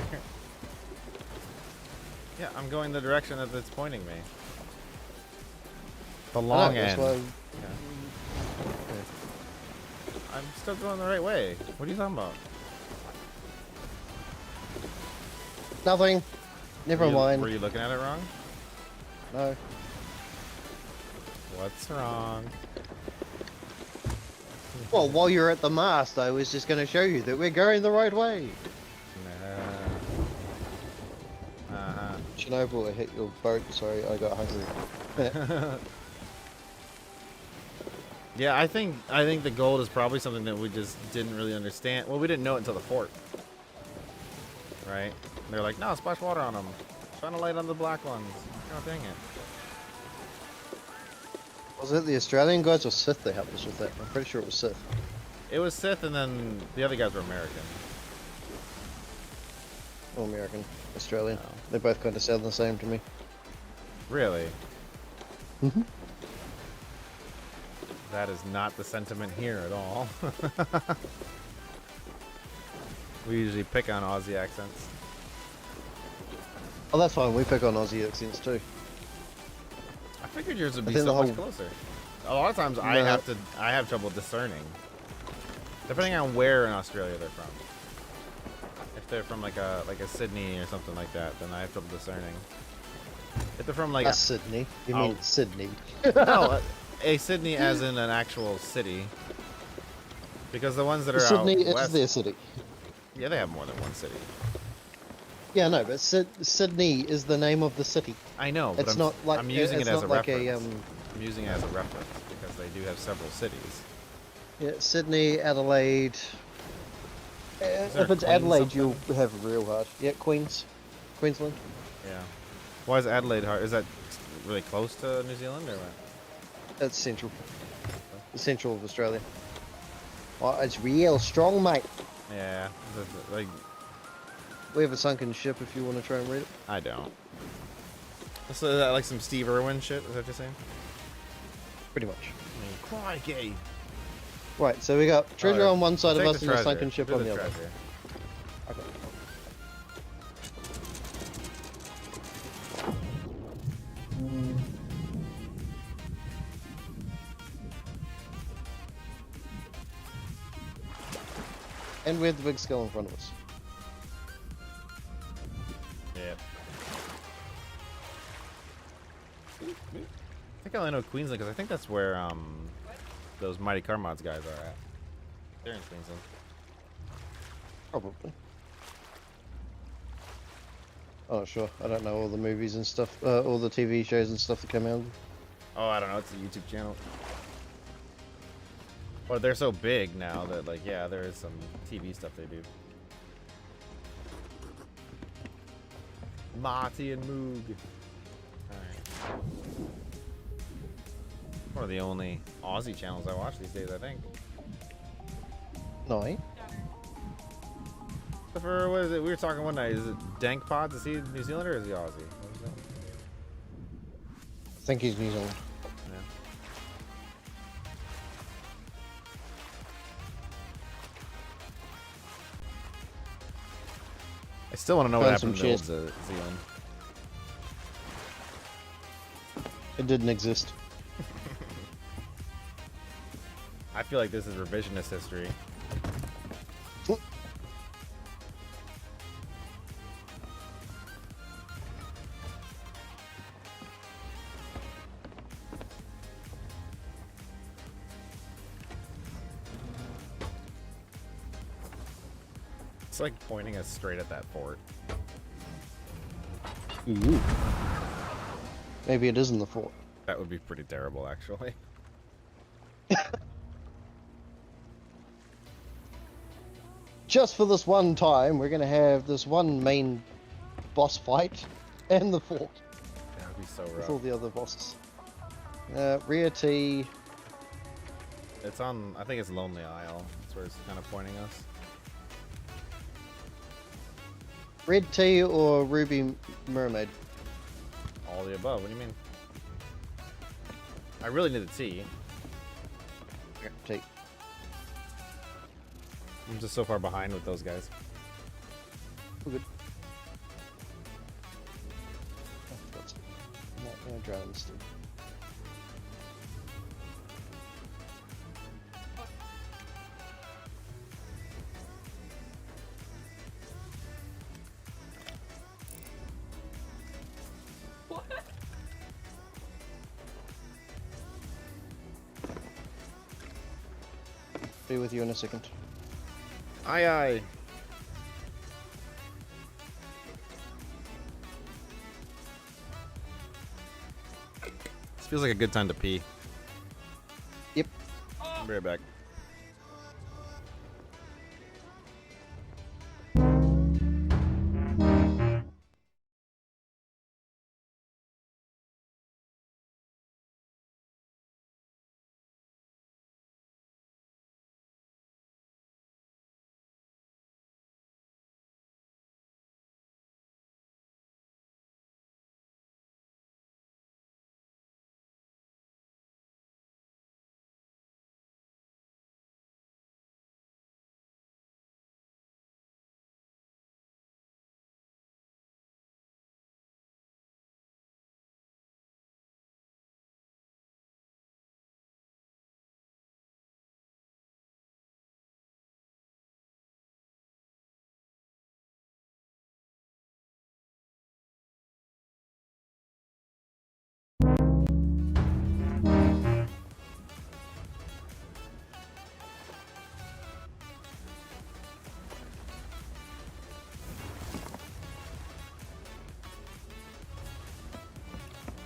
Speaker 2: Yeah, I'm going the direction that it's pointing me. The long
Speaker 1: that's
Speaker 2: end.
Speaker 1: why-
Speaker 2: Yeah. I'm still going the right way. What are you talking about?
Speaker 1: Nothing. Never
Speaker 2: Were you-
Speaker 1: mind.
Speaker 2: Were you looking at it wrong?
Speaker 1: No.
Speaker 2: What's wrong?
Speaker 1: Well, while you're at the mast, I was just going to show you that we're going the right way.
Speaker 2: Uh-huh.
Speaker 1: Chernobyl, I hit your boat. Sorry, I got hungry.
Speaker 2: Yeah, I think the gold is probably something that we just didn't really understand. Well, we didn't know it until the fort, right? They're like, no, splash water on them. Shine a light on the black ones. God dang it.
Speaker 1: Was it the Australian guys or Sith that helped us with that? I'm pretty sure it was Sith.
Speaker 2: It was Sith, and then the other guys were American.
Speaker 1: Or American. Australian.
Speaker 2: Oh.
Speaker 1: They both kind of sound the same to me.
Speaker 2: Really?
Speaker 1: Mm-hmm.
Speaker 2: That is not the sentiment here at all. We usually pick on Aussie accents.
Speaker 1: Oh, that's fine. We pick on Aussie accents too.
Speaker 2: I figured yours would
Speaker 1: I
Speaker 2: be
Speaker 1: think
Speaker 2: so
Speaker 1: the
Speaker 2: much
Speaker 1: whole-
Speaker 2: closer. A lot of times I
Speaker 1: No.
Speaker 2: have trouble discerning. Depending on where in Australia they're from. If they're from like a Sydney or something like that, then I have trouble discerning. If they're from like
Speaker 1: That's Sydney. You mean
Speaker 2: Oh.
Speaker 1: Sydney?
Speaker 2: no, a Sydney as in an actual city. Because the ones that are
Speaker 1: Sydney
Speaker 2: out
Speaker 1: is
Speaker 2: west,
Speaker 1: their city.
Speaker 2: yeah, they have more than one city.
Speaker 1: Yeah, no, but Sydney is the name of the city.
Speaker 2: I know, but
Speaker 1: It's not like
Speaker 2: I'm using
Speaker 1: it's
Speaker 2: it as
Speaker 1: not
Speaker 2: a
Speaker 1: like
Speaker 2: reference.
Speaker 1: a
Speaker 2: I'm using it as a reference because they do have several cities.
Speaker 1: yeah, Sydney, Adelaide.
Speaker 2: there
Speaker 1: If it's
Speaker 2: Queens
Speaker 1: Adelaide,
Speaker 2: something?
Speaker 1: you'll have it real hard. Yeah, Queensland.
Speaker 2: Yeah. Why is Adelaide hard? Is that really close to New Zealand or what?
Speaker 1: That's central. The central of Australia. Oh, it's real strong, mate.
Speaker 2: Yeah. Like,
Speaker 1: We have a sunken ship if you want to try and read it.
Speaker 2: I don't. So is that like some Steve Irwin shit? Is that what you're saying?
Speaker 1: Pretty much.
Speaker 2: Crikey.
Speaker 1: Right, so we got treasure
Speaker 2: Alright,
Speaker 1: on one side of
Speaker 2: take
Speaker 1: us
Speaker 2: the
Speaker 1: and a
Speaker 2: treasure.
Speaker 1: sunken ship
Speaker 2: Do
Speaker 1: on the other.
Speaker 2: treasure.
Speaker 1: Okay. And we have the big skull in front of us.
Speaker 2: Yeah. I think I only know Queensland because I think that's where those Mighty Car Mods guys are at. They're in Queensland.
Speaker 1: Probably. Oh, sure. I don't know all the movies and stuff, all the TV shows and stuff that come out.
Speaker 2: Oh, I don't know. It's a YouTube channel. But they're so big now that, like, yeah, there is some TV stuff they do. Marty and Moog. Alright. One of the only Aussie channels I watch these days, I think.
Speaker 1: No, eh?
Speaker 2: Except for, what is it? We were talking one night. Is it Dank Pods? Is he New Zealand or is he Aussie? What is that?
Speaker 1: I think he's New Zealand.
Speaker 2: Yeah. I still want to know what
Speaker 1: Found
Speaker 2: happened
Speaker 1: some
Speaker 2: to old
Speaker 1: shit.
Speaker 2: Zealand.
Speaker 1: It didn't exist.
Speaker 2: I feel like this is revisionist history. It's like pointing us straight at that fort.
Speaker 1: Ooh. Maybe it is in the fort.
Speaker 2: That would be pretty terrible, actually.
Speaker 1: Just for this one time, we're gonna have this one main boss fight and the fort
Speaker 2: That would be so
Speaker 1: with all
Speaker 2: rough.
Speaker 1: the other bosses. Rear T.
Speaker 2: It's on, I think it's Lonely Isle. That's where it's kind of pointing us.
Speaker 1: Red T or Ruby Mermaid?
Speaker 2: All the above. What do you mean? I really need the tea.
Speaker 1: T.
Speaker 2: I'm just so far behind with those guys.
Speaker 1: We're good. Oh, that's not gonna drown instead.
Speaker 4: What?
Speaker 1: Be with you in a second.
Speaker 2: Aye aye. This feels like a good time to pee.
Speaker 1: Yep.
Speaker 2: I'll be right back.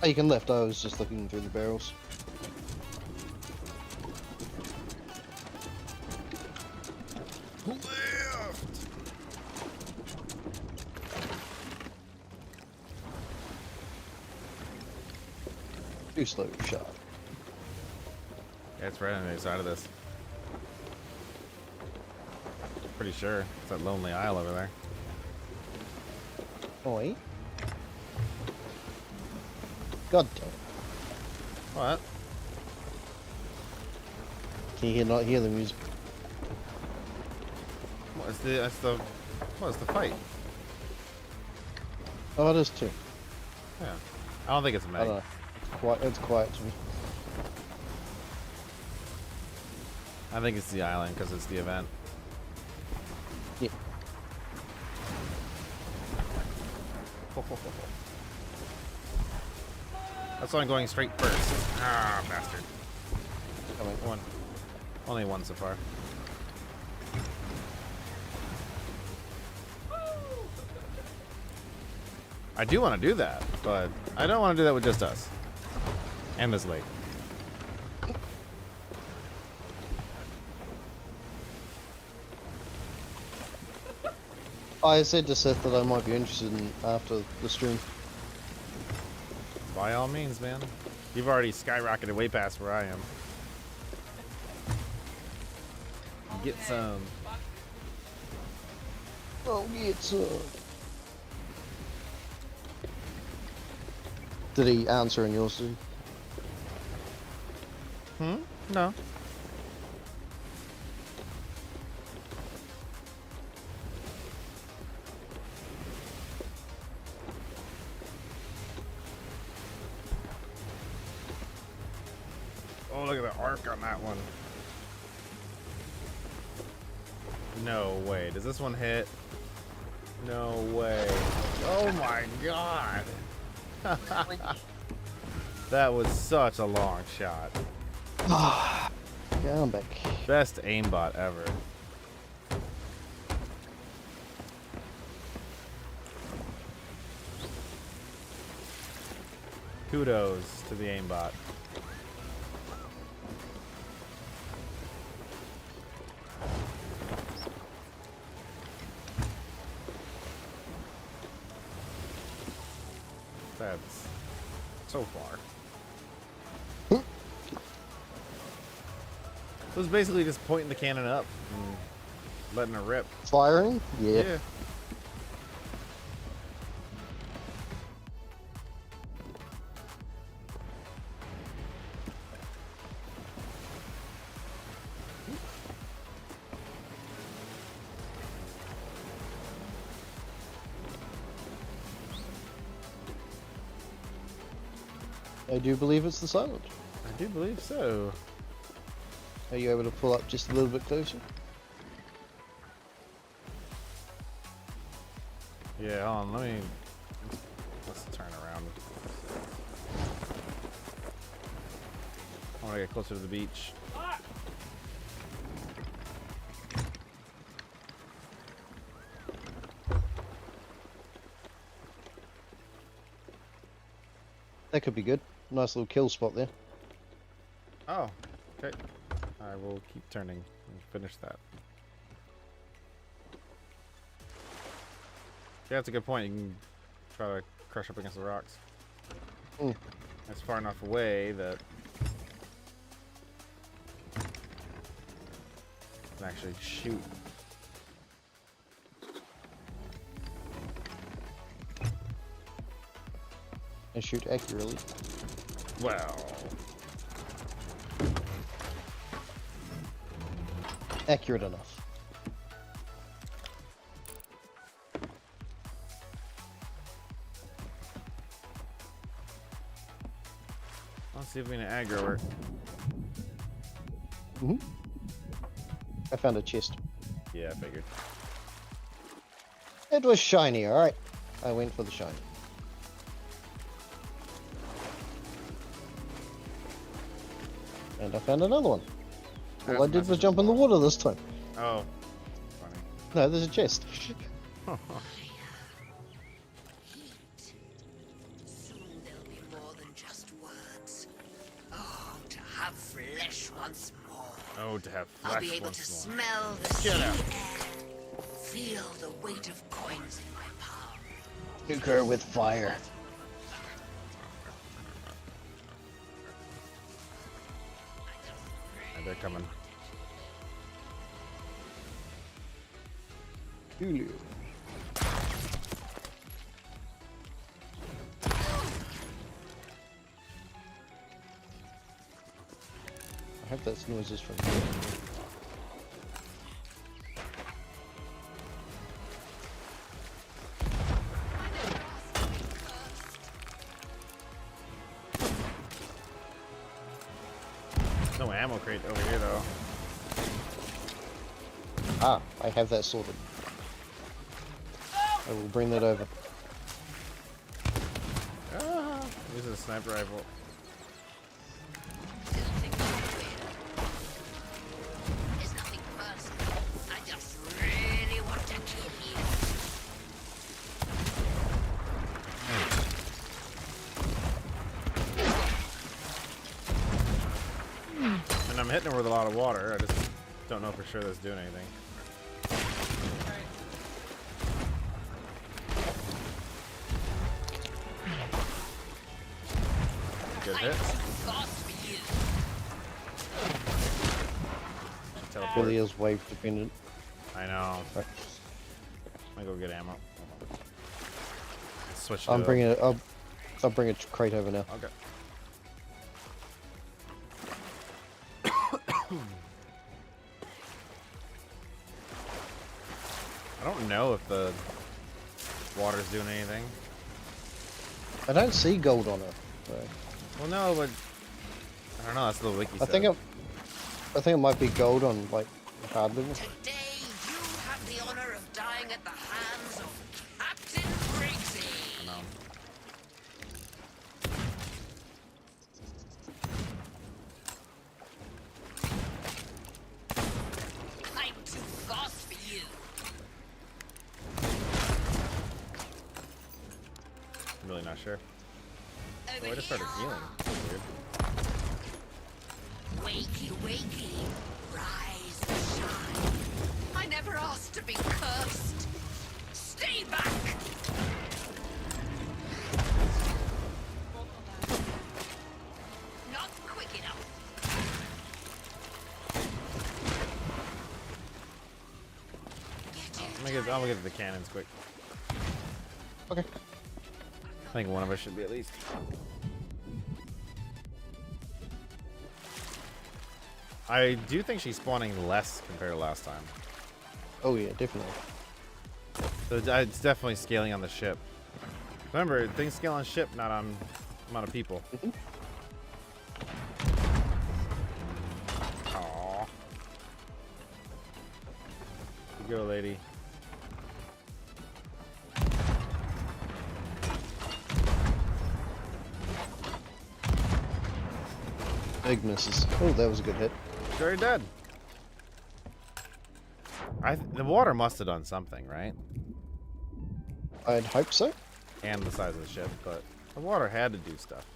Speaker 1: Oh, you can lift. I was just looking through the barrels.
Speaker 2: Lift!
Speaker 1: Too slow shot.
Speaker 2: Yeah, it's right on the other side of this. Pretty sure. It's that lonely isle over there.
Speaker 1: Oi. God damn it.
Speaker 2: What?
Speaker 1: Can you not hear the music?
Speaker 2: What's the fight?
Speaker 1: Oh, it is too.
Speaker 2: Yeah. I don't think it's a
Speaker 1: I
Speaker 2: Meg.
Speaker 1: don't know. It's quiet to me.
Speaker 2: I think it's the island because it's the event.
Speaker 1: Yeah.
Speaker 2: That's why I'm going straight first. Ah, bastard.
Speaker 1: Coming.
Speaker 2: One. Only one so far. I do want to do that, but I don't want to do that with just us. And this lake.
Speaker 1: I said to Seth that I might be interested in after the stream.
Speaker 2: By all means, man. You've already skyrocketed way past where I am. Get some.
Speaker 1: Oh, it's Did he answer in yours? Did he?
Speaker 2: Hmm? No. Oh, look at the arc on that one. No way. Does this one hit? No way. Oh my god. That was such a long shot.
Speaker 1: Yeah, I'm back.
Speaker 2: Best aimbot ever. Kudos to the aimbot. That's so far. It was basically just pointing the cannon up and letting it rip.
Speaker 1: Firing? Yeah.
Speaker 2: Yeah.
Speaker 1: I do believe it's the silent.
Speaker 2: I do believe so.
Speaker 1: Are you able to pull up just a little bit closer?
Speaker 2: Yeah, hold on, let's turn around. I want to get closer to the beach.
Speaker 1: That could be good. Nice little kill spot there.
Speaker 2: Oh, okay. I will keep turning and finish that. Yeah, that's a good point. You can try to crush up against the rocks.
Speaker 1: Mm.
Speaker 2: That's far enough away that you can actually shoot.
Speaker 1: And shoot accurately.
Speaker 2: Well,
Speaker 1: Accurate enough.
Speaker 2: let's see if we can aggro her.
Speaker 1: I found a chest.
Speaker 2: Yeah, I figured.
Speaker 1: It was shiny, alright. I went for the shiny. And I found another one. All I did was jump in the water this time.
Speaker 2: Oh, funny.
Speaker 1: No, there's a chest.
Speaker 5: Soon there'll be more than just words. Oh, to have flesh once more.
Speaker 2: Oh, to have
Speaker 5: I'll
Speaker 2: flesh
Speaker 5: be able to
Speaker 2: once more.
Speaker 5: smell the sea
Speaker 2: Get out.
Speaker 5: air. Feel the weight of coins in my palm.
Speaker 1: Nuke her with fire.
Speaker 2: They're coming.
Speaker 1: Hulu. I hope that's noises from here.
Speaker 2: No ammo crate over here though.
Speaker 1: Ah, I have that sorted. I will bring that over.
Speaker 2: Ah, using a sniper rifle.
Speaker 5: There's nothing personal. I just really want to kill you.
Speaker 2: And I'm hitting her with a lot of water. I just don't know for sure that's doing anything. Good hit. Teleport.
Speaker 1: Really is wave dependent.
Speaker 2: I know.
Speaker 1: Right.
Speaker 2: I'm gonna go get ammo. Switch to
Speaker 1: I'm bringing it. I'll bring a crate over now.
Speaker 2: Okay. I don't know if the water's doing anything.
Speaker 1: I don't see gold on it. So.
Speaker 2: Well, no, but I don't know. That's the wiki.
Speaker 1: I think it might be gold on like hard level.
Speaker 5: Today you have the honor of dying at the hands of Captain Briggsy.
Speaker 2: No.
Speaker 5: I'm too fast for you.
Speaker 2: I'm really not sure.
Speaker 5: Over
Speaker 2: Oh, I just started
Speaker 5: here.
Speaker 2: healing. That's weird.
Speaker 5: Wakey, wakey, rise and shine. I never asked to be cursed. Stay back. Not quick enough.
Speaker 2: I'm gonna get to the cannons quick.
Speaker 1: Okay.
Speaker 2: I think one of us should be at least. I do think she's spawning less compared to last time.
Speaker 1: Oh yeah, definitely.
Speaker 2: So it's definitely scaling on the ship. Remember, things scale on ship, not on amount of people. Go, lady.
Speaker 1: Big misses. Oh, that was a good hit.
Speaker 2: Very dead. The water must have done something, right?
Speaker 1: I'd hope so.
Speaker 2: And the size of the ship, but the water had to do stuff.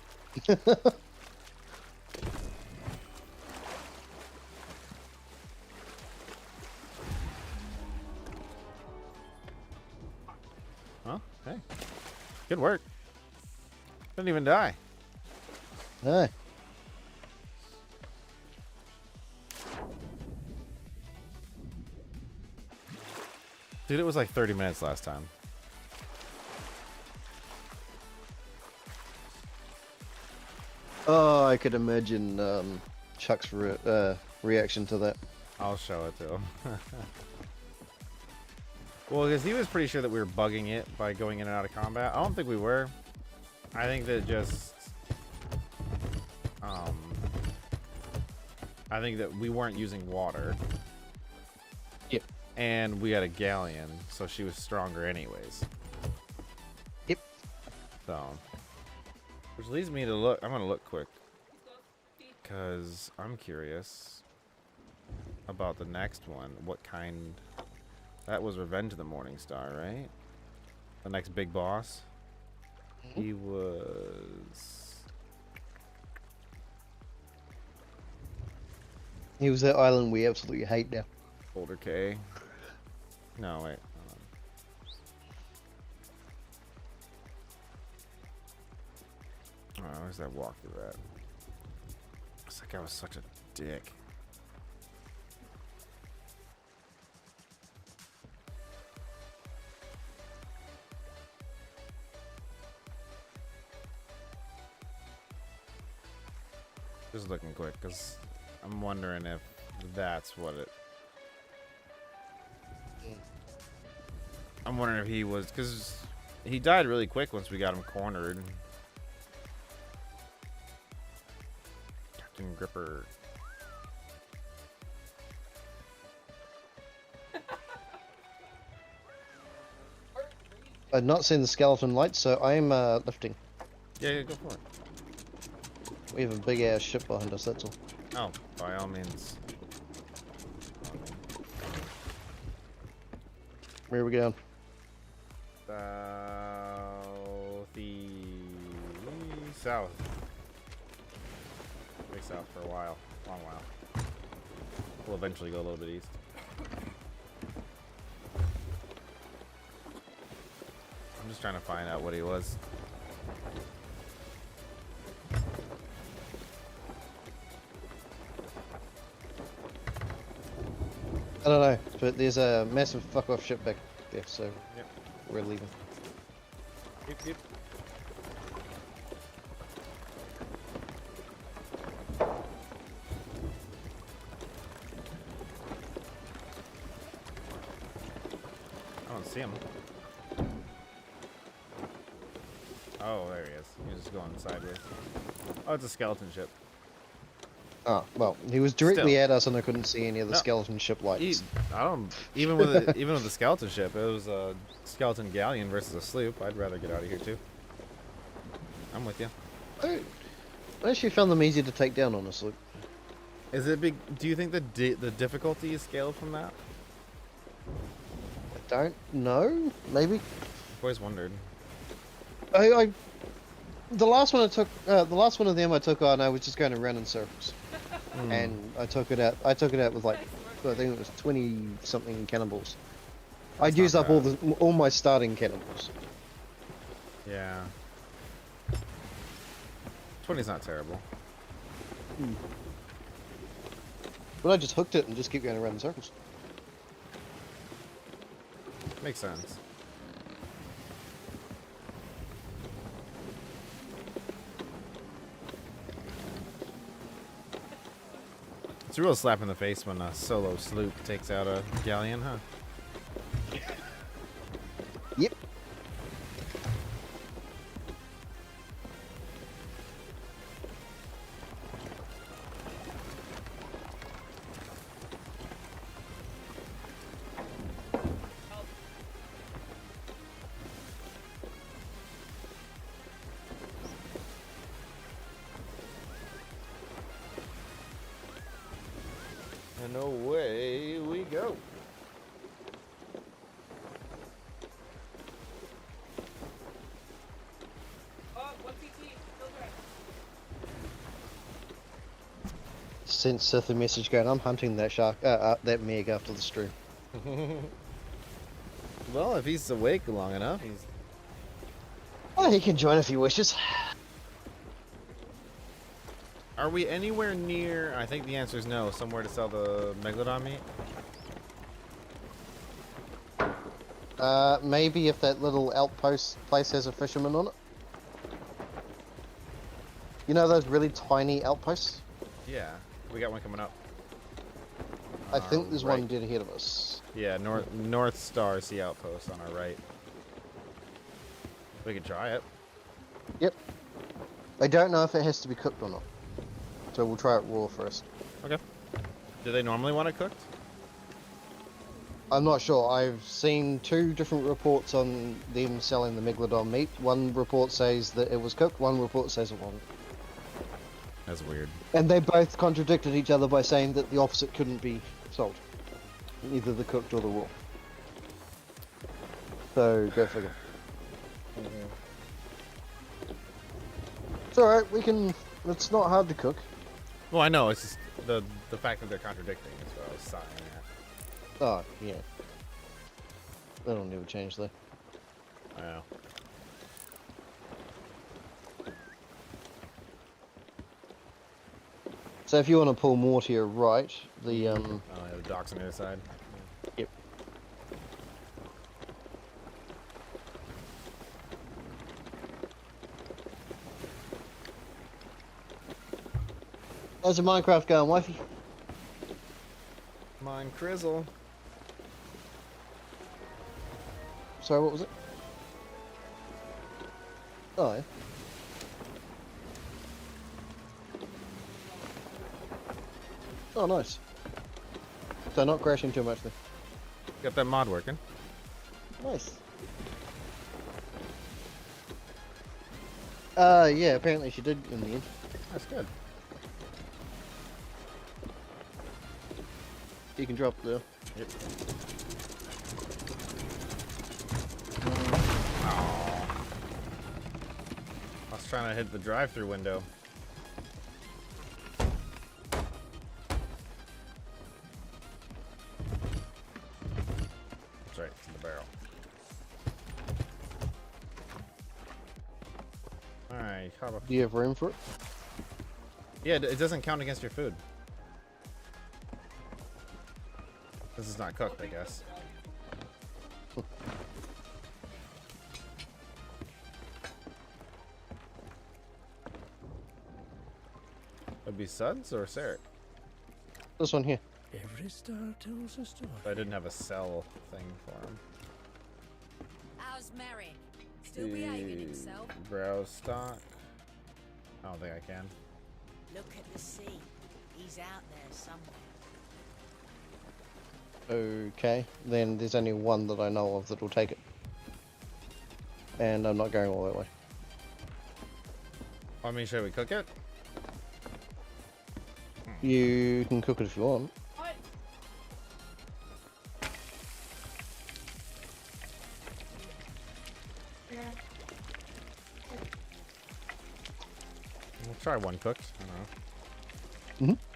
Speaker 2: Huh? Hey. Good work. Didn't even die.
Speaker 1: No.
Speaker 2: Dude, it was like 30 minutes last time.
Speaker 1: Oh, I could imagine Chuck's reaction to that.
Speaker 2: I'll show it to him. Well, because he was pretty sure that we were bugging it by going in and out of combat. I don't think we were. I think that just... I think that we weren't using water.
Speaker 1: Yep.
Speaker 2: And we had a galleon, so she was stronger anyways.
Speaker 1: Yep.
Speaker 2: So... Which leads me to look... I'm going to look quick. Because I'm curious about the next one. What kind... That was Revenge of the Morning Star, right? The next big boss.
Speaker 1: Mm-hmm.
Speaker 2: He was...
Speaker 1: He was that island we absolutely hate now.
Speaker 2: Boulder K. No, wait. Oh, where's that walkthrough at? It's like I was such a dick. Just looking quick, because I'm wondering if that's what it... I'm wondering if he was... Because he died really quick once we got him cornered. Captain Gripper.
Speaker 1: I'd not seen the skeleton light, so I'm lifting.
Speaker 2: Yeah, go for it.
Speaker 1: We have a big ass ship behind us, that's all.
Speaker 2: Oh, by all means.
Speaker 1: Where are we going?
Speaker 2: South. Way south for a while. Long while. We'll eventually go a little bit east. I'm just trying to find out what he was.
Speaker 1: I don't know, but there's a massive fuck off ship back there, so
Speaker 2: Yep.
Speaker 1: we're leaving.
Speaker 2: Yep. I don't see him. Oh, there he is. He's just going sideways. Oh, it's a skeleton ship.
Speaker 1: Oh, well, he was directly
Speaker 2: Still.
Speaker 1: at us and I couldn't see any of the
Speaker 2: No.
Speaker 1: skeleton ship lights.
Speaker 2: I don't even with even with the skeleton ship, it was a skeleton galleon versus a sloop. I'd rather get out of here too. I'm with you.
Speaker 1: I actually found them easy to take down, honestly.
Speaker 2: Is it big? Do you think the difficulty is scaled from that?
Speaker 1: I don't know. Maybe.
Speaker 2: I've always wondered.
Speaker 1: The last one I took, the last one of them I took on, I was just going around in circles, and I took it out. I took it out with like, I think it was 20 something cannonballs. I'd used
Speaker 2: not
Speaker 1: up
Speaker 2: bad.
Speaker 1: all my starting cannonballs.
Speaker 2: Yeah. 20's not terrible.
Speaker 1: But I just hooked it and just keep going around in circles.
Speaker 2: Makes sense. It's a real slap in the face when a solo sloop takes out a galleon, huh?
Speaker 1: Yep. sent Sith a message going, I'm hunting that shark, that Meg after the stream.
Speaker 2: Well, if he's awake long enough, he's...
Speaker 1: Oh, he can join if he wishes.
Speaker 2: Are we anywhere near... I think the answer is no. Somewhere to sell the megalodon meat?
Speaker 1: Maybe if that little outpost place has a fisherman on it. You know those really tiny outposts?
Speaker 2: Yeah. We got one coming up.
Speaker 1: I think there's
Speaker 2: right.
Speaker 1: one dead ahead of us.
Speaker 2: Yeah, North Star Sea Outpost on our right. We could try it.
Speaker 1: Yep. I don't know if it has to be cooked or not. So we'll try it raw first.
Speaker 2: Okay. Do they normally want it cooked?
Speaker 1: I'm not sure. I've seen 2 different reports on them selling the megalodon meat. One report says that it was cooked, one report says it wasn't.
Speaker 2: That's weird.
Speaker 1: And they both contradicted each other by saying that the opposite couldn't be sold. Either the cooked or the raw. So, go figure. It's alright, we can... It's not hard to cook.
Speaker 2: Well, I know. It's just the fact that they're contradicting is what I was sighing at.
Speaker 1: Oh, yeah. That'll never change though.
Speaker 2: I know.
Speaker 1: So if you want to pull more to your right, the
Speaker 2: Oh, yeah, the dock's on the other side.
Speaker 1: Yep. How's your Minecraft going, wifey?
Speaker 2: Mine Crizzle.
Speaker 1: Sorry, what was it? Oh, yeah. Oh, nice. So not crashing too much then.
Speaker 2: Got that mod working.
Speaker 1: Nice. Yeah, apparently she did in the end.
Speaker 2: That's good.
Speaker 1: You can drop there.
Speaker 2: Yep. I was trying to hit the drive-through window. That's right, it's in the barrel. Alright, how about...
Speaker 1: Do you have room for it?
Speaker 2: Yeah, it doesn't count against your food. This is not cooked, I guess. Would be Suds or Sarek?
Speaker 1: This one here.
Speaker 4: Every star tells a story.
Speaker 2: I didn't have a sell thing for him.
Speaker 5: How's Merrick? Still behaving himself?
Speaker 2: Browse stock. I don't think I can.
Speaker 5: Look at the sea. He's out there somewhere.
Speaker 1: Okay, then there's only one that I know of that will take it. And I'm not going all that way.
Speaker 2: I mean, should we cook it?
Speaker 1: You can cook it if you want.
Speaker 2: We'll try one cooked. I don't know.
Speaker 1: Mm-hmm.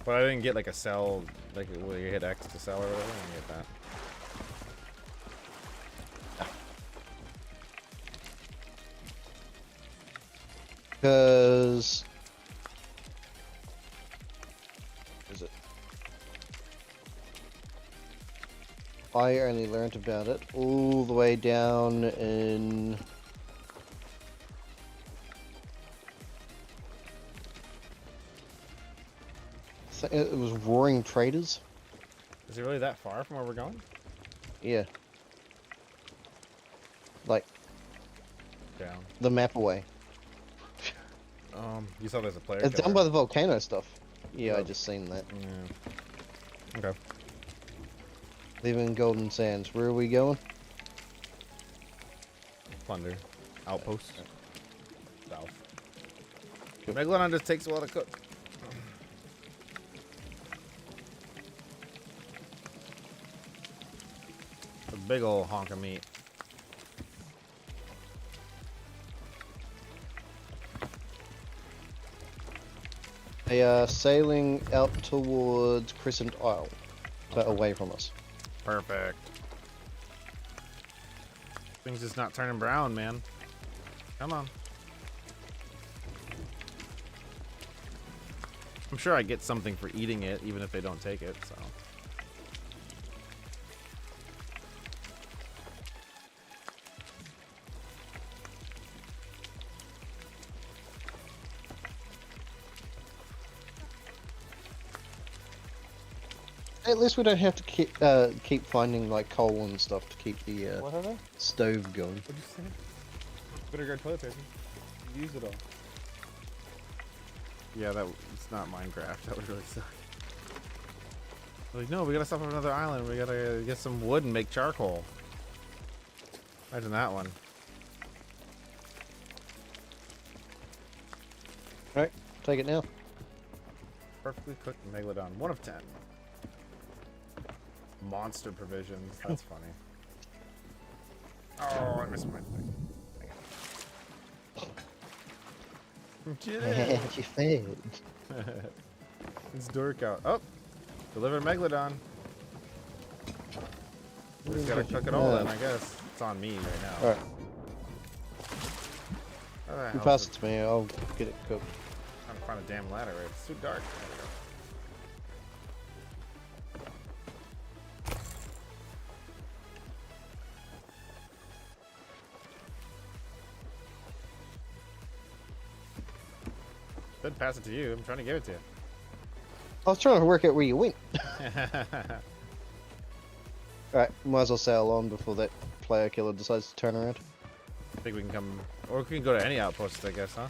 Speaker 2: But I didn't get like a sell, like will you hit X to sell or whatever? I didn't get that.
Speaker 1: Because... Is it? I only learnt about it all the way down in... It was Roaring Traders.
Speaker 2: Is it really that far from where we're going?
Speaker 1: Yeah. Like,
Speaker 2: Down.
Speaker 1: the map away.
Speaker 2: You saw there's a player
Speaker 1: It's down
Speaker 2: killer.
Speaker 1: by the volcano stuff. Yeah, I
Speaker 2: Oh.
Speaker 1: just seen that.
Speaker 2: Yeah. Okay.
Speaker 1: Leaving Golden Sands. Where are we going?
Speaker 2: Plunder. Outpost. South.
Speaker 1: Cool.
Speaker 2: Megalodon just takes a while to cook. A big old honk of meat.
Speaker 1: They are sailing out towards Crescent Isle, so away from us.
Speaker 2: Perfect. Things just not turning brown, man. Come on. I'm sure I get something for eating it, even if they don't take it, so.
Speaker 1: At least we don't have to keep finding like coal and stuff to keep the
Speaker 2: What are they?
Speaker 1: stove going.
Speaker 2: What'd you say? Better guard toilet paper. Use it all. Yeah, that it's not Minecraft. That would really suck. Like, no, we gotta stop on another island. We gotta get some wood and make charcoal. Imagine that one.
Speaker 1: Alright, take it now.
Speaker 2: Perfectly cooked megalodon. 1 of 10. Monster provisions. That's funny. Oh, I missed my thing.
Speaker 1: You failed.
Speaker 2: It's dark out. Oh! Deliver megalodon. We just gotta cook it all then, I guess. It's on me right now.
Speaker 1: Alright,
Speaker 2: Where the
Speaker 1: you
Speaker 2: hell's
Speaker 1: pass
Speaker 2: the-
Speaker 1: it to me, I'll get it cooked.
Speaker 2: Trying to find a damn ladder. It's too dark. There we go. Didn't pass it to you. I'm trying to give it to you.
Speaker 1: I was trying to work out where you went. Alright, might as well sail on before that player killer decides to turn around.
Speaker 2: I think we can come, or we can go to any outpost, I guess, huh?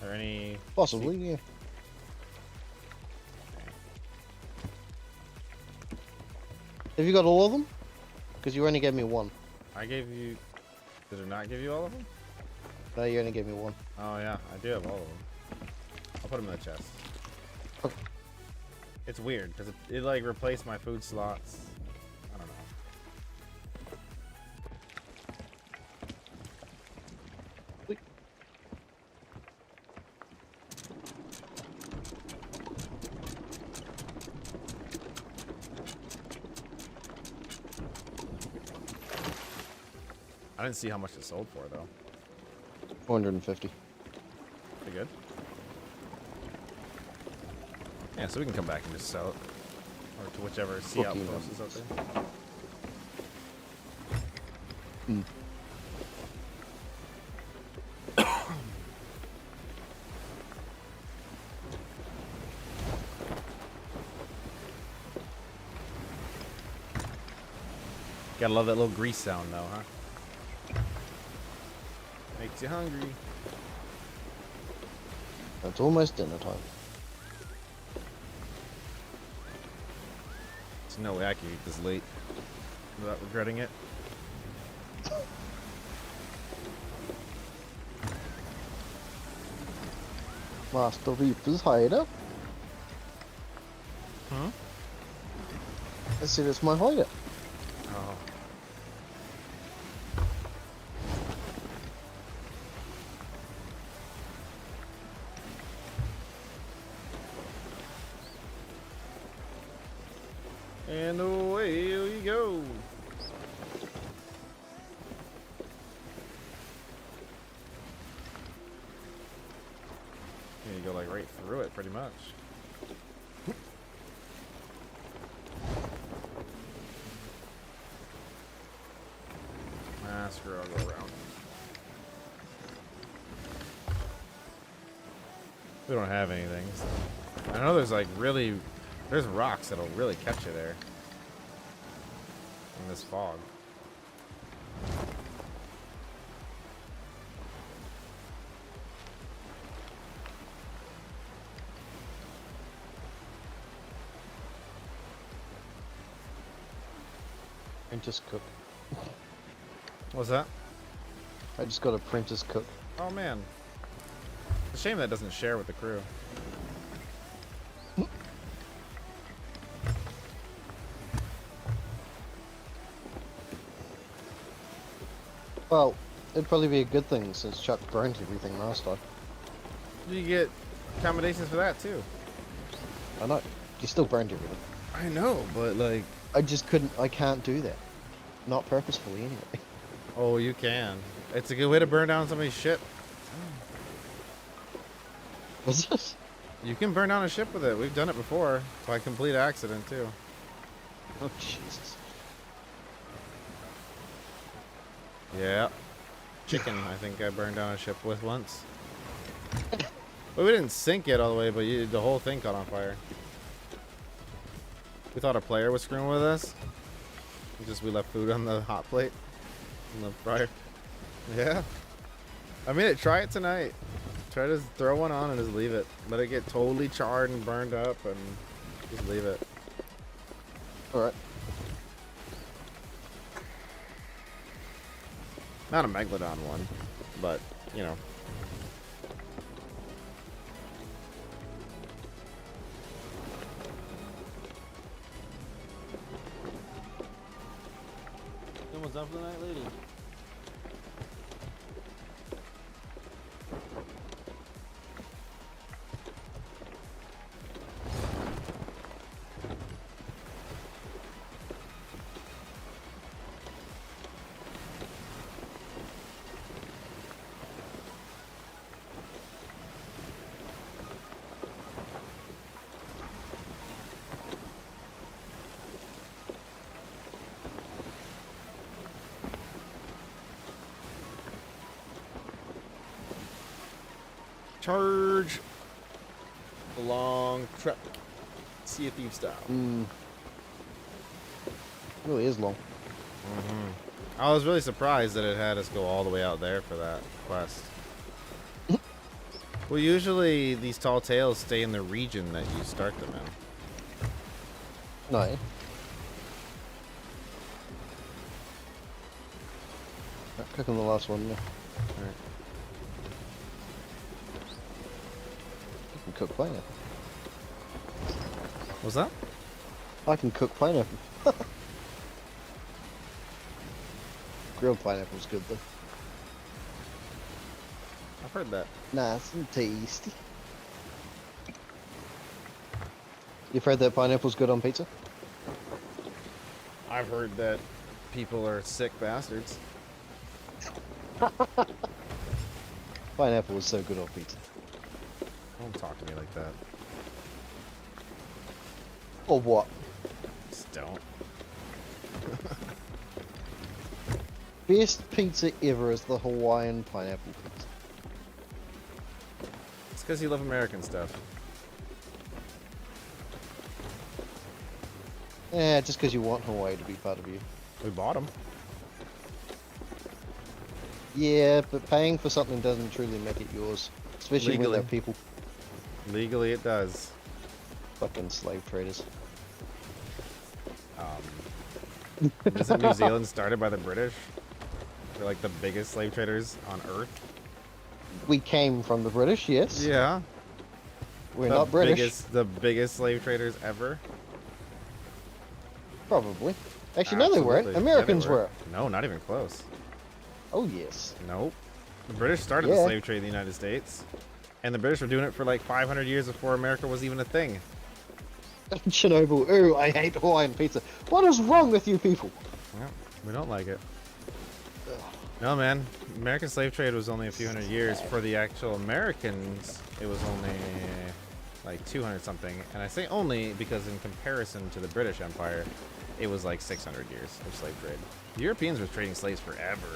Speaker 2: Or any.
Speaker 1: Possibly, yeah. Have you got all of them? Because you only gave me one.
Speaker 2: I gave you. Did it not give you all of them?
Speaker 1: No, you only gave me one.
Speaker 2: Oh yeah, I do have all of them. I'll put them in the chest.
Speaker 1: Okay.
Speaker 2: It's weird because it like replaced my food slots. I don't know.
Speaker 1: Wait.
Speaker 2: I didn't see how much it sold for though.
Speaker 1: 450.
Speaker 2: Pretty good. Yeah, so we can come back and just sell it. Or to whichever sea
Speaker 1: Fuck you,
Speaker 2: outpost is out there.
Speaker 1: Mm.
Speaker 2: Gotta love that little grease sound though, huh? Makes you hungry.
Speaker 1: It's almost dinner time.
Speaker 2: There's no way I can eat this late without regretting it.
Speaker 1: Master Reaper's hideout.
Speaker 2: Huh?
Speaker 1: I said it's my hideout.
Speaker 2: Oh. And away you go. You go like right through it pretty much. Ah, screw it, I'll go around. We don't have anything. So. I know there's like there's rocks that'll really catch you there. In this fog.
Speaker 1: Apprentice cook.
Speaker 2: What's that?
Speaker 1: I just got apprentice cook.
Speaker 2: Oh man. It's a shame that doesn't share with the crew.
Speaker 1: Well, it'd probably be a good thing since Chuck burnt everything last time.
Speaker 2: You get accommodations for that too.
Speaker 1: I know. You still burned everything.
Speaker 2: I know, but like,
Speaker 1: I can't do that. Not purposefully, anyway.
Speaker 2: oh, you can. It's a good way to burn down somebody's ship.
Speaker 1: What's this?
Speaker 2: You can burn down a ship with it. We've done it before by complete accident too.
Speaker 1: Oh, Jesus.
Speaker 2: Yeah. Chicken, I think I burned down a ship with once. Well, we didn't sink it all the way, but the whole thing caught on fire. We thought a player was screwing with us. We left food on the hot plate. On the fryer. Yeah. I mean, try it tonight. Try to throw one on and just leave it. Let it get totally charred and burned up and just leave it.
Speaker 1: Alright.
Speaker 2: Not a megalodon one, but, you know. Someone's up for the night, lady. Charge the long truck. Sea of Thieves style.
Speaker 1: Really is long.
Speaker 2: I was really surprised that it had us go all the way out there for that quest. Well, usually these tall tales stay in the region that you start them in.
Speaker 1: No. Click on the last one. Yeah.
Speaker 2: Alright.
Speaker 1: I can cook pineapple.
Speaker 2: What's that?
Speaker 1: I can cook pineapple. Grilled pineapple's good though.
Speaker 2: I've heard that.
Speaker 1: Nice and tasty. You've heard that pineapple's good on pizza?
Speaker 2: I've heard that people are sick bastards.
Speaker 1: Pineapple is so good on pizza.
Speaker 2: Don't talk to me like that.
Speaker 1: Or what?
Speaker 2: Just don't.
Speaker 1: Best pizza ever is the Hawaiian pineapple pizza.
Speaker 2: It's because you love American stuff.
Speaker 1: Yeah, just because you want Hawaii to be part of you.
Speaker 2: We bought them.
Speaker 1: Yeah, but paying for something doesn't truly make it yours. Especially when
Speaker 2: Legally.
Speaker 1: they're people.
Speaker 2: Legally, it does.
Speaker 1: Fucking slave traders.
Speaker 2: Isn't New Zealand started by the British? They're like the biggest slave traders on Earth.
Speaker 1: We came from the British, yes.
Speaker 2: Yeah.
Speaker 1: We're not British.
Speaker 2: The biggest slave traders ever.
Speaker 1: Probably. Actually, no, they weren't.
Speaker 2: Absolutely.
Speaker 1: Americans
Speaker 2: Yeah, they
Speaker 1: were.
Speaker 2: No, not even close.
Speaker 1: Oh, yes.
Speaker 2: Nope. The British started the
Speaker 1: Yeah.
Speaker 2: slave trade in the United States. And the British were doing it for like 500 years before America was even a thing.
Speaker 1: Chernobyl. Ooh, I hate Hawaiian pizza. What is wrong with you people?
Speaker 2: Yeah, we don't like it. No, man. American slave trade was only a few hundred years. For the actual Americans, it was only like 200 something. And I say only because in comparison to the British Empire, it was like 600 years of slave trade. The Europeans were trading slaves forever.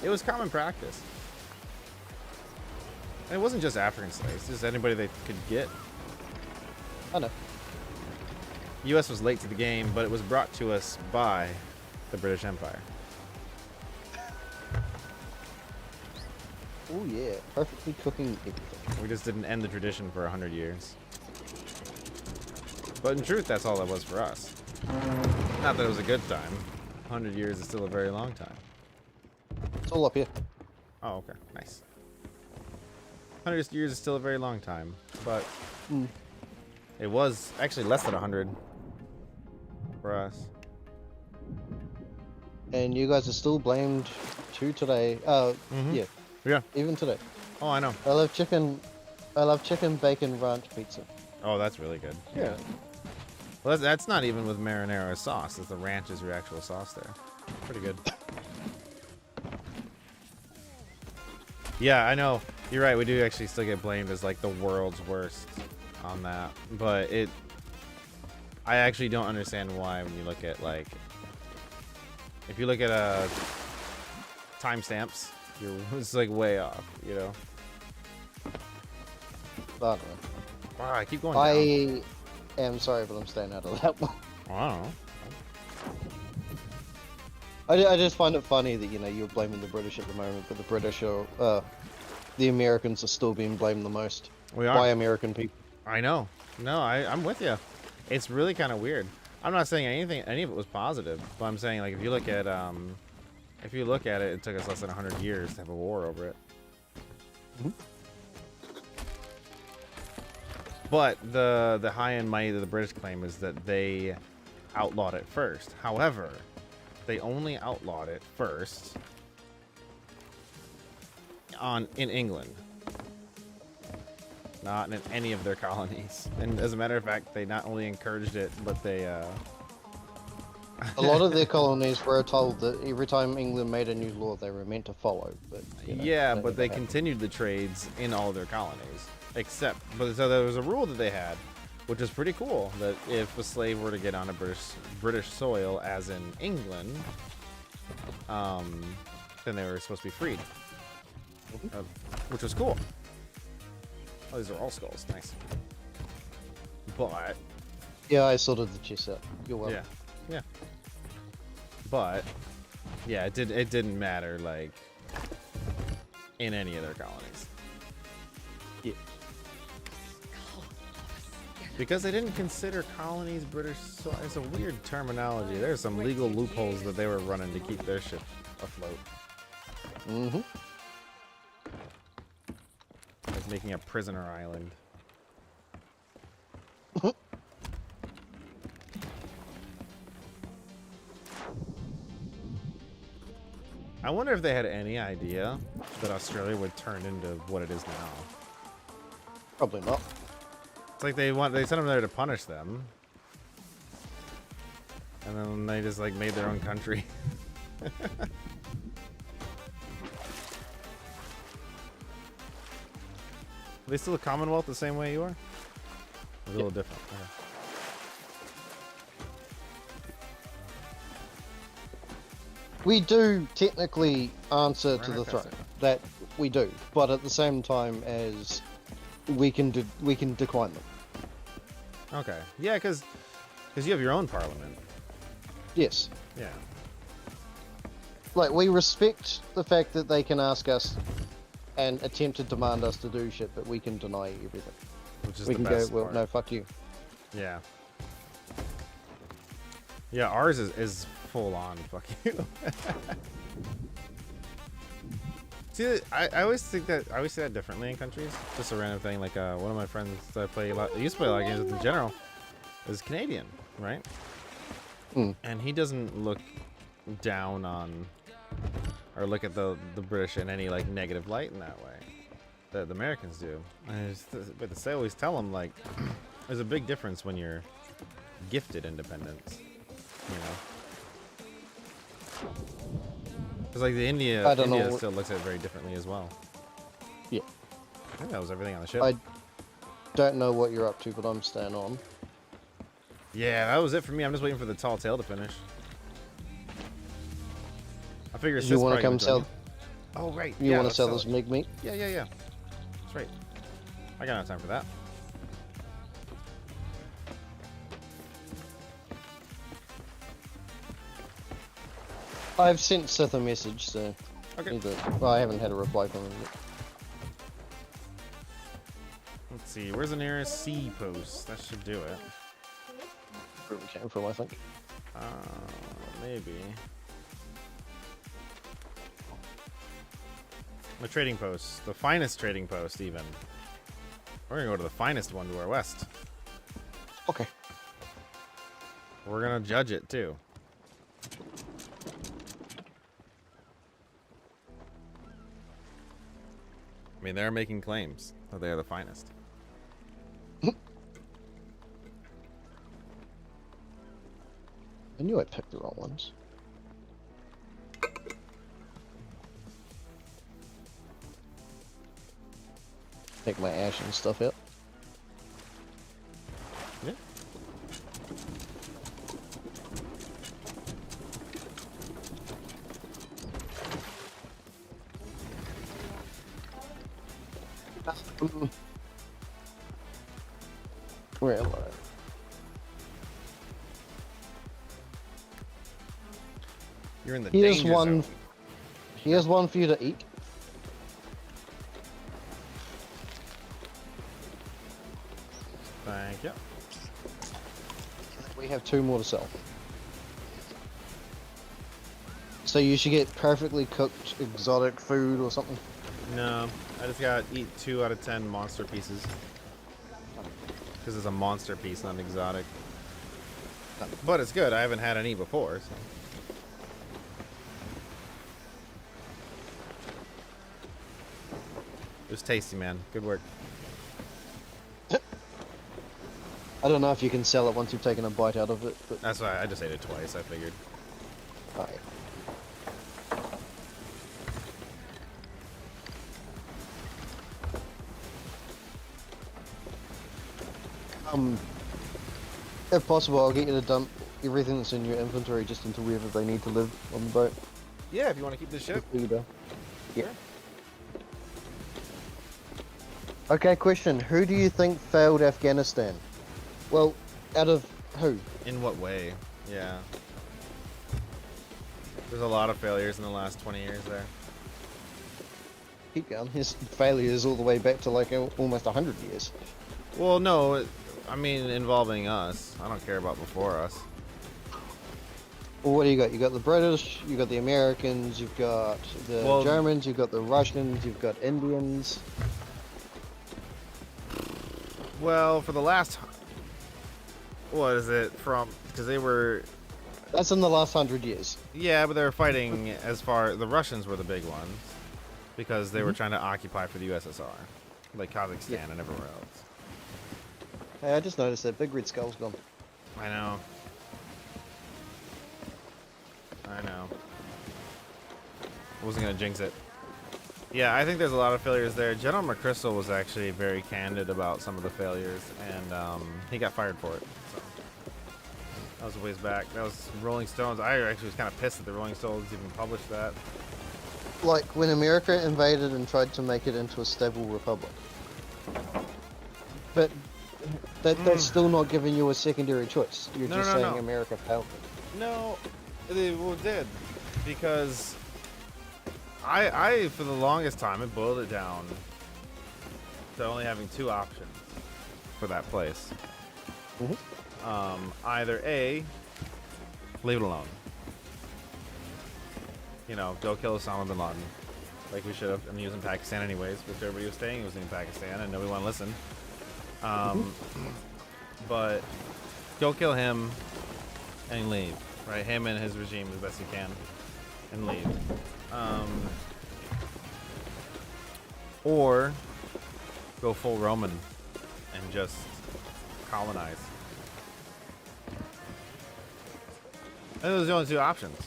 Speaker 2: It was common practice. And it wasn't just African slaves, just anybody they could get.
Speaker 1: I know.
Speaker 2: U.S. was late to the game, but it was brought to us by the British Empire.
Speaker 1: Oh, yeah. Perfectly cooking everything.
Speaker 2: We just didn't end the tradition for 100 years. But in truth, that's all that was for us. Not that it was a good time. 100 years is still a very long time.
Speaker 1: It's all up here.
Speaker 2: Oh, okay. Nice. 100 years is still a very long time, but it was actually less than 100 for us.
Speaker 1: And you guys are still blamed to today. Yeah.
Speaker 2: Yeah.
Speaker 1: Even today.
Speaker 2: Oh, I know.
Speaker 1: I love chicken bacon ranch pizza.
Speaker 2: Oh, that's really good.
Speaker 1: Yeah.
Speaker 2: Well, that's not even with marinara sauce. It's the ranch is your actual sauce there. Pretty good. Yeah, I know. You're right. We do actually still get blamed as like the world's worst on that. But I actually don't understand why when you look at like, if you look at timestamps, it's like way off, you know?
Speaker 1: I don't know.
Speaker 2: Wow, I keep going down.
Speaker 1: I am sorry, but I'm staying out of that one.
Speaker 2: I don't know.
Speaker 1: I just find it funny that, you know, you're blaming the British at the moment, but the British are, the Americans are still being blamed the most.
Speaker 2: We are.
Speaker 1: By American people.
Speaker 2: I know. No, I'm with you. It's really kind of weird. I'm not saying any of it was positive, but I'm saying like if you look at it, it took us less than 100 years to have a war over it.
Speaker 1: Mm-hmm.
Speaker 2: But the high and mighty that the British claim is that they outlawed it first. However, they only outlawed it first in England, not in any of their colonies. And as a matter of fact, they not only encouraged it, but they
Speaker 1: A lot of their colonies were told that every time England made a new law, they were meant to follow. But you know,
Speaker 2: yeah,
Speaker 1: that
Speaker 2: but they
Speaker 1: never happened.
Speaker 2: continued the trades in all their colonies, but so there was a rule that they had, which is pretty cool, that if a slave were to get on a British soil, as in England, then they were supposed to be freed, which was cool. Oh, these are all skulls, nice. But
Speaker 1: Yeah, I sorted the chest out. You're welcome.
Speaker 2: yeah, yeah. But yeah, it didn't matter like in any of their colonies.
Speaker 1: Yeah.
Speaker 2: Because they didn't consider colonies British soil. It's a weird terminology. There's some legal loopholes that they were running to keep their ship afloat.
Speaker 1: Mm-hmm.
Speaker 2: Like making a prisoner island. I wonder if they had any idea that Australia would turn into what it is now.
Speaker 1: Probably not.
Speaker 2: It's like they sent them there to punish them, and then they just like made their own country. Are they still a Commonwealth the same way you are? Or a little different. Okay.
Speaker 1: We do technically answer to the
Speaker 2: Right,
Speaker 1: throne.
Speaker 2: that's it.
Speaker 1: That we do, but at the same time as we can decline them.
Speaker 2: Okay. Yeah, because you have your own parliament.
Speaker 1: Yes.
Speaker 2: Yeah.
Speaker 1: Like, we respect the fact that they can ask us and attempt to demand us to do shit, but we can deny everything.
Speaker 2: Which is
Speaker 1: We
Speaker 2: the
Speaker 1: can go,
Speaker 2: best
Speaker 1: well,
Speaker 2: part.
Speaker 1: no, fuck you.
Speaker 2: Yeah. Yeah, ours is full on fuck you. See, I always think that I always say that differently in countries. Just a random thing. Like one of my friends that I play a lot, I used to play a lot of games with in general, is Canadian, right?
Speaker 1: Mm.
Speaker 2: And he doesn't look down on or look at the British in any like negative light in that way that the Americans do. But I always tell him like, there's a big difference when you're gifted independence, you know. Because like India still looks at it very differently as well.
Speaker 1: Yeah.
Speaker 2: I think that was everything on the ship.
Speaker 1: I don't know what you're up to, but I'm staying on.
Speaker 2: Yeah, that was it for me. I'm just waiting for the tall tale to finish. I figure
Speaker 1: You want to come sell?
Speaker 2: Oh right.
Speaker 1: You
Speaker 2: yeah,
Speaker 1: want to
Speaker 2: let's
Speaker 1: sell
Speaker 2: sell
Speaker 1: this
Speaker 2: it.
Speaker 1: mig meat?
Speaker 2: Yeah. That's right. I got no time for that.
Speaker 1: I've sent Sith a message, so
Speaker 2: Okay.
Speaker 1: well, I haven't had a reply from him yet.
Speaker 2: Let's see. Where's the nearest sea post? That should do it.
Speaker 1: Where we came from, I think.
Speaker 2: Maybe. The trading post. The finest trading post, even. We're gonna go to the finest one to our west.
Speaker 1: Okay.
Speaker 2: We're gonna judge it, too. I mean, they're making claims that they are the finest.
Speaker 1: I knew I picked the wrong ones. Take my ash and stuff out.
Speaker 2: Yeah.
Speaker 1: Where am I?
Speaker 2: You're in the
Speaker 1: Here's
Speaker 2: danger
Speaker 1: one.
Speaker 2: zone.
Speaker 1: Here's one for you to eat.
Speaker 2: Thank you.
Speaker 1: We have 2 more to sell. So you should get perfectly cooked exotic food or something.
Speaker 2: No, I just got eat 2 out of 10 monster pieces. Because it's a monster piece, not exotic. But it's good. I haven't had any before. So. It was tasty, man. Good work.
Speaker 1: I don't know if you can sell it once you've taken a bite out of it, but
Speaker 2: That's why I just ate it twice. I figured.
Speaker 1: alright. If possible, I'll get you to dump everything that's in your inventory just into wherever they need to live on the boat.
Speaker 2: Yeah, if you want to keep this ship.
Speaker 1: Yeah. Okay, question. Who do you think failed Afghanistan? Well, out of who?
Speaker 2: In what way? Yeah. There's a lot of failures in the last 20 years there.
Speaker 1: Keep going. His failures all the way back to like almost 100 years.
Speaker 2: Well, no, I mean involving us. I don't care about before us.
Speaker 1: Well, what do you got? You got the British, you got the Americans, you've got the
Speaker 2: Well-
Speaker 1: Germans, you've got the Russians, you've got Indians.
Speaker 2: Well, for the last, what is it from? Because they were,
Speaker 1: That's in the last 100 years.
Speaker 2: yeah, but they were fighting as far. The Russians were the big ones because they were trying to occupy for the USSR, like Kazakhstan
Speaker 1: Yeah.
Speaker 2: and everywhere else.
Speaker 1: Hey, I just noticed that big red skull's gone.
Speaker 2: I know. I know. I wasn't gonna jinx it. Yeah, I think there's a lot of failures there. General McChrystal was actually very candid about some of the failures, and he got fired for it. So. That was a ways back. That was Rolling Stones. I actually was kind of pissed that the Rolling Stones even published that.
Speaker 1: Like when America invaded and tried to make it into a stable republic. But that's still not giving you a secondary choice. You're
Speaker 2: No,
Speaker 1: just
Speaker 2: no,
Speaker 1: saying
Speaker 2: no.
Speaker 1: America failed it.
Speaker 2: No, they did, because I for the longest time it boiled it down to only having 2 options for that place. Either A, leave it alone. You know, go kill Osama bin Laden, like we should have. I mean, he was in Pakistan anyways, but everybody was staying. He was in Pakistan, and nobody wanted to listen. But go kill him and leave. Right, him and his regime as best you can, and leave. Or go full Roman and just colonize. And those are the only 2 options.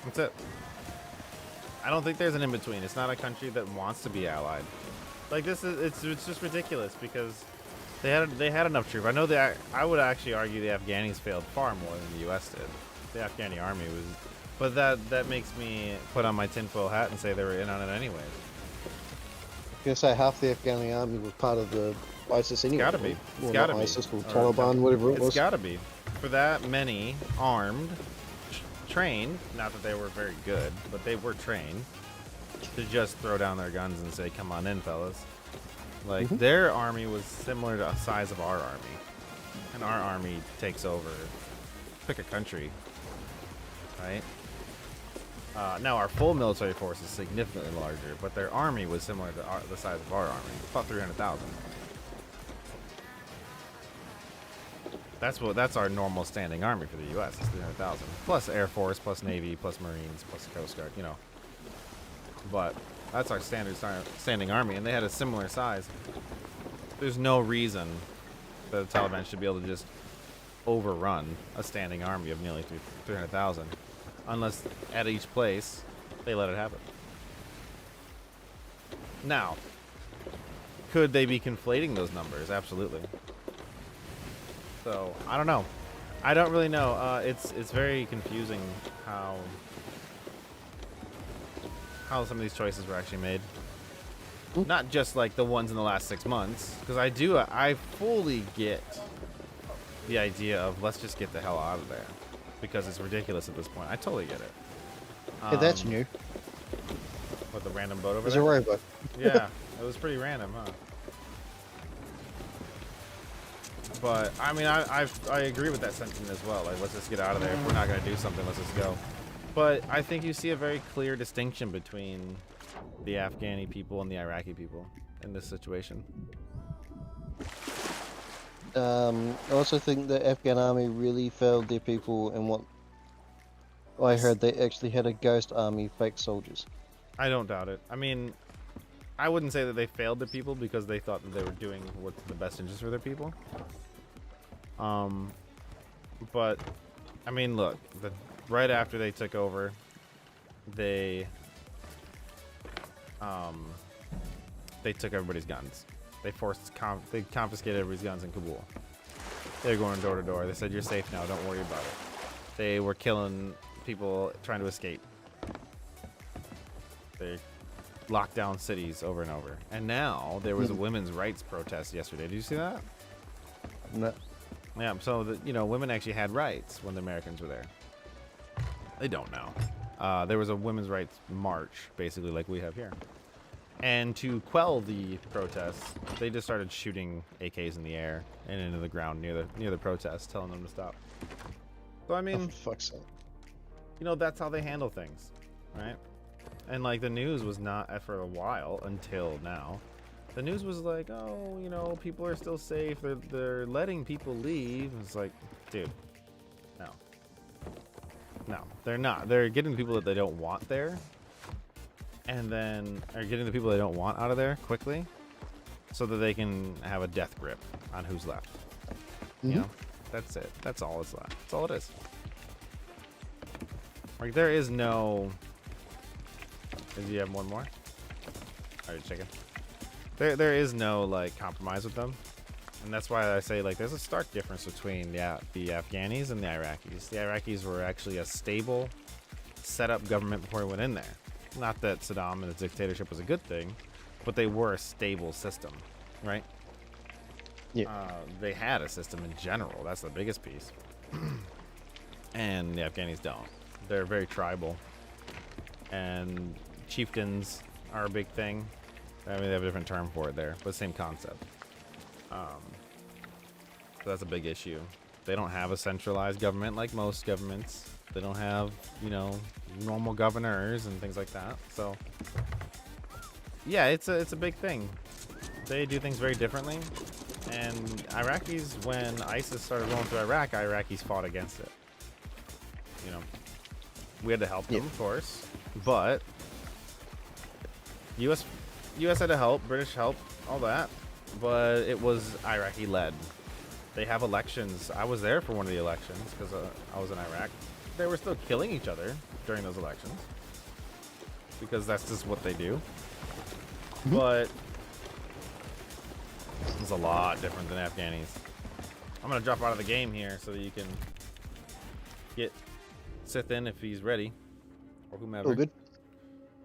Speaker 2: That's it. I don't think there's an in-between. It's not a country that wants to be allied. Like this is it's just ridiculous because they had enough troops. I know that I would actually argue the Afghanis failed far more than the U.S. did. The Afghani army was, but that makes me put on my tinfoil hat and say they were in on it anyways.
Speaker 1: I was gonna say half the Afghani army was part of the ISIS anyway.
Speaker 2: Gotta be. It's
Speaker 1: Well,
Speaker 2: gotta
Speaker 1: not
Speaker 2: be.
Speaker 1: ISIS or
Speaker 2: Or-
Speaker 1: Taliban, whatever it was.
Speaker 2: It's gotta be. For that many armed, trained, not that they were very good, but they were trained to just throw down their guns and say, "Come on in, fellas." Like their army was similar to the size of our army, and our army takes over. Pick a country, right? Now our full military force is significantly larger, but their army was similar to the size of our army, about 300,000. That's our normal standing army for the U.S. It's 300,000 plus Air Force, plus Navy, plus Marines, plus the Coast Guard. You know, but that's our standing army, and they had a similar size. There's no reason that the Taliban should be able to just overrun a standing army of nearly 300,000 unless at each place they let it happen. Now, could they be conflating those numbers? Absolutely. So, I don't know. I don't really know. It's very confusing how some of these choices were actually made. Not just like the ones in the last 6 months, because I fully get the idea of let's just get the hell out of there because it's ridiculous at this point. I totally get it.
Speaker 1: Yeah, that's new.
Speaker 2: What, the random boat over
Speaker 1: There's
Speaker 2: there?
Speaker 1: a robot.
Speaker 2: Yeah, it was pretty random, huh? But I mean, I agree with that sentiment as well. Like, let's just get out of there. If we're not gonna do something, let's just go. But I think you see a very clear distinction between the Afghani people and the Iraqi people in this situation.
Speaker 1: I also think the Afghan army really failed their people in what I heard they actually had a ghost army, fake soldiers.
Speaker 2: I don't doubt it. I mean, I wouldn't say that they failed the people because they thought that they were doing what's the best interest for their people. But I mean, look, right after they took over, they took everybody's guns. They they confiscated everybody's guns in Kabul. They were going door to door. They said, "You're safe now. Don't worry about it." They were killing people trying to escape. They locked down cities over and over. And now there was a women's rights protest yesterday. Did you see that?
Speaker 1: No.
Speaker 2: Yeah. So women actually had rights when the Americans were there. They don't now. There was a women's rights march, basically like we have here. And to quell the protests, they just started shooting AKs in the air and into the ground near the protest, telling them to stop. So I mean,
Speaker 1: Oh, for fuck's sake.
Speaker 2: that's how they handle things, right? And like the news was not for a while until now. The news was like, oh, people are still safe. They're letting people leave. It's like, dude, no, they're not. They're getting the people that they don't want there. And then are getting the people they don't want out of there quickly so that they can have a death grip on who's left. You know, that's it. That's all it's left. That's all it is. Like, there is no... Do you have one more? Alright, chicken. There is no, like, compromise with them. And that's why I say, like, there's a stark difference between, the Afghanis and the Iraqis. The Iraqis were actually a stable, set-up government before we went in there. Not that Saddam and his dictatorship was a good thing, but they were a stable system, right?
Speaker 1: Yeah.
Speaker 2: They had a system in general. That's the biggest piece. And the Afghanis don't. They're very tribal. And chieftains are a big thing. I mean, they have a different term for it there, but same concept. So that's a big issue. They don't have a centralized government like most governments. They don't have, normal governors and things like that. So, yeah, it's a big thing. They do things very differently. And Iraqis, when ISIS started rolling through Iraq, Iraqis fought against it. We had to help them, of course. But U.S. had to help, British help, all that. But it was Iraqi-led. They have elections. I was there for one of the elections because I was in Iraq. They were still killing each other during those elections because that's just what they do. But it's a lot different than Afghanis. I'm gonna drop out of the game here so that you can get Sith in if he's ready or whomever.
Speaker 1: All good.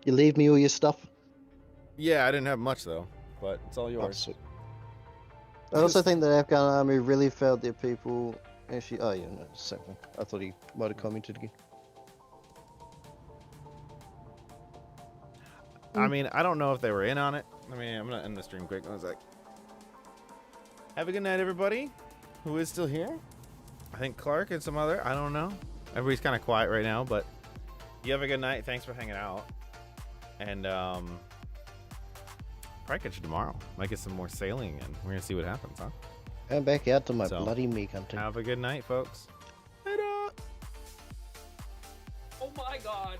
Speaker 1: You leave me all your stuff?
Speaker 2: Yeah, I didn't have much though, but it's all
Speaker 1: Oh,
Speaker 2: yours.
Speaker 1: sweet. I also think the Afghan army really failed their people. Actually, oh yeah, no, same thing. I thought he might have commented again.
Speaker 2: I mean, I don't know if they were in on it. I mean, I'm gonna end the stream quick. I was like, have a good night, everybody who is still here. I think Clark and some other, I don't know. Everybody's kind of quiet right now, but you have a good night. Thanks for hanging out. And probably catch you tomorrow. Might get some more sailing in. We're gonna see what happens, huh?
Speaker 1: I'm back out to my
Speaker 2: So,
Speaker 1: bloody meat hunting.
Speaker 2: Have a good night, folks. Later.
Speaker 5: Oh my god.